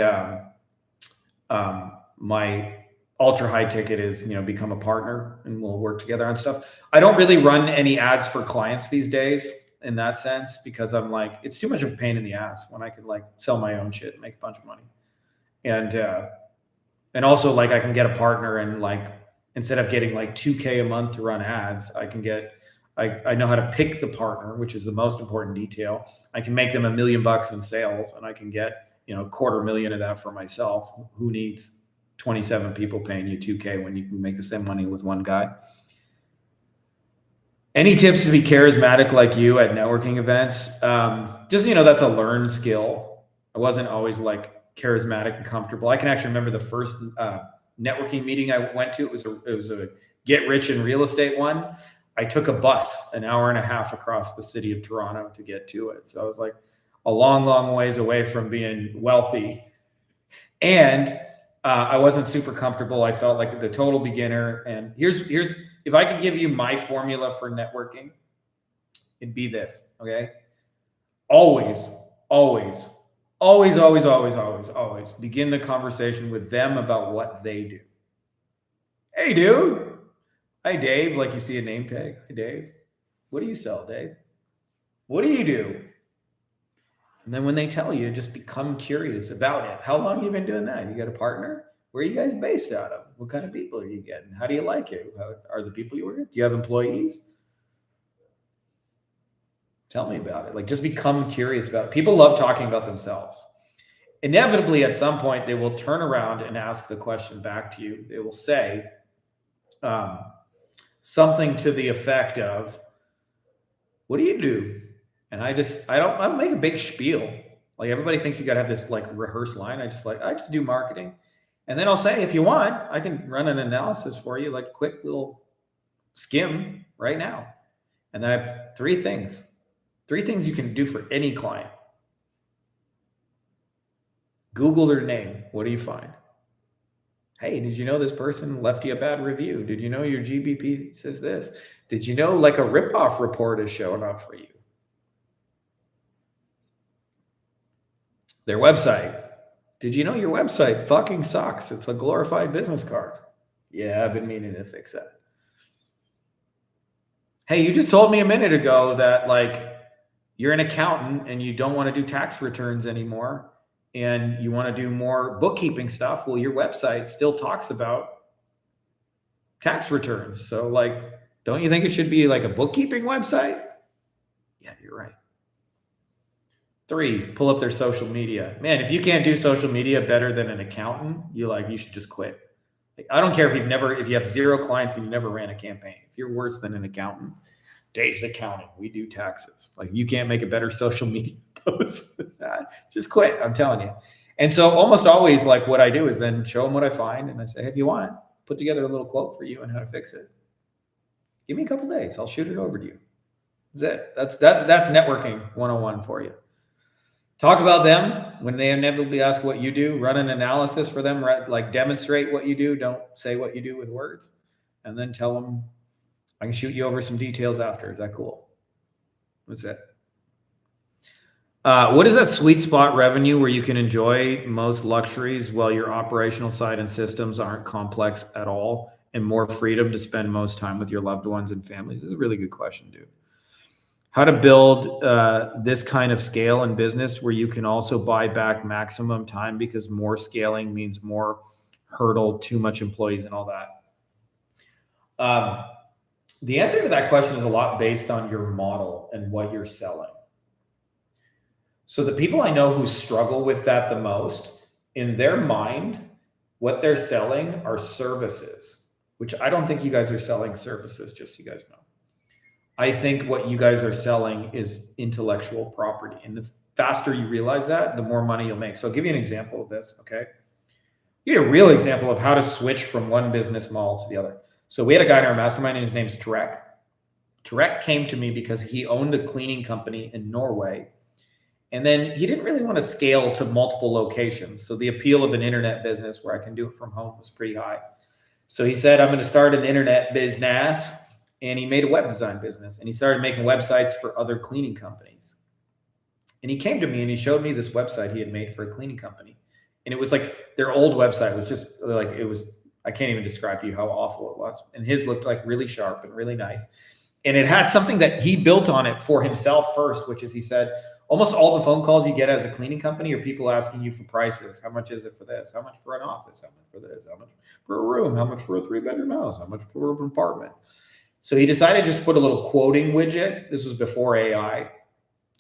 my ultra high ticket is, you know, become a partner and we'll work together on stuff. I don't really run any ads for clients these days in that sense because I'm like, it's too much of a pain in the ass when I can like sell my own shit and make a bunch of money, and also like I can get a partner and like instead of getting like $2,000 a month to run ads, I can get. I know how to pick the partner, which is the most important detail. I can make them $1 million in sales and I can get, you know, $250,000 of that for myself. Who needs 27 people paying you $2K when you can make the same money with one guy. Any tips to be charismatic like you at networking events? Just, that's a learned skill. I wasn't always like charismatic and comfortable. I can actually remember the first networking meeting I went to. It was a get rich in real estate one. I took a bus an hour and a half across the city of Toronto to get to it. So I was like a long, long ways away from being wealthy. And I wasn't super comfortable. I felt like the total beginner. And here's if I could give you my formula for networking, it'd be this, okay? Always begin the conversation with them about what they do. Hey, dude. Hi, Dave. Like you see a name tag. Hi, Dave. What do you sell, Dave? What do you do? And then when they tell you, just become curious about it. How long have you been doing that? You got a partner? Where are you guys based out of? What kind of people are you getting? How do you like it? How are the people you work with? Do you have employees? Tell me about it. Like, just become curious about it. People love talking about themselves. Inevitably, at some point, they will turn around and ask the question back to you. They will say something to the effect of, what do you do? And I don't make a big spiel. Like, everybody thinks you got to have this like rehearsed line. I just do marketing. And then I'll say, if you want, I can run an analysis for you, like a quick little skim right now. And then I have three things you can do for any client. Google their name. What do you find? Hey, did you know this person left you a bad review? Did you know your GBP says this? Did you know like a ripoff report is showing up for you? Their website. Did you know your website fucking sucks? It's a glorified business card. Yeah, I've been meaning to fix that. Hey, you just told me a minute ago that like you're an accountant and you don't want to do tax returns anymore and you want to do more bookkeeping stuff. Well, your website still talks about tax returns. So like, don't you think it should be like a bookkeeping website? Yeah, you're right. 3, pull up their social media. Man, if you can't do social media better than an accountant, you should just quit. Like, I don't care if you have 0 clients and you never ran a campaign. If you're worse than an accountant, Dave's accounting, we do taxes. Like, you can't make a better social media post than that. Just quit, I'm telling you. And so almost always like what I do is then show them what I find. And I say, hey, if you want, put together a little quote for you on how to fix it. Give me a couple days. I'll shoot it over to you. That's it. That's networking 101 for you. Talk about them when they inevitably ask what you do. Run an analysis for them, right? Like, demonstrate what you do. Don't say what you do with words. And then tell them, I can shoot you over some details after. Is that cool? That's it. What is that sweet spot revenue where you can enjoy most luxuries while your operational side and systems aren't complex at all, and more freedom to spend most time with your loved ones and families? This is a really good question, dude. How to build this kind of scale in business where you can also buy back maximum time, because more scaling means more hurdle, too much employees and all that. The answer to that question is a lot based on your model and what you're selling. So the people I know who struggle with that the most, in their mind, what they're selling are services, which I don't think you guys are selling services, just so you guys know. I think what you guys are selling is intellectual property. And the faster you realize that, the more money you'll make. So I'll give you an example of this, okay? Give you a real example of how to switch from one business model to the other. So we had a guy in our mastermind, and his name's Tarek. Tarek came to me because he owned a cleaning company in Norway. And then he didn't really want to scale to multiple locations. So the appeal of an internet business where I can do it from home was pretty high. So he said, I'm going to start an internet business. And he made a web design business, and he started making websites for other cleaning companies. And he came to me and he showed me this website he had made for a cleaning company. And it was like their old website was just like, I can't even describe to you how awful it was. And his looked like really sharp and really nice. And it had something that he built on it for himself first, which is, he said, almost all the phone calls you get as a cleaning company are people asking you for prices. How much is it for this? How much for an office? How much for this? How much for a room? How much for a 3-bedroom house? How much for an apartment? So he decided to just put a little quoting widget. This was before AI,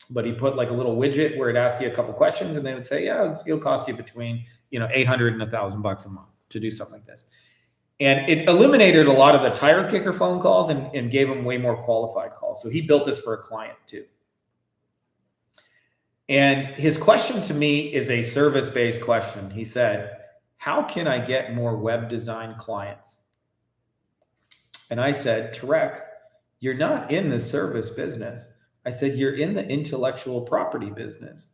but he put like a little widget where it asked you a couple questions, and they would say, yeah, it'll cost you between $800 and $1,000 a month. to do something like this. And it eliminated a lot of the tire kicker phone calls and gave him way more qualified calls. So he built this for a client too. And his question to me is a service-based question. He said, how can I get more web design clients? And I said, Tarek, you're not in the service business. I said, you're in the intellectual property business.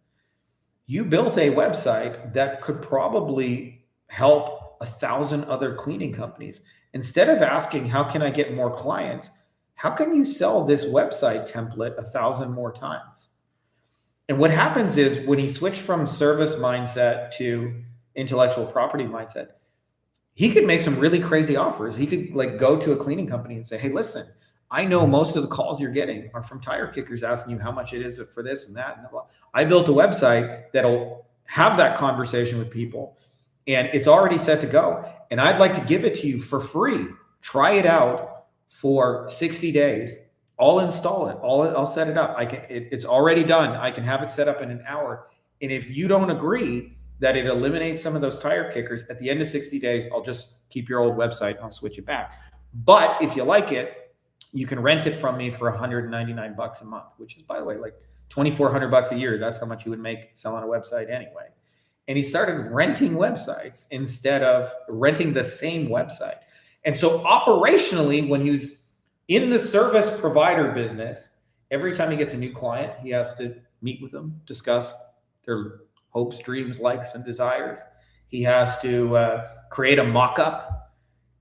You built a website that could probably help 1,000 other cleaning companies. Instead of asking, how can I get more clients? How can you sell this website template 1,000 more times? And what happens is when he switched from service mindset to intellectual property mindset, he could make some really crazy offers. He could like go to a cleaning company and say, hey, listen, I know most of the calls you're getting are from tire kickers asking you how much it is for this and that. And blah. I built a website that'll have that conversation with people and it's already set to go. And I'd like to give it to you for free. Try it out for 60 days. I'll install it. I'll set it up. It's already done. I can have it set up in an hour. And if you don't agree that it eliminates some of those tire kickers, at the end of 60 days, I'll just keep your old website and I'll switch it back. But if you like it, you can rent it from me for $199 a month, which is, by the way, like $2,400 a year. That's how much you would make selling a website anyway. And he started renting websites instead of renting the same website. And so operationally, when he was in the service provider business, every time he gets a new client, he has to meet with them, discuss their hopes, dreams, likes, and desires. He has to create a mock-up,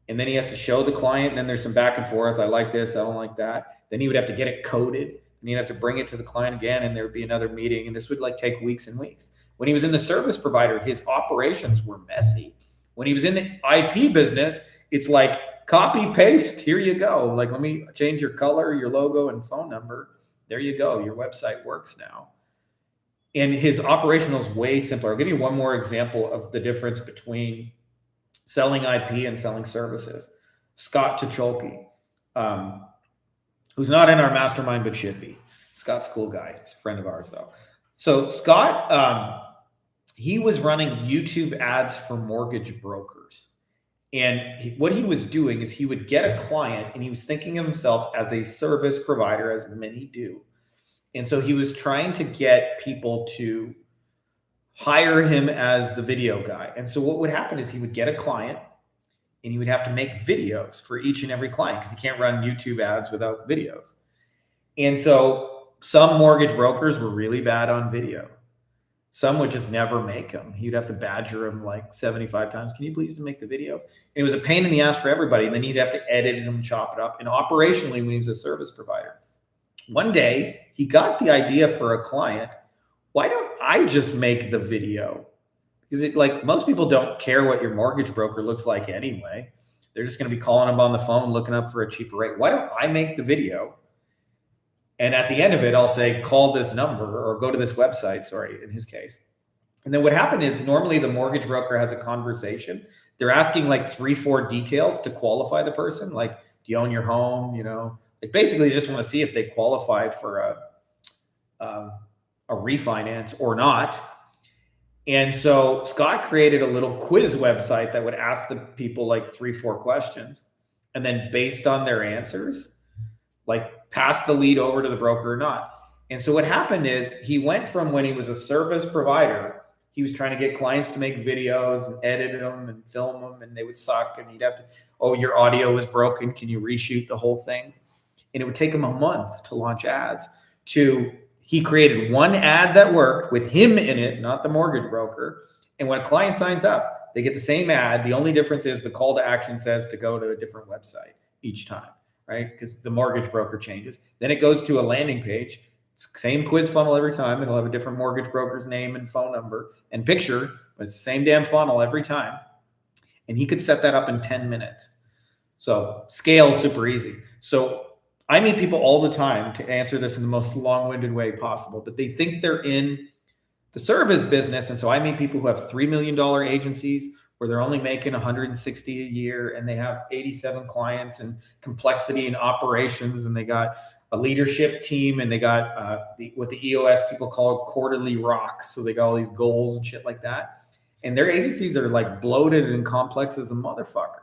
and then he has to show the client, and then there's some back and forth. I like this, I don't like that. Then he would have to get it coded, and he'd have to bring it to the client again, and there would be another meeting, and this would like take weeks and weeks. When he was in the service provider, his operations were messy. When he was in the IP business, it's like, copy, paste, here you go. Like, let me change your color, your logo, and phone number. There you go. Your website works now. And his operational is way simpler. I'll give you one more example of the difference between selling IP and selling services. Scott Tucholke, who's not in our mastermind, but should be. Scott's a cool guy. He's a friend of ours, though. So Scott, he was running YouTube ads for mortgage brokers. And what he was doing is he would get a client and he was thinking of himself as a service provider, as many do. And so he was trying to get people to hire him as the video guy. And so what would happen is he would get a client and he would have to make videos for each and every client because he can't run YouTube ads without videos. And so some mortgage brokers were really bad on video. Some would just never make them. He'd have to badger them like 75 times. Can you please make the video? And it was a pain in the ass for everybody. And then he'd have to edit them, chop it up. And operationally, when he was a service provider, one day he got the idea for a client. Why don't I just make the video? Because it, like, most people don't care what your mortgage broker looks like anyway. They're just going to be calling them on the phone, looking up for a cheaper rate. Why don't I make the video? And at the end of it, I'll say, call this number or go to this website, sorry, in his case. And then what happened is normally the mortgage broker has a conversation. They're asking like 3-4 details to qualify the person. Like, do you own your home? You know, like basically they just want to see if they qualify for a refinance or not. And so Scott created a little quiz website that would ask the people like 3-4 questions. And then based on their answers, like pass the lead over to the broker or not. And so what happened is he went from when he was a service provider, he was trying to get clients to make videos and edit them and film them, and they would suck. And he'd have to, oh, your audio was broken. Can you reshoot the whole thing? And it would take him a month to launch ads. To he created one ad that worked with him in it, not the mortgage broker. And when a client signs up, they get the same ad. The only difference is the call to action says to go to a different website each time, right? Because the mortgage broker changes. Then it goes to a landing page. It's the same quiz funnel every time. It'll have a different mortgage broker's name and phone number and picture, but it's the same damn funnel every time. And he could set that up in 10 minutes. So scale super easy. So I meet people all the time, to answer this in the most long-winded way possible, but they think they're in the service business. And so I meet people who have $3 million agencies where they're only making 160 a year and they have 87 clients and complexity and operations, and they got a leadership team, and they got what the EOS people call quarterly rocks. So they got all these goals and shit like that. and their agencies are like bloated and complex as a motherfucker.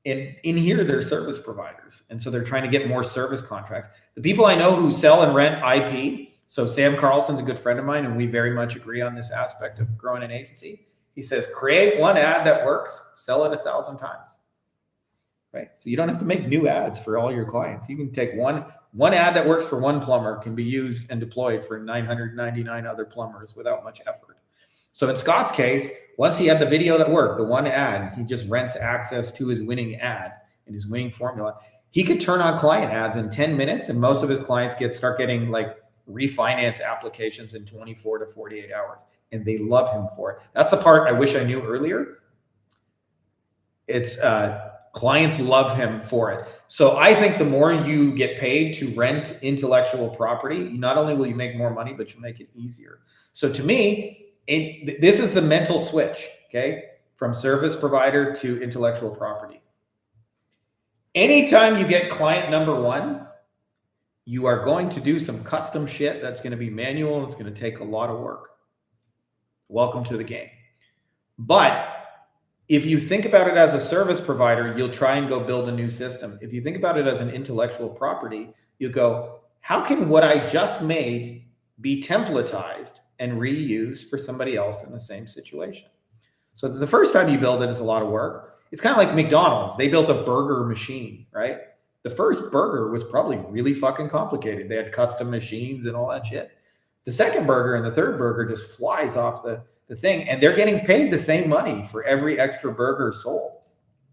And in here, they're service providers. And so they're trying to get more service contracts. The people I know who sell and rent IP, so Sam Carlson's a good friend of mine, and we very much agree on this aspect of growing an agency. He says, create one ad that works, sell it 1,000 times. Right? So you don't have to make new ads for all your clients. You can take one ad that works for one plumber can be used and deployed for 999 other plumbers without much effort. So in Scott's case, once he had the video that worked, the one ad, he just rents access to his winning ad and his winning formula. He could turn on client ads in 10 minutes, and most of his clients start getting like refinance applications in 24 to 48 hours, and they love him for it. That's the part I wish I knew earlier. It's clients love him for it. So I think the more you get paid to rent intellectual property, not only will you make more money, but you'll make it easier. So to me, this is the mental switch, okay, from service provider to intellectual property. Anytime you get client number one, you are going to do some custom shit that's going to be manual. It's going to take a lot of work. Welcome to the game. But if you think about it as a service provider, you'll try and go build a new system. If you think about it as an intellectual property, you'll go, how can what I just made be templatized and reused for somebody else in the same situation? So the first time you build it is a lot of work. It's kind of like McDonald's. They built a burger machine, right? The first burger was probably really fucking complicated. They had custom machines and all that shit. The second burger and the third burger just flies off the thing, and they're getting paid the same money for every extra burger sold.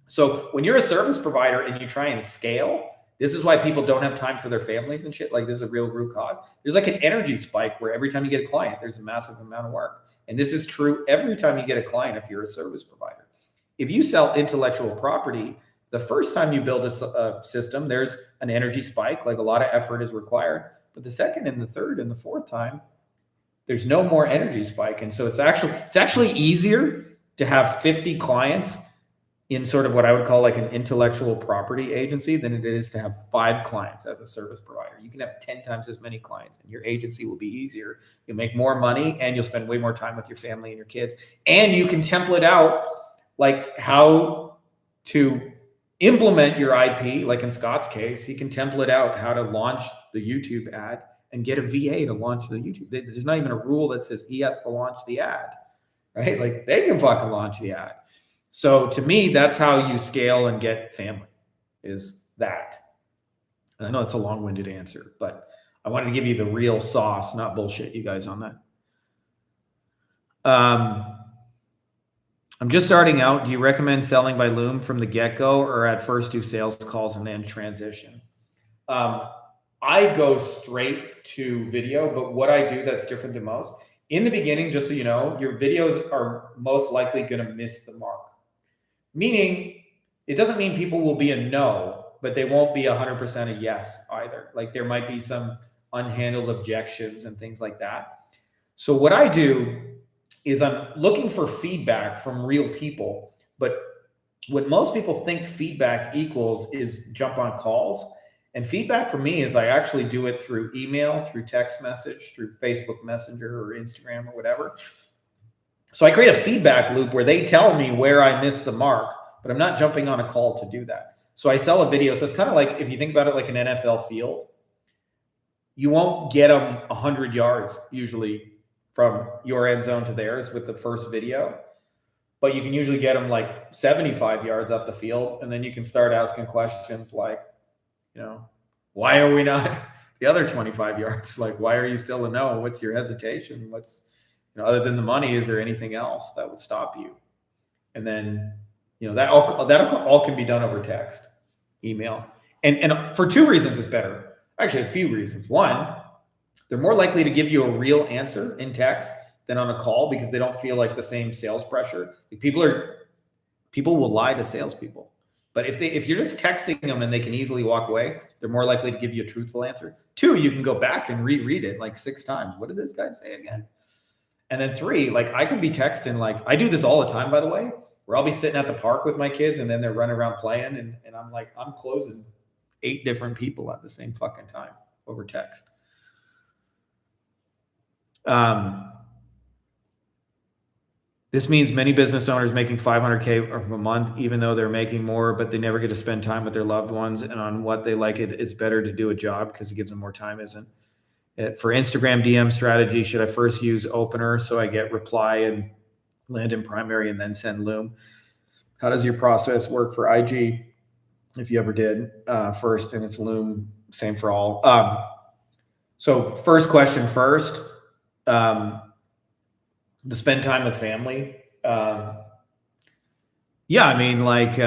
So when you're a service provider and you try and scale, this is why people don't have time for their families and shit. Like, this is a real root cause. There's like an energy spike where every time you get a client, there's a massive amount of work. And this is true every time you get a client if you're a service provider. If you sell intellectual property, the first time you build a system, there's an energy spike, like a lot of effort is required. But the second and the third and the fourth time, there's no more energy spike. And so it's actually easier to have 50 clients in sort of what I would call like an intellectual property agency than it is to have 5 clients as a service provider. You can have 10 times as many clients, and your agency will be easier. You'll make more money, and you'll spend way more time with your family and your kids. And you can template out like how to implement your IP. Like in Scott's case, he can template out how to launch the YouTube ad and get a VA to launch the YouTube. There's not even a rule that says he has to launch the ad, right? Like, they can fucking launch the ad. So to me, that's how you scale and get family, is that. And I know it's a long-winded answer, but I wanted to give you the real sauce, not bullshit you guys on that. I'm just starting out. Do you recommend selling by Loom from the get-go, or at first do sales calls and then transition? I go straight to video, but what I do that's different than most, in the beginning, just so you know, your videos are most likely going to miss the mark. Meaning, it doesn't mean people will be a no, but they won't be 100% a yes either. Like, there might be some unhandled objections and things like that. So what I do is I'm looking for feedback from real people. But what most people think feedback equals is jump on calls. And feedback for me is I actually do it through email, through text message, through Facebook Messenger or Instagram or whatever. So I create a feedback loop where they tell me where I missed the mark, but I'm not jumping on a call to do that. So I sell a video. So it's kind of like, if you think about it like an NFL field, you won't get them 100 yards usually from your end zone to theirs with the first video, but you can usually get them like 75 yards up the field. And then you can start asking questions like, why are we not the other 25 yards? Like, why are you still a no? What's your hesitation? What's, other than the money, is there anything else that would stop you? And then, that all can be done over text, email. And for 2 reasons it's better. Actually, a few reasons. One, they're more likely to give you a real answer in text than on a call, because they don't feel like the same sales pressure. People will lie to salespeople. But if you're just texting them and they can easily walk away, they're more likely to give you a truthful answer. 2, you can go back and reread it like 6 times. What did this guy say again? And then 3, like, I can be texting, like, I do this all the time, by the way, where I'll be sitting at the park with my kids and then they're running around playing. And I'm like, I'm closing 8 different people at the same fucking time over text. This means many business owners making 500K a month, even though they're making more, but they never get to spend time with their loved ones and on what they like. It's better to do a job because it gives them more time, isn't it? For Instagram DM strategy, should I first use opener so I get reply and land in primary and then send Loom? How does your process work for IG? If you ever did first, and it's Loom, same for all. So first question first. The spend time with family. Yeah, I mean, like,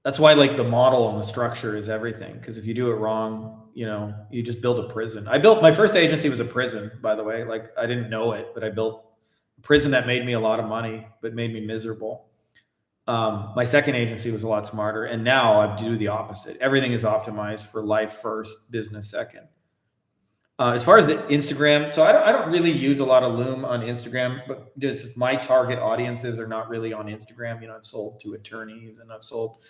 that's why like the model and the structure is everything. Because if you do it wrong, you know, you just build a prison. My first agency was a prison, by the way. Like, I didn't know it, but I built a prison that made me a lot of money, but made me miserable. My second agency was a lot smarter. And now I do the opposite. Everything is optimized for life first, business second. As far as the Instagram, so I don't really use a lot of Loom on Instagram, but just my target audiences are not really on Instagram. You know, I've sold to attorneys and I've sold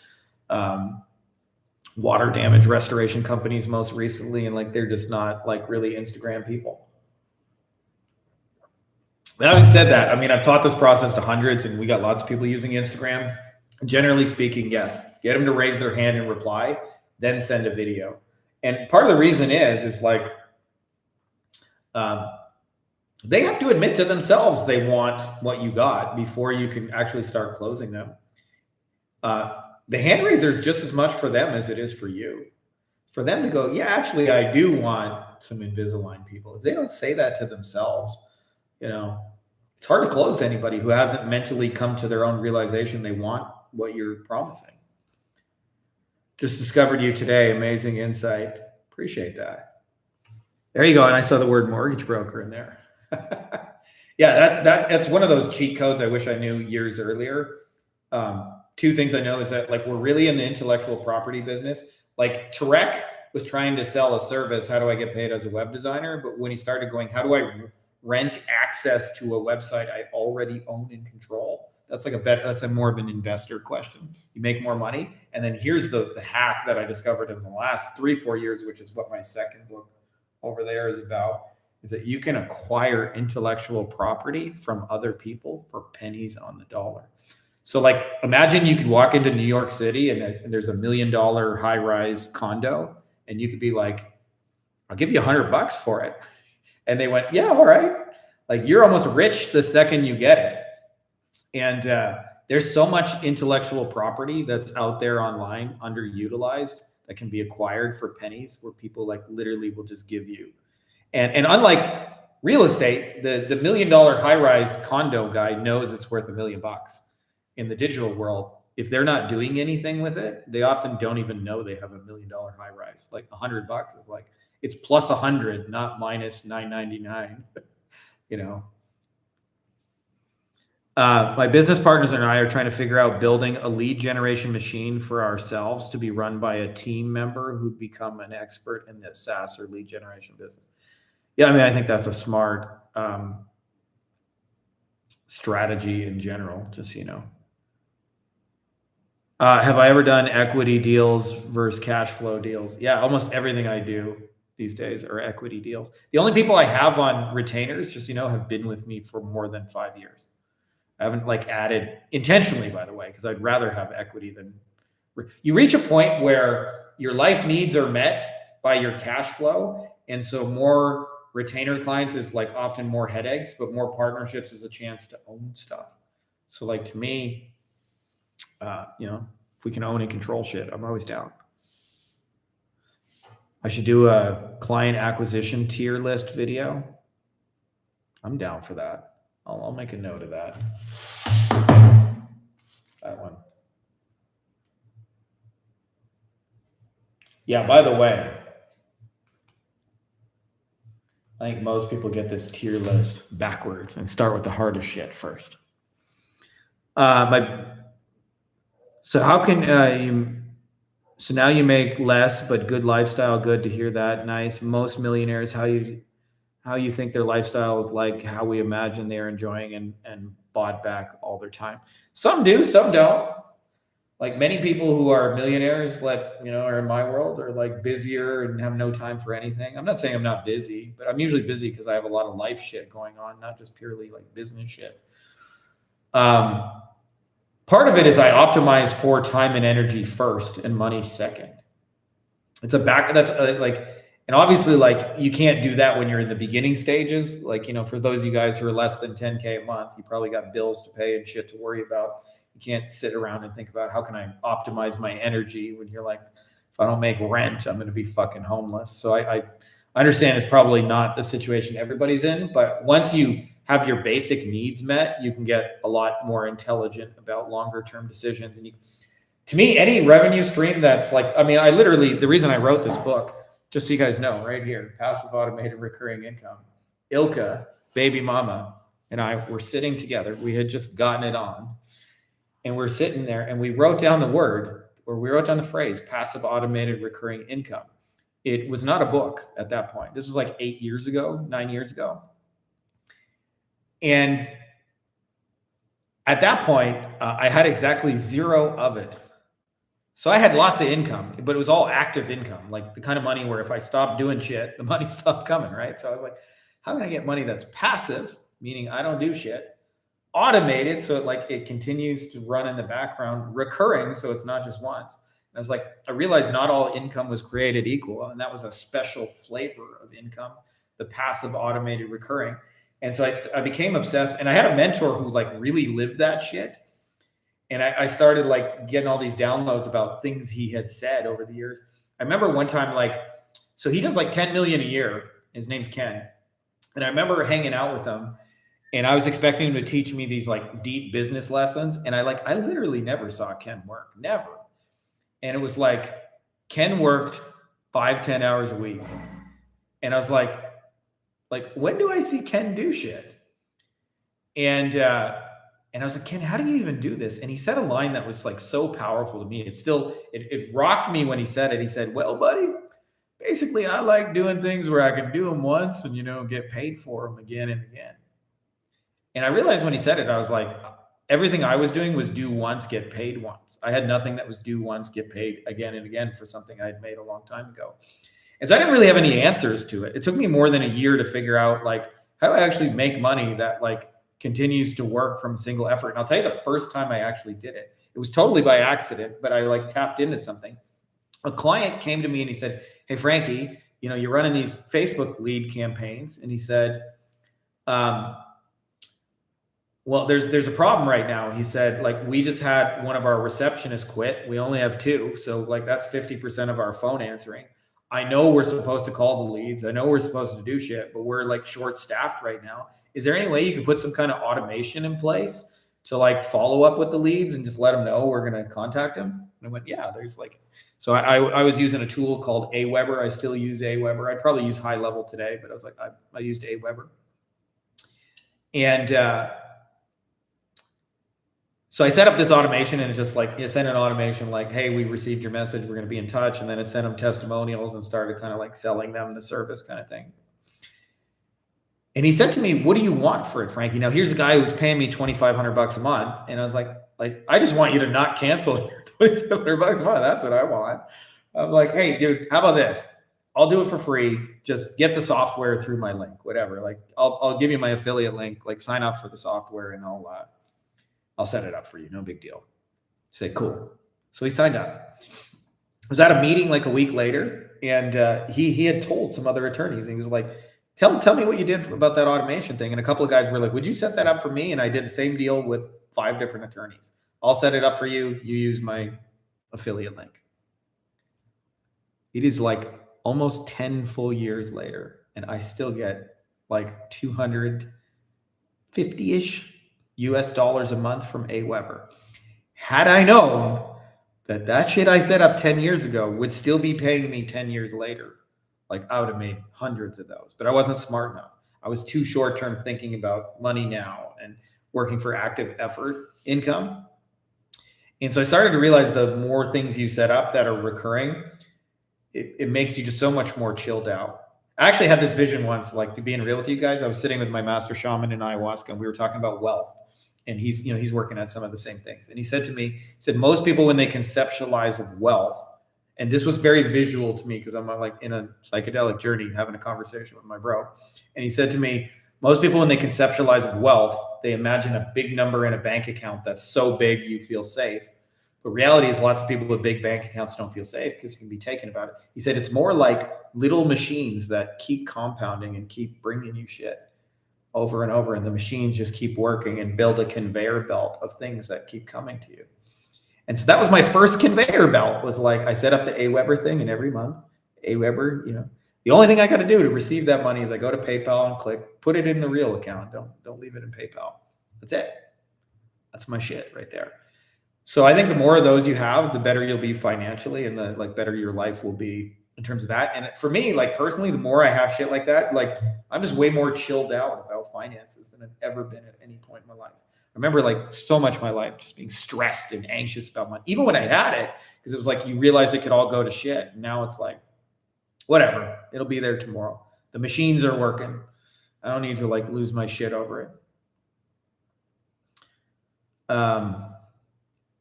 water damage restoration companies most recently, and like they're just not like really Instagram people. Having said that, I mean, I've taught this process to hundreds, and we got lots of people using Instagram. Generally speaking, yes, get them to raise their hand and reply, then send a video. And part of the reason is like, they have to admit to themselves they want what you got before you can actually start closing them. The hand raiser is just as much for them as it is for you. For them to go, yeah, actually, I do want some Invisalign people. If they don't say that to themselves, you know, it's hard to close anybody who hasn't mentally come to their own realization they want what you're promising. Just discovered you today. Amazing insight. Appreciate that. There you go. And I saw the word mortgage broker in there. Yeah, that's one of those cheat codes I wish I knew years earlier. Two things I know is that like we're really in the intellectual property business. Like Tarek was trying to sell a service. How do I get paid as a web designer? But when he started going, how do I rent access to a website I already own and control? That's like that's a more of an investor question. You make more money. And then here's the hack that I discovered in the last 3-4 years, which is what my second book over there is about, is that you can acquire intellectual property from other people for pennies on the dollar. So like, imagine you could walk into New York City and there's $1 million high-rise condo, and you could be like, I'll give you $100 for it. And they went, yeah, all right. Like, you're almost rich the second you get it. And there's so much intellectual property that's out there online, underutilized, that can be acquired for pennies, where people like literally will just give you. And unlike real estate, the $1 million high-rise condo guy knows it's worth $1 million. In the digital world, if they're not doing anything with it, they often don't even know they have $1 million high-rise. Like $100 is like, it's plus 100, not minus 999. You know. My business partners and I are trying to figure out building a lead generation machine for ourselves to be run by a team member who become an expert in the SaaS or lead generation business. Yeah, I mean, I think that's a smart strategy in general, just, you know. Have I ever done equity deals versus cash flow deals? Yeah, almost everything I do these days are equity deals. The only people I have on retainers, just, you know, have been with me for more than 5 years. I haven't like added intentionally, by the way, because I'd rather have equity than you reach a point where your life needs are met by your cash flow. And so more retainer clients is like often more headaches, but more partnerships is a chance to own stuff. So like, to me, you know, if we can own and control shit, I'm always down. I should do a client acquisition tier list video. I'm down for that. I'll make a note of that. That one. Yeah, by the way, I think most people get this tier list backwards and start with the hardest shit first. So how can so now you make less, but good lifestyle? Good to hear that. Nice. Most millionaires, how you think their lifestyle is like how we imagine they're enjoying and bought back all their time. Some do, some don't. Like many people who are millionaires, like, are in my world, are like busier and have no time for anything. I'm not saying I'm not busy, but I'm usually busy because I have a lot of life shit going on, not just purely like business shit. Part of it is I optimize for time and energy first and money second. It's and obviously like you can't do that when you're in the beginning stages. Like, for those of you guys who are less than 10K a month, you probably got bills to pay and shit to worry about. You can't sit around and think about how can I optimize my energy when you're like, if I don't make rent, I'm going to be fucking homeless. So I understand it's probably not the situation everybody's in, but once you have your basic needs met, you can get a lot more intelligent about longer term decisions. And to me, any revenue stream that's like, the reason I wrote this book, just so you guys know, right here, passive automated recurring income. Ilka, baby mama, and I were sitting together. We had just gotten it on. And we're sitting there and we wrote down the phrase, passive automated recurring income. It was not a book at that point. This was like 9 years ago. And at that point, I had exactly zero of it. So I had lots of income, but it was all active income, like the kind of money where if I stopped doing shit, the money stopped coming, right? So I was like, how can I get money that's passive, meaning I don't do shit, automated, so it continues to run in the background, recurring, so it's not just once. And I was like, I realized not all income was created equal, and that was a special flavor of income, the passive automated recurring. And so I became obsessed, and I had a mentor who like really lived that shit. And I started like getting all these downloads about things he had said over the years. I remember one time, so he does like 10 million a year. His name's Ken. And I remember hanging out with him, and I was expecting him to teach me these like deep business lessons. And I literally never saw Ken work, never. And it was like, Ken worked 5-10 hours a week. And I was like, when do I see Ken do shit? And I was like, Ken, how do you even do this? And he said a line that was like so powerful to me. It rocked me when he said it. He said, well, buddy, basically I like doing things where I can do them once and, get paid for them again and again. And I realized when he said it, I was like, everything I was doing was do once, get paid once. I had nothing that was do once, get paid again and again for something I had made a long time ago. And so I didn't really have any answers to it. It took me more than a year to figure out how do I actually make money that continues to work from a single effort. And I'll tell you the first time I actually did it, it was totally by accident, but I tapped into something. A client came to me and he said, hey, Frankie, you're running these Facebook lead campaigns. And he said, well, there's a problem right now. He said, we just had one of our receptionists quit. We only have 2. So that's 50% of our phone answering. I know we're supposed to call the leads. I know we're supposed to do shit, but we're short staffed right now. Is there any way you could put some kind of automation in place to follow up with the leads and just let them know we're going to contact them? And I went, yeah, there's so I was using a tool called Aweber. I still use Aweber. I'd probably use High Level today, but I was I used Aweber. And so I set up this automation, and it just it sent an automation hey, we received your message. We're going to be in touch. And then it sent them testimonials and started kind of selling them the service kind of thing. And he said to me, what do you want for it, Frankie? Now, here's a guy who's paying me $2,500 a month. And I was like, I just want you to not cancel your $2,500 a month. That's what I want. I'm like, hey, dude, how about this? I'll do it for free. Just get the software through my link, whatever. I'll give you my affiliate link, sign up for the software, and I'll set it up for you. No big deal. He said, cool. So he signed up. I was at a meeting a week later, and he had told some other attorneys, and he was like, Tell me what you did about that automation thing. And a couple of guys were like, would you set that up for me? And I did the same deal with 5 different attorneys. I'll set it up for you. You use my affiliate link. It is almost 10 full years later, and I still get 250-ish US dollars a month from Aweber. Had I known that shit I set up 10 years ago would still be paying me 10 years later, I would have made hundreds of those, but I wasn't smart enough. I was too short-term thinking about money now and working for active effort income. And so I started to realize the more things you set up that are recurring, it makes you just so much more chilled out. I actually had this vision once, being real with you guys. I was sitting with my master shaman in ayahuasca, and we were talking about wealth. and he's working on some of the same things. And he said to me, he said, most people, when they conceptualize of wealth, and this was very visual to me because I'm like in a psychedelic journey having a conversation with my bro. And he said to me, most people, when they conceptualize of wealth, they imagine a big number in a bank account that's so big you feel safe. But reality is lots of people with big bank accounts don't feel safe because you can be taken about it. He said it's more like little machines that keep compounding and keep bringing you shit over and over. And the machines just keep working and build a conveyor belt of things that keep coming to you. And so that was my first conveyor belt, was like, I set up the Aweber thing, and every month, Aweber, the only thing I got to do to receive that money is I go to PayPal and click, put it in the real account. Don't leave it in PayPal. That's it. That's my shit right there. So I think the more of those you have, the better you'll be financially, and the better your life will be in terms of that. And for me, personally, the more I have shit like that, I'm just way more chilled out about finances than I've ever been at any point in my life. I remember so much of my life just being stressed and anxious about money, even when I had it, because it was like you realized it could all go to shit. And now it's like, whatever, it'll be there tomorrow. The machines are working. I don't need to lose my shit over it.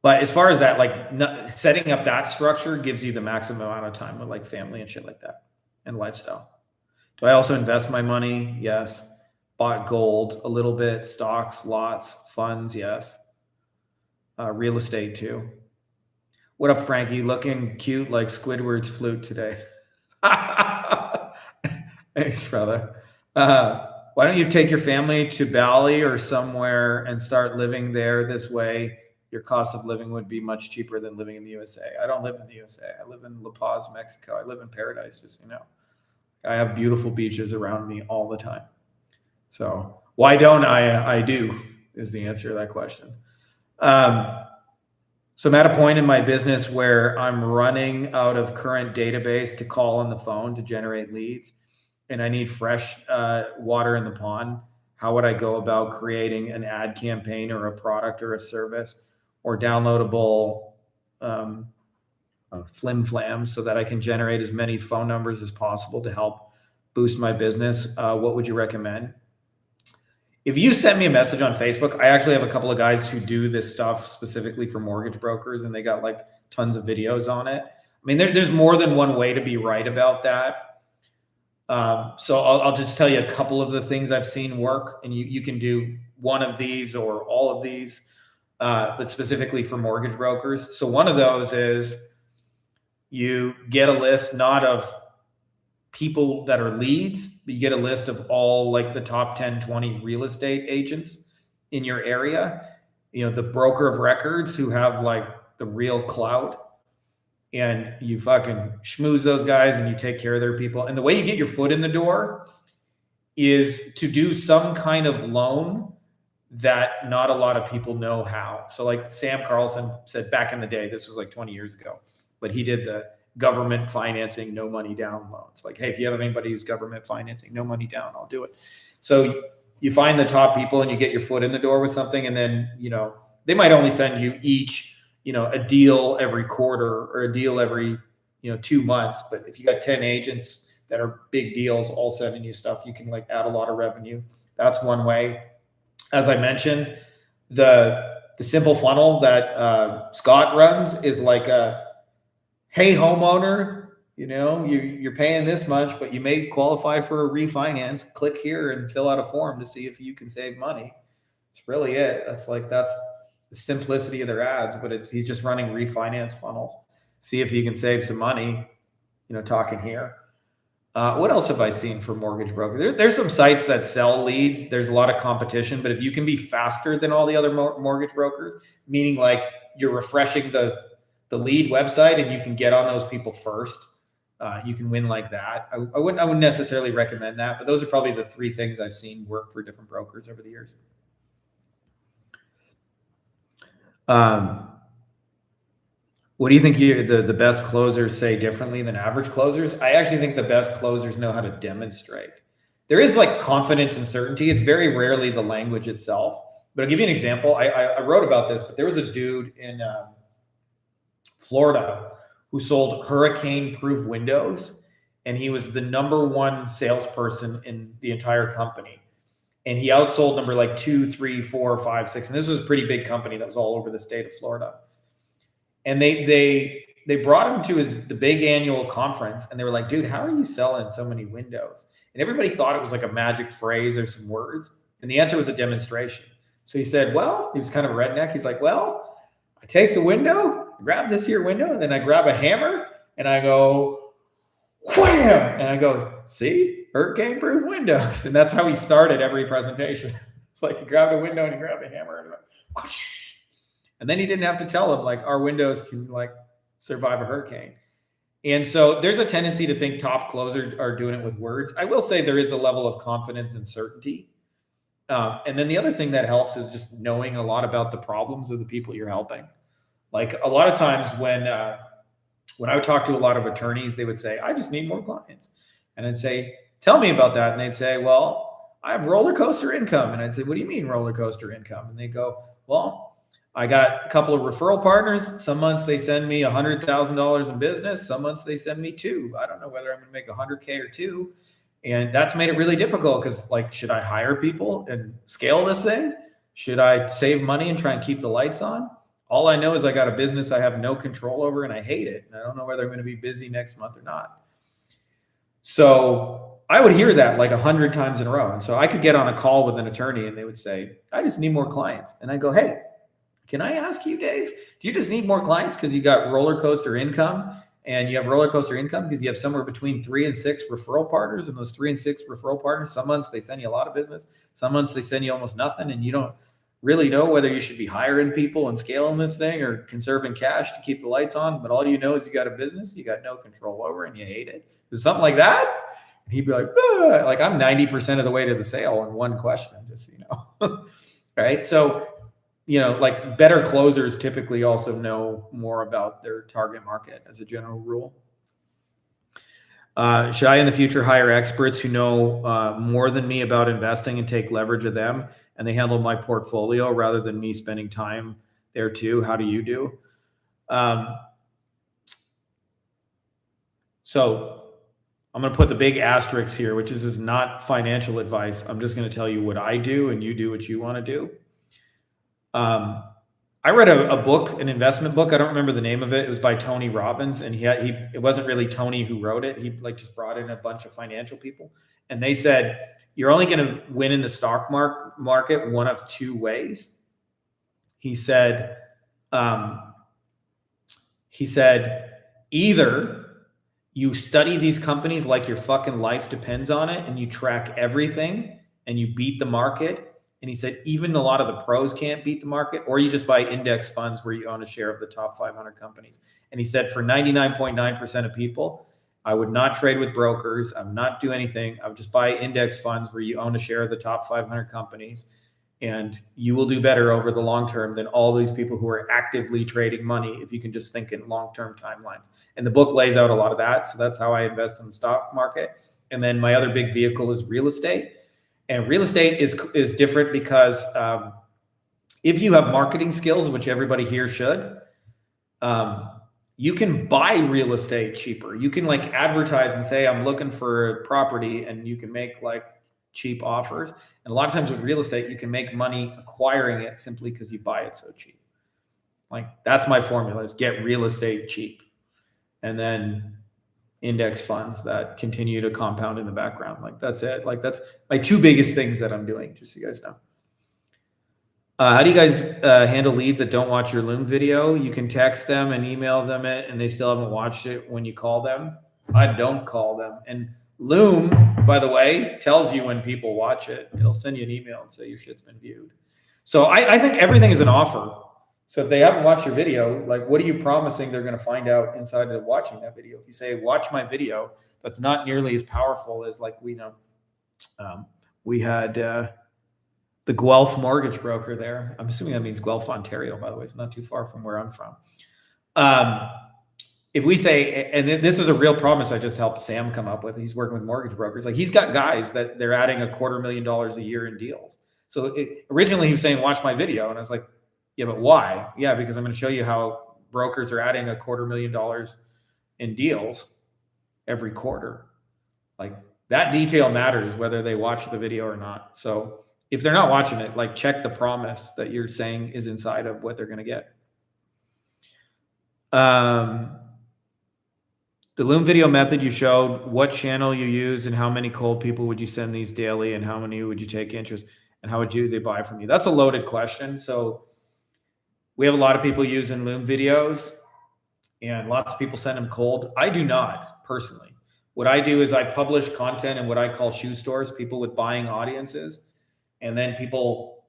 But as far as that, setting up that structure gives you the maximum amount of time with family and shit like that, and lifestyle. Do I also invest my money? Yes. Bought gold a little bit, stocks, lots, funds, yes. Real estate too. What up, Frankie? Looking cute like Squidward's flute today. Thanks, brother. Why don't you take your family to Bali or somewhere and start living there? This way, your cost of living would be much cheaper than living in the USA. I don't live in the USA. I live in La Paz, Mexico. I live in paradise, just so you know. I have beautiful beaches around me all the time. So why don't I do is the answer to that question. So I'm at a point in my business where I'm running out of current database to call on the phone to generate leads, and I need fresh water in the pond. How would I go about creating an ad campaign or a product or a service or downloadable flim flam so that I can generate as many phone numbers as possible to help boost my business? What would you recommend? If you send me a message on Facebook, I actually have a couple of guys who do this stuff specifically for mortgage brokers, and they got tons of videos on it. I mean, there's more than one way to be right about that. So I'll just tell you a couple of the things I've seen work, and you can do one of these or all of these, but specifically for mortgage brokers. So one of those is you get a list, not of people that are leads, but you get a list of all the top 10, 20 real estate agents in your area, the broker of records who have the real clout, and you fucking schmooze those guys and you take care of their people. And the way you get your foot in the door is to do some kind of loan that not a lot of people know how. So Sam Carlson said back in the day, this was 20 years ago, but he did the government financing, no money down loans. Hey, if you have anybody who's government financing, no money down, I'll do it. So you find the top people and you get your foot in the door with something. And then, they might only send you each, a deal every quarter or a deal every, 2 months. But if you got 10 agents that are big deals, all sending you stuff, you can add a lot of revenue. That's one way. As I mentioned, the simple funnel that Scott runs is hey, homeowner, you're paying this much, but you may qualify for a refinance. Click here and fill out a form to see if you can save money. It's really it. That's the simplicity of their ads, but he's just running refinance funnels. See if you can save some money, talking here. What else have I seen for mortgage brokers? There's some sites that sell leads. There's a lot of competition, but if you can be faster than all the other mortgage brokers, meaning you're refreshing the lead website and you can get on those people first, you can win like that. I wouldn't necessarily recommend that, but those are probably the three things I've seen work for different brokers over the years. What do you think the best closers say differently than average closers? I actually think the best closers know how to demonstrate. There is confidence and certainty. It's very rarely the language itself. But I'll give you an example. I wrote about this, but there was a dude in Florida who sold hurricane-proof windows, and he was the #1 salesperson in the entire company. and he outsold number like 2, 3, 4, 5, 6. And this was a pretty big company that was all over the state of Florida. And they brought him to the big annual conference, and they were like, dude, how are you selling so many windows? And everybody thought it was like a magic phrase or some words. And the answer was a demonstration. So he said, well, he was kind of a redneck. He's like, well, I take the window, I grab this here window, and then I grab a hammer and I go, wham! And I go, see, hurricane-proof windows. And that's how he started every presentation. It's like he grabbed a window and he grabbed a hammer and went, whoosh. And then he didn't have to tell them, like, our windows can like survive a hurricane. And so there's a tendency to think top closers are doing it with words. I will say there is a level of confidence and certainty. And then the other thing that helps is just knowing a lot about the problems of the people you're helping. Like a lot of times when I would talk to a lot of attorneys, they would say, I just need more clients. And I'd say, tell me about that. And they'd say, well, I have roller coaster income. And I'd say, what do you mean roller coaster income? And they go, well, I got a couple of referral partners. Some months they send me $100,000 in business. Some months they send me 2. I don't know whether I'm going to make 100K or 2. And that's made it really difficult because, like, should I hire people and scale this thing? Should I save money and try and keep the lights on? All I know is I got a business I have no control over and I hate it. And I don't know whether I'm going to be busy next month or not. So I would hear that like 100 times in a row. And so I could get on a call with an attorney and they would say, I just need more clients. And I go, hey, can I ask you, Dave, do you just need more clients because you got roller coaster income? And you have roller coaster income because you have somewhere between 3 and 6 referral partners. And those 3 and 6 referral partners, some months they send you a lot of business. Some months they send you almost nothing. And you don't really know whether you should be hiring people and scaling this thing or conserving cash to keep the lights on. But all you know is you got a business you got no control over and you hate it. Is something like that? And he'd be like, ah. Like I'm 90% of the way to the sale in one question, just so you know. Right. So, you know, like better closers typically also know more about their target market as a general rule. Should I in the future hire experts who know more than me about investing and take leverage of them and they handle my portfolio rather than me spending time there too? How do you do? So I'm going to put the big asterisk here, which is not financial advice. I'm just going to tell you what I do and you do what you want to do. I read a book, an investment book. I don't remember the name of it. It was by Tony Robbins, and it wasn't really Tony who wrote it. He like just brought in a bunch of financial people, and they said you're only going to win in the stock market one of 2 ways. He said either you study these companies like your fucking life depends on it, and you track everything, and you beat the market. And he said, even a lot of the pros can't beat the market, or you just buy index funds where you own a share of the top 500 companies. And he said, for 99.9% of people, I would not trade with brokers. I would not do anything. I would just buy index funds where you own a share of the top 500 companies. And you will do better over the long term than all these people who are actively trading money if you can just think in long-term timelines. And the book lays out a lot of that. So that's how I invest in the stock market. And then my other big vehicle is real estate. And real estate is different because if you have marketing skills, which everybody here should, you can buy real estate cheaper. You can like advertise and say, I'm looking for a property, and you can make like cheap offers. And a lot of times with real estate, you can make money acquiring it simply because you buy it so cheap. Like that's my formula, is get real estate cheap. And then index funds that continue to compound in the background. Like that's it. Like that's my 2 biggest things that I'm doing, just so you guys know. How do you guys handle leads that don't watch your Loom video? You can text them and email them it, and they still haven't watched it when you call them. I don't call them. And Loom, by the way, tells you when people watch it. It'll send you an email and say your shit's been viewed. So I think everything is an offer. So if they haven't watched your video, like what are you promising they're going to find out inside of watching that video? If you say, watch my video, that's not nearly as powerful as like we know. We had the Guelph mortgage broker there. I'm assuming that means Guelph, Ontario, by the way. It's not too far from where I'm from. If we say, and this is a real promise I just helped Sam come up with. He's working with mortgage brokers. Like he's got guys that they're adding $250,000 a year in deals. So originally he was saying, watch my video. And I was like, yeah, but why? Yeah, because I'm going to show you how brokers are adding $250,000 in deals every quarter. Like that detail matters whether they watch the video or not. So if they're not watching it, like check the promise that you're saying is inside of what they're going to get. The Loom video method you showed, what channel you use and how many cold people would you send these daily and how many would you take interest and how would they buy from you? That's a loaded question. So we have a lot of people using Loom videos and lots of people send them cold. I do not personally. What I do is I publish content in what I call shoe stores, people with buying audiences. And then people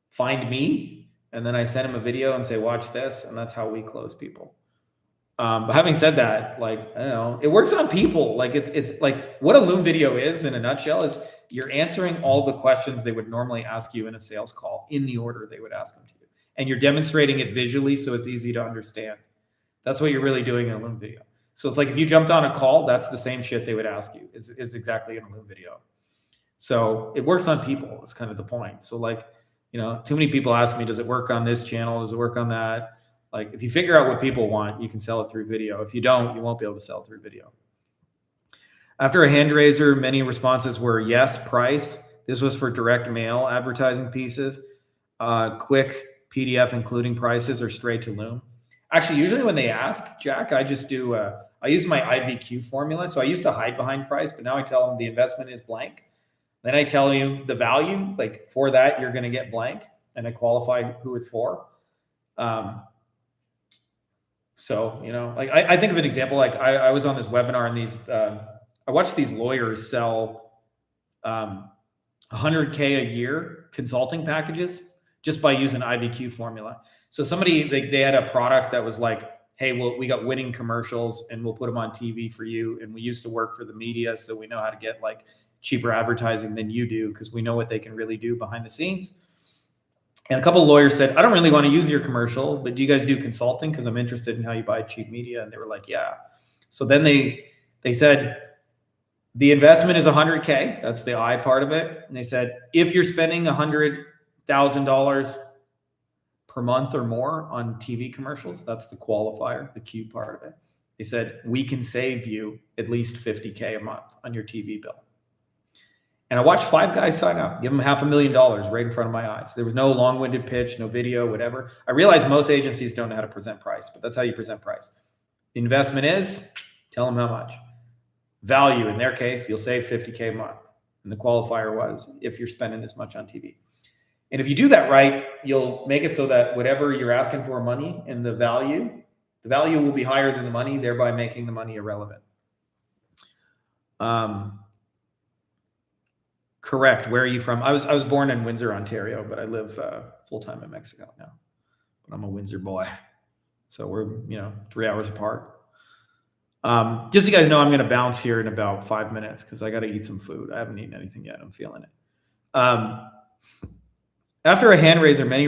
find me and then I send them a video and say, watch this. And that's how we close people. But having said that, like, I don't know, it works on people. Like it's like what a Loom video is in a nutshell is you're answering all the questions they would normally ask you in a sales call in the order they would ask them to you. And you're demonstrating it visually so it's easy to understand. That's what you're really doing in a Loom video. So it's like if you jumped on a call, that's the same shit they would ask you is exactly in a Loom video. So it works on people. It's kind of the point. So like, too many people ask me, does it work on this channel? Does it work on that? Like if you figure out what people want, you can sell it through video. If you don't, you won't be able to sell it through video. After a hand raiser, many responses were yes, price. This was for direct mail advertising pieces, quick PDF, including prices, or straight to Loom. Actually, usually when they ask, Jack, I just do, I use my IVQ formula. So I used to hide behind price, but now I tell them the investment is blank. Then I tell you the value, like for that, you're going to get blank, and I qualify who it's for. So, like I think of an example, like I was on this webinar and I watched these lawyers sell 100K a year consulting packages just by using IVQ formula. So somebody, they had a product that was like, hey, well, we got winning commercials and we'll put them on TV for you. And we used to work for the media, so we know how to get like cheaper advertising than you do because we know what they can really do behind the scenes. And a couple of lawyers said, I don't really want to use your commercial, but do you guys do consulting? Because I'm interested in how you buy cheap media. And they were like, yeah. So then they said, the investment is 100K. That's the I part of it. And they said, if you're spending $100,000 per month or more on TV commercials, that's the qualifier, the Q part of it. They said, we can save you at least 50K a month on your TV bill. And I watched 5 guys sign up, give them $500,000 right in front of my eyes. There was no long-winded pitch, no video, whatever. I realize most agencies don't know how to present price, but that's how you present price. Investment is, tell them how much. Value, in their case, you'll save 50K a month. And the qualifier was, if you're spending this much on TV. And if you do that right, you'll make it so that whatever you're asking for money and the value will be higher than the money, thereby making the money irrelevant. Correct. Where are you from? I was born in Windsor, Ontario, but I live full-time in Mexico now. But I'm a Windsor boy. So we're, 3 hours apart. Just so you guys know, I'm going to bounce here in about 5 minutes because I got to eat some food. I haven't eaten anything yet. I'm feeling it. After a hand raiser, many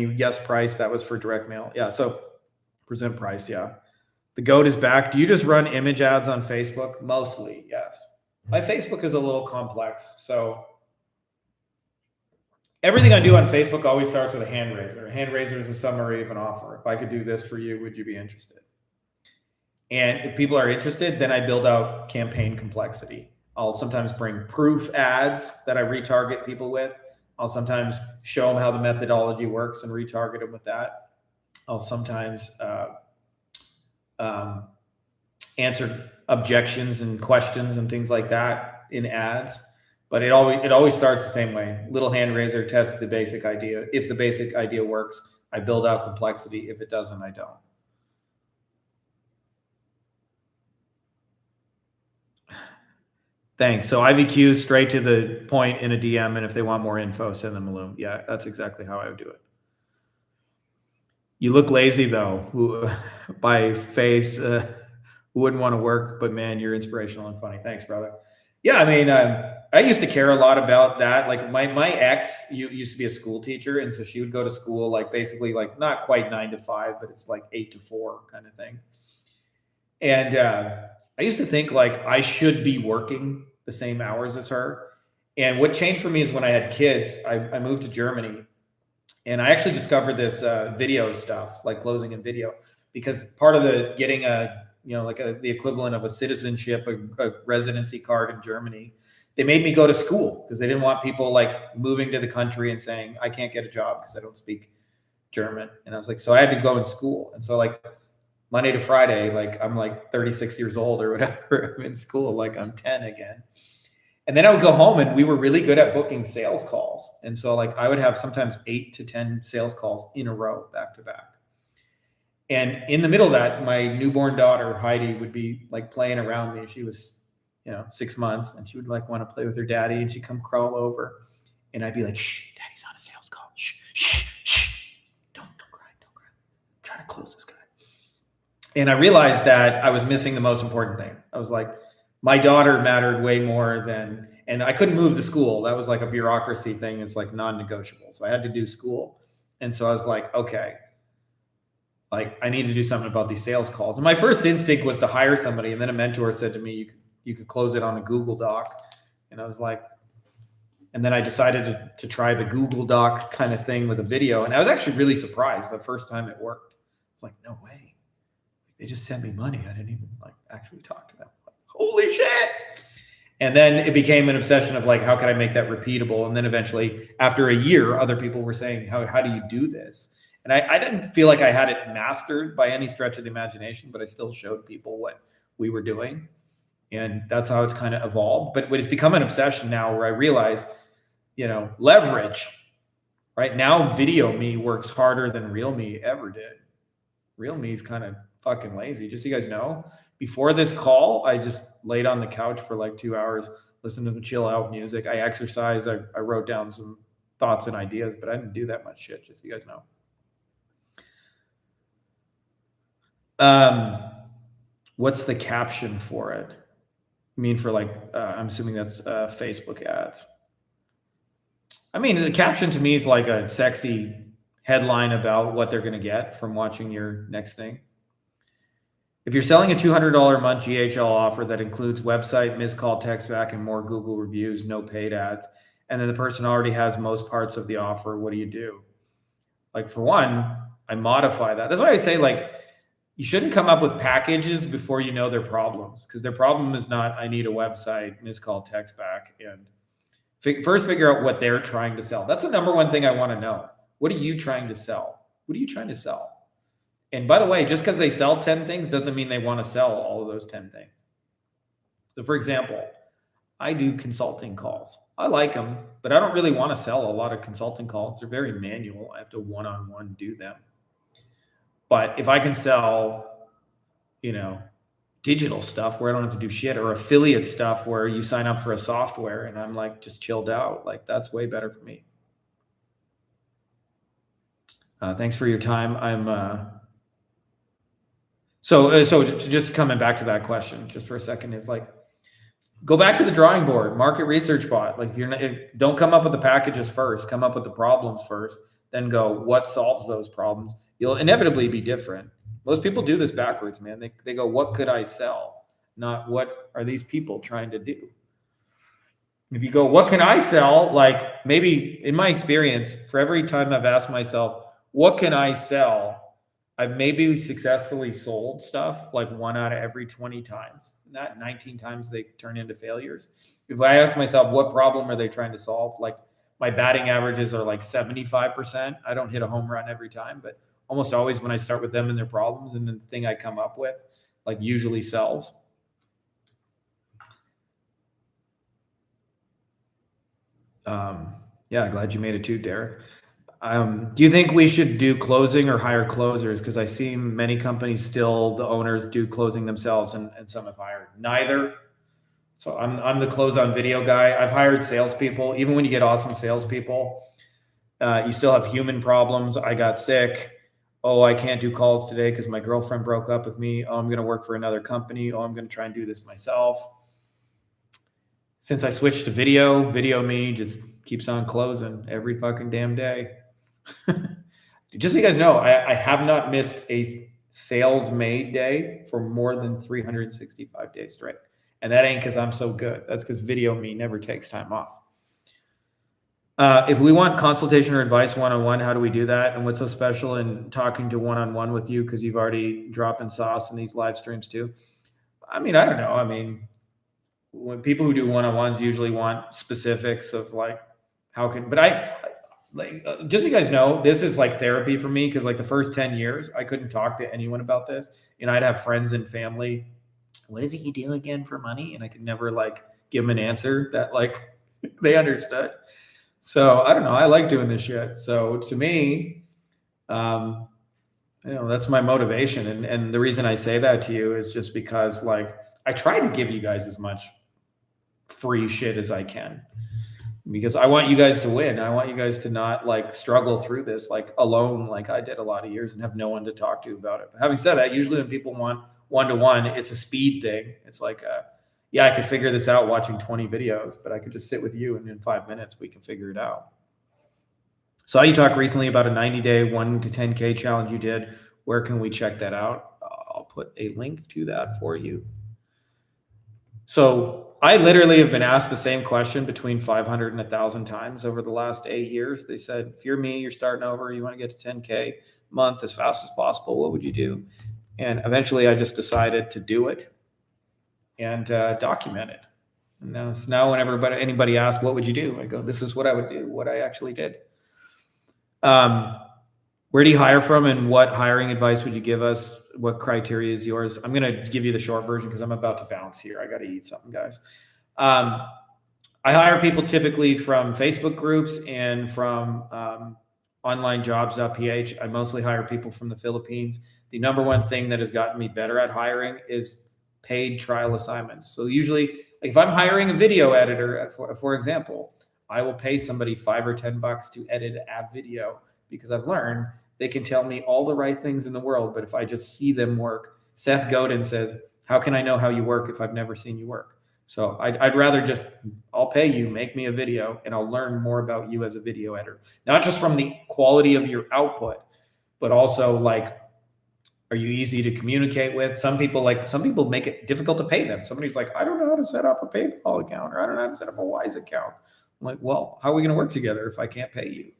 yes price. That was for direct mail. Yeah. So present price. Yeah. The GOAT is back. Do you just run image ads on Facebook? Mostly. Yes. My Facebook is a little complex. So everything I do on Facebook always starts with a hand raiser. A hand raiser is a summary of an offer. If I could do this for you, would you be interested? And if people are interested, then I build out campaign complexity. I'll sometimes bring proof ads that I retarget people with. I'll sometimes show them how the methodology works and retarget them with that. I'll sometimes answer objections and questions and things like that in ads. But it always starts the same way. Little hand raiser, test the basic idea. If the basic idea works, I build out complexity. If it doesn't, I don't. Thanks. So IVQ, straight to the point in a DM, and if they want more info, send them a Loom. Yeah, that's exactly how I would do it. You look lazy though, by face. Who wouldn't want to work? But man, you're inspirational and funny. Thanks, brother. Yeah, I mean, I used to care a lot about that. Like my ex used to be a school teacher, and so she would go to school like basically like not quite 9 to 5, but it's like 8 to 4 kind of thing. And I used to think like I should be working the same hours as her. And what changed for me is when I had kids, I moved to Germany, and I actually discovered this video stuff, like closing in video, because part of the getting the equivalent of a citizenship, a residency card in Germany, They made me go to school because they didn't want people like moving to the country and saying, I can't get a job because I don't speak German. And I was like, so I had to go in school. And so like Monday to Friday, like I'm like 36 years old or whatever. I'm in school, like I'm 10 again. And then I would go home, and we were really good at booking sales calls. And so like I would have sometimes 8 to 10 sales calls in a row, back to back. And in the middle of that, my newborn daughter, Heidi, would be like playing around me. She was, 6 months, and she would like want to play with her daddy, and she'd come crawl over, and I'd be like, shh, daddy's on a sales call. Shh, shh, shh. Don't cry. I'm trying to close this guy. And I realized that I was missing the most important thing. I was like, my daughter mattered way more than, and I couldn't move the school. That was like a bureaucracy thing. It's like non-negotiable. So I had to do school. And so I was like, okay, like I need to do something about these sales calls. And my first instinct was to hire somebody. And then a mentor said to me, you could close it on a Google Doc. And I was like, and then I decided to try the Google Doc kind of thing with a video. And I was actually really surprised the first time it worked. I was like, no way. They just sent me money. I didn't even like actually talk to them. Like, holy shit. And then it became an obsession of like, how can I make that repeatable? And then eventually after a year, other people were saying, how do you do this? And I didn't feel like I had it mastered by any stretch of the imagination, but I still showed people what we were doing. And that's how it's kind of evolved. But it's become an obsession now where I realize, leverage, right? Now video me works harder than real me ever did. Real me is kind of fucking lazy. Just so you guys know, before this call, I just laid on the couch for like 2 hours, listened to the chill out music. I exercised. I wrote down some thoughts and ideas, but I didn't do that much shit, just so you guys know. What's the caption for it? I mean, for like, I'm assuming that's Facebook ads. I mean, the caption to me is like a sexy headline about what they're going to get from watching your next thing. If you're selling a $200 a month GHL offer that includes website, missed call, text back, and more Google reviews, no paid ads, and then the person already has most parts of the offer, what do you do? Like, for one, I modify that. That's why I say, like, you shouldn't come up with packages before you know their problems, because their problem is not, I need a website, missed call, text back, and first figure out what they're trying to sell. That's the number one thing I want to know. What are you trying to sell? What are you trying to sell? And by the way, just because they sell 10 things doesn't mean they want to sell all of those 10 things. So for example, I do consulting calls. I like them, but I don't really want to sell a lot of consulting calls. They're very manual. I have to one-on-one do them. But if I can sell, digital stuff where I don't have to do shit, or affiliate stuff where you sign up for a software and I'm like just chilled out, like that's way better for me. Thanks for your time. I'm so just coming back to that question just for a second is like, go back to the drawing board, market research bot. Like don't come up with the packages first, come up with the problems first, then go, what solves those problems? You'll inevitably be different. Most people do this backwards, man. They go, what could I sell? Not what are these people trying to do? If you go, what can I sell? Like maybe in my experience, for every time I've asked myself, what can I sell? I've maybe successfully sold stuff like 1 out of every 20 times. Not 19 times they turn into failures. If I ask myself, what problem are they trying to solve? Like my batting averages are like 75%. I don't hit a home run every time, but almost always when I start with them and their problems, and the thing I come up with like usually sells. Yeah, glad you made it too, Derek. Do you think we should do closing or hire closers? Because I see many companies still, the owners do closing themselves, and some have hired. Neither. So I'm the close on video guy. I've hired salespeople. Even when you get awesome salespeople, you still have human problems. I got sick. Oh, I can't do calls today because my girlfriend broke up with me. Oh, I'm going to work for another company. Oh, I'm going to try and do this myself. Since I switched to video me just keeps on closing every fucking damn day. Just so you guys know, I have not missed a sales made day for more than 365 days straight. And that ain't because I'm so good. That's because video me never takes time off. If we want consultation or advice one-on-one, how do we do that? And what's so special in talking to one-on-one with you? Because you've already dropping sauce in these live streams too. I mean, I don't know. I mean, when people who do one-on-ones usually want specifics of like but I like just so you guys know, this is like therapy for me because like the first 10 years I couldn't talk to anyone about this. I'd have friends and family, what is it you do again for money? And I could never like give them an answer that like they understood. So I don't know, I like doing this shit. So to me, that's my motivation. And the reason I say that to you is just because like I try to give you guys as much free shit as I can, because I want you guys to win. I want you guys to not like struggle through this like alone, like I did a lot of years and have no one to talk to about it. But having said that, usually when people want one-to-one, it's a speed thing. It's like, I could figure this out watching 20 videos, but I could just sit with you and in 5 minutes we can figure it out. Saw you talk recently about a 90-day 1 to 10K challenge you did. Where can we check that out? I'll put a link to that for you. So I literally have been asked the same question between 500 and 1,000 times over the last 8 years. They said, if you're me, you're starting over, you want to get to 10K a month as fast as possible, what would you do? And eventually I just decided to do it and document it. And now whenever anybody asks, what would you do? I go, this is what I would do, what I actually did. Where do you hire from and what hiring advice would you give us? What criteria is yours? I'm going to give you the short version because I'm about to bounce here. I got to eat something, guys. I hire people typically from Facebook groups and from online jobs.ph. I mostly hire people from the Philippines. The number one thing that has gotten me better at hiring is paid trial assignments. So usually, like if I'm hiring a video editor, for example, I will pay somebody $5 or $10 to edit a video because I've learned they can tell me all the right things in the world, but if I just see them work, Seth Godin says, how can I know how you work if I've never seen you work? So I'd rather I'll pay you, make me a video, and I'll learn more about you as a video editor. Not just from the quality of your output, but also like, are you easy to communicate with? Some people make it difficult to pay them. Somebody's like, I don't know how to set up a PayPal account, or I don't know how to set up a Wise account. I'm like, well, how are we going to work together if I can't pay you?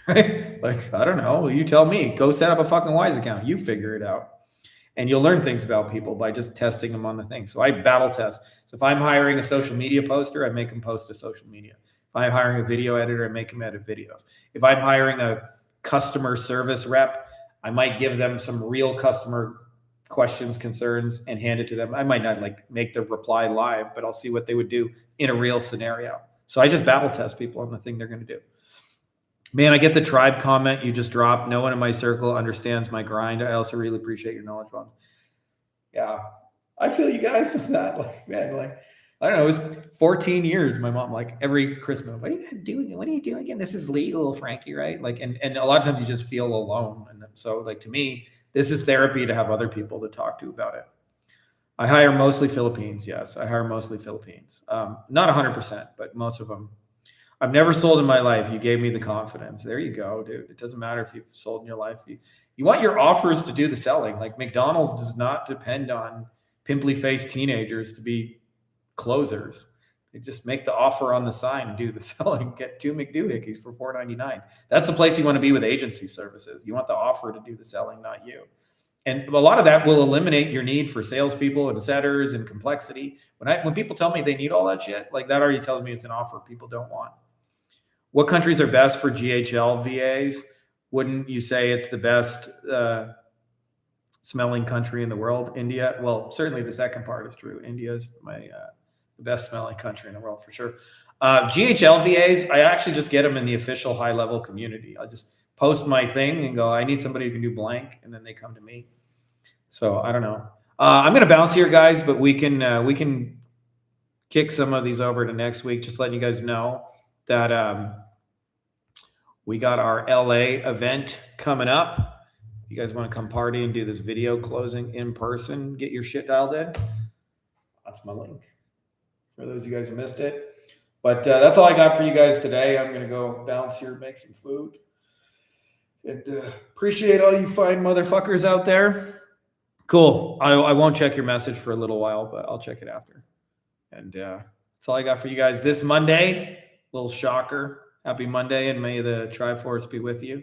Right? Like, I don't know. You tell me. Go set up a fucking Wise account. You figure it out. And you'll learn things about people by just testing them on the thing. So I battle test. So if I'm hiring a social media poster, I make them post to social media. If I'm hiring a video editor, I make them edit videos. If I'm hiring a customer service rep, I might give them some real customer questions, concerns, and hand it to them. I might not like make the reply live, but I'll see what they would do in a real scenario. So I just battle test people on the thing they're going to do. Man, I get the tribe comment you just dropped. No one in my circle understands my grind. I also really appreciate your knowledge, Ron. Yeah, I feel you guys on that. Like, man, like, I don't know. It was 14 years. My mom, like, every Christmas, what are you guys doing? What are you doing again? This is legal, Frankie, right? Like, and a lot of times you just feel alone. And so, like, to me, this is therapy to have other people to talk to about it. I hire mostly Philippines. Yes, I hire mostly Philippines. Not 100%, but most of them. I've never sold in my life. You gave me the confidence. There you go, dude. It doesn't matter if you've sold in your life. You want your offers to do the selling. Like McDonald's does not depend on pimply-faced teenagers to be closers. They just make the offer on the sign and do the selling. Get 2 McDoohickeys for $4.99. That's the place you want to be with agency services. You want the offer to do the selling, not you. And a lot of that will eliminate your need for salespeople and setters and complexity. When people tell me they need all that shit, like that already tells me it's an offer people don't want. What countries are best for GHL VAs? Wouldn't you say it's the best smelling country in the world? India? Well, certainly the second part is true. India is the best smelling country in the world for sure. GHL VAs, I actually just get them in the official high-level community. I'll just post my thing and go, I need somebody who can do blank, and then they come to me. So I don't know. I'm going to bounce here, guys, but we can kick some of these over to next week. Just letting you guys know that we got our LA event coming up. If you guys want to come party and do this video closing in person, get your shit dialed in. That's my link for those of you guys who missed it. But that's all I got for you guys today. I'm going to go bounce here, make some food. And appreciate all you fine motherfuckers out there. Cool. I won't check your message for a little while, but I'll check it after. And that's all I got for you guys this Monday. Little shocker. Happy Monday, and may the Triforce be with you.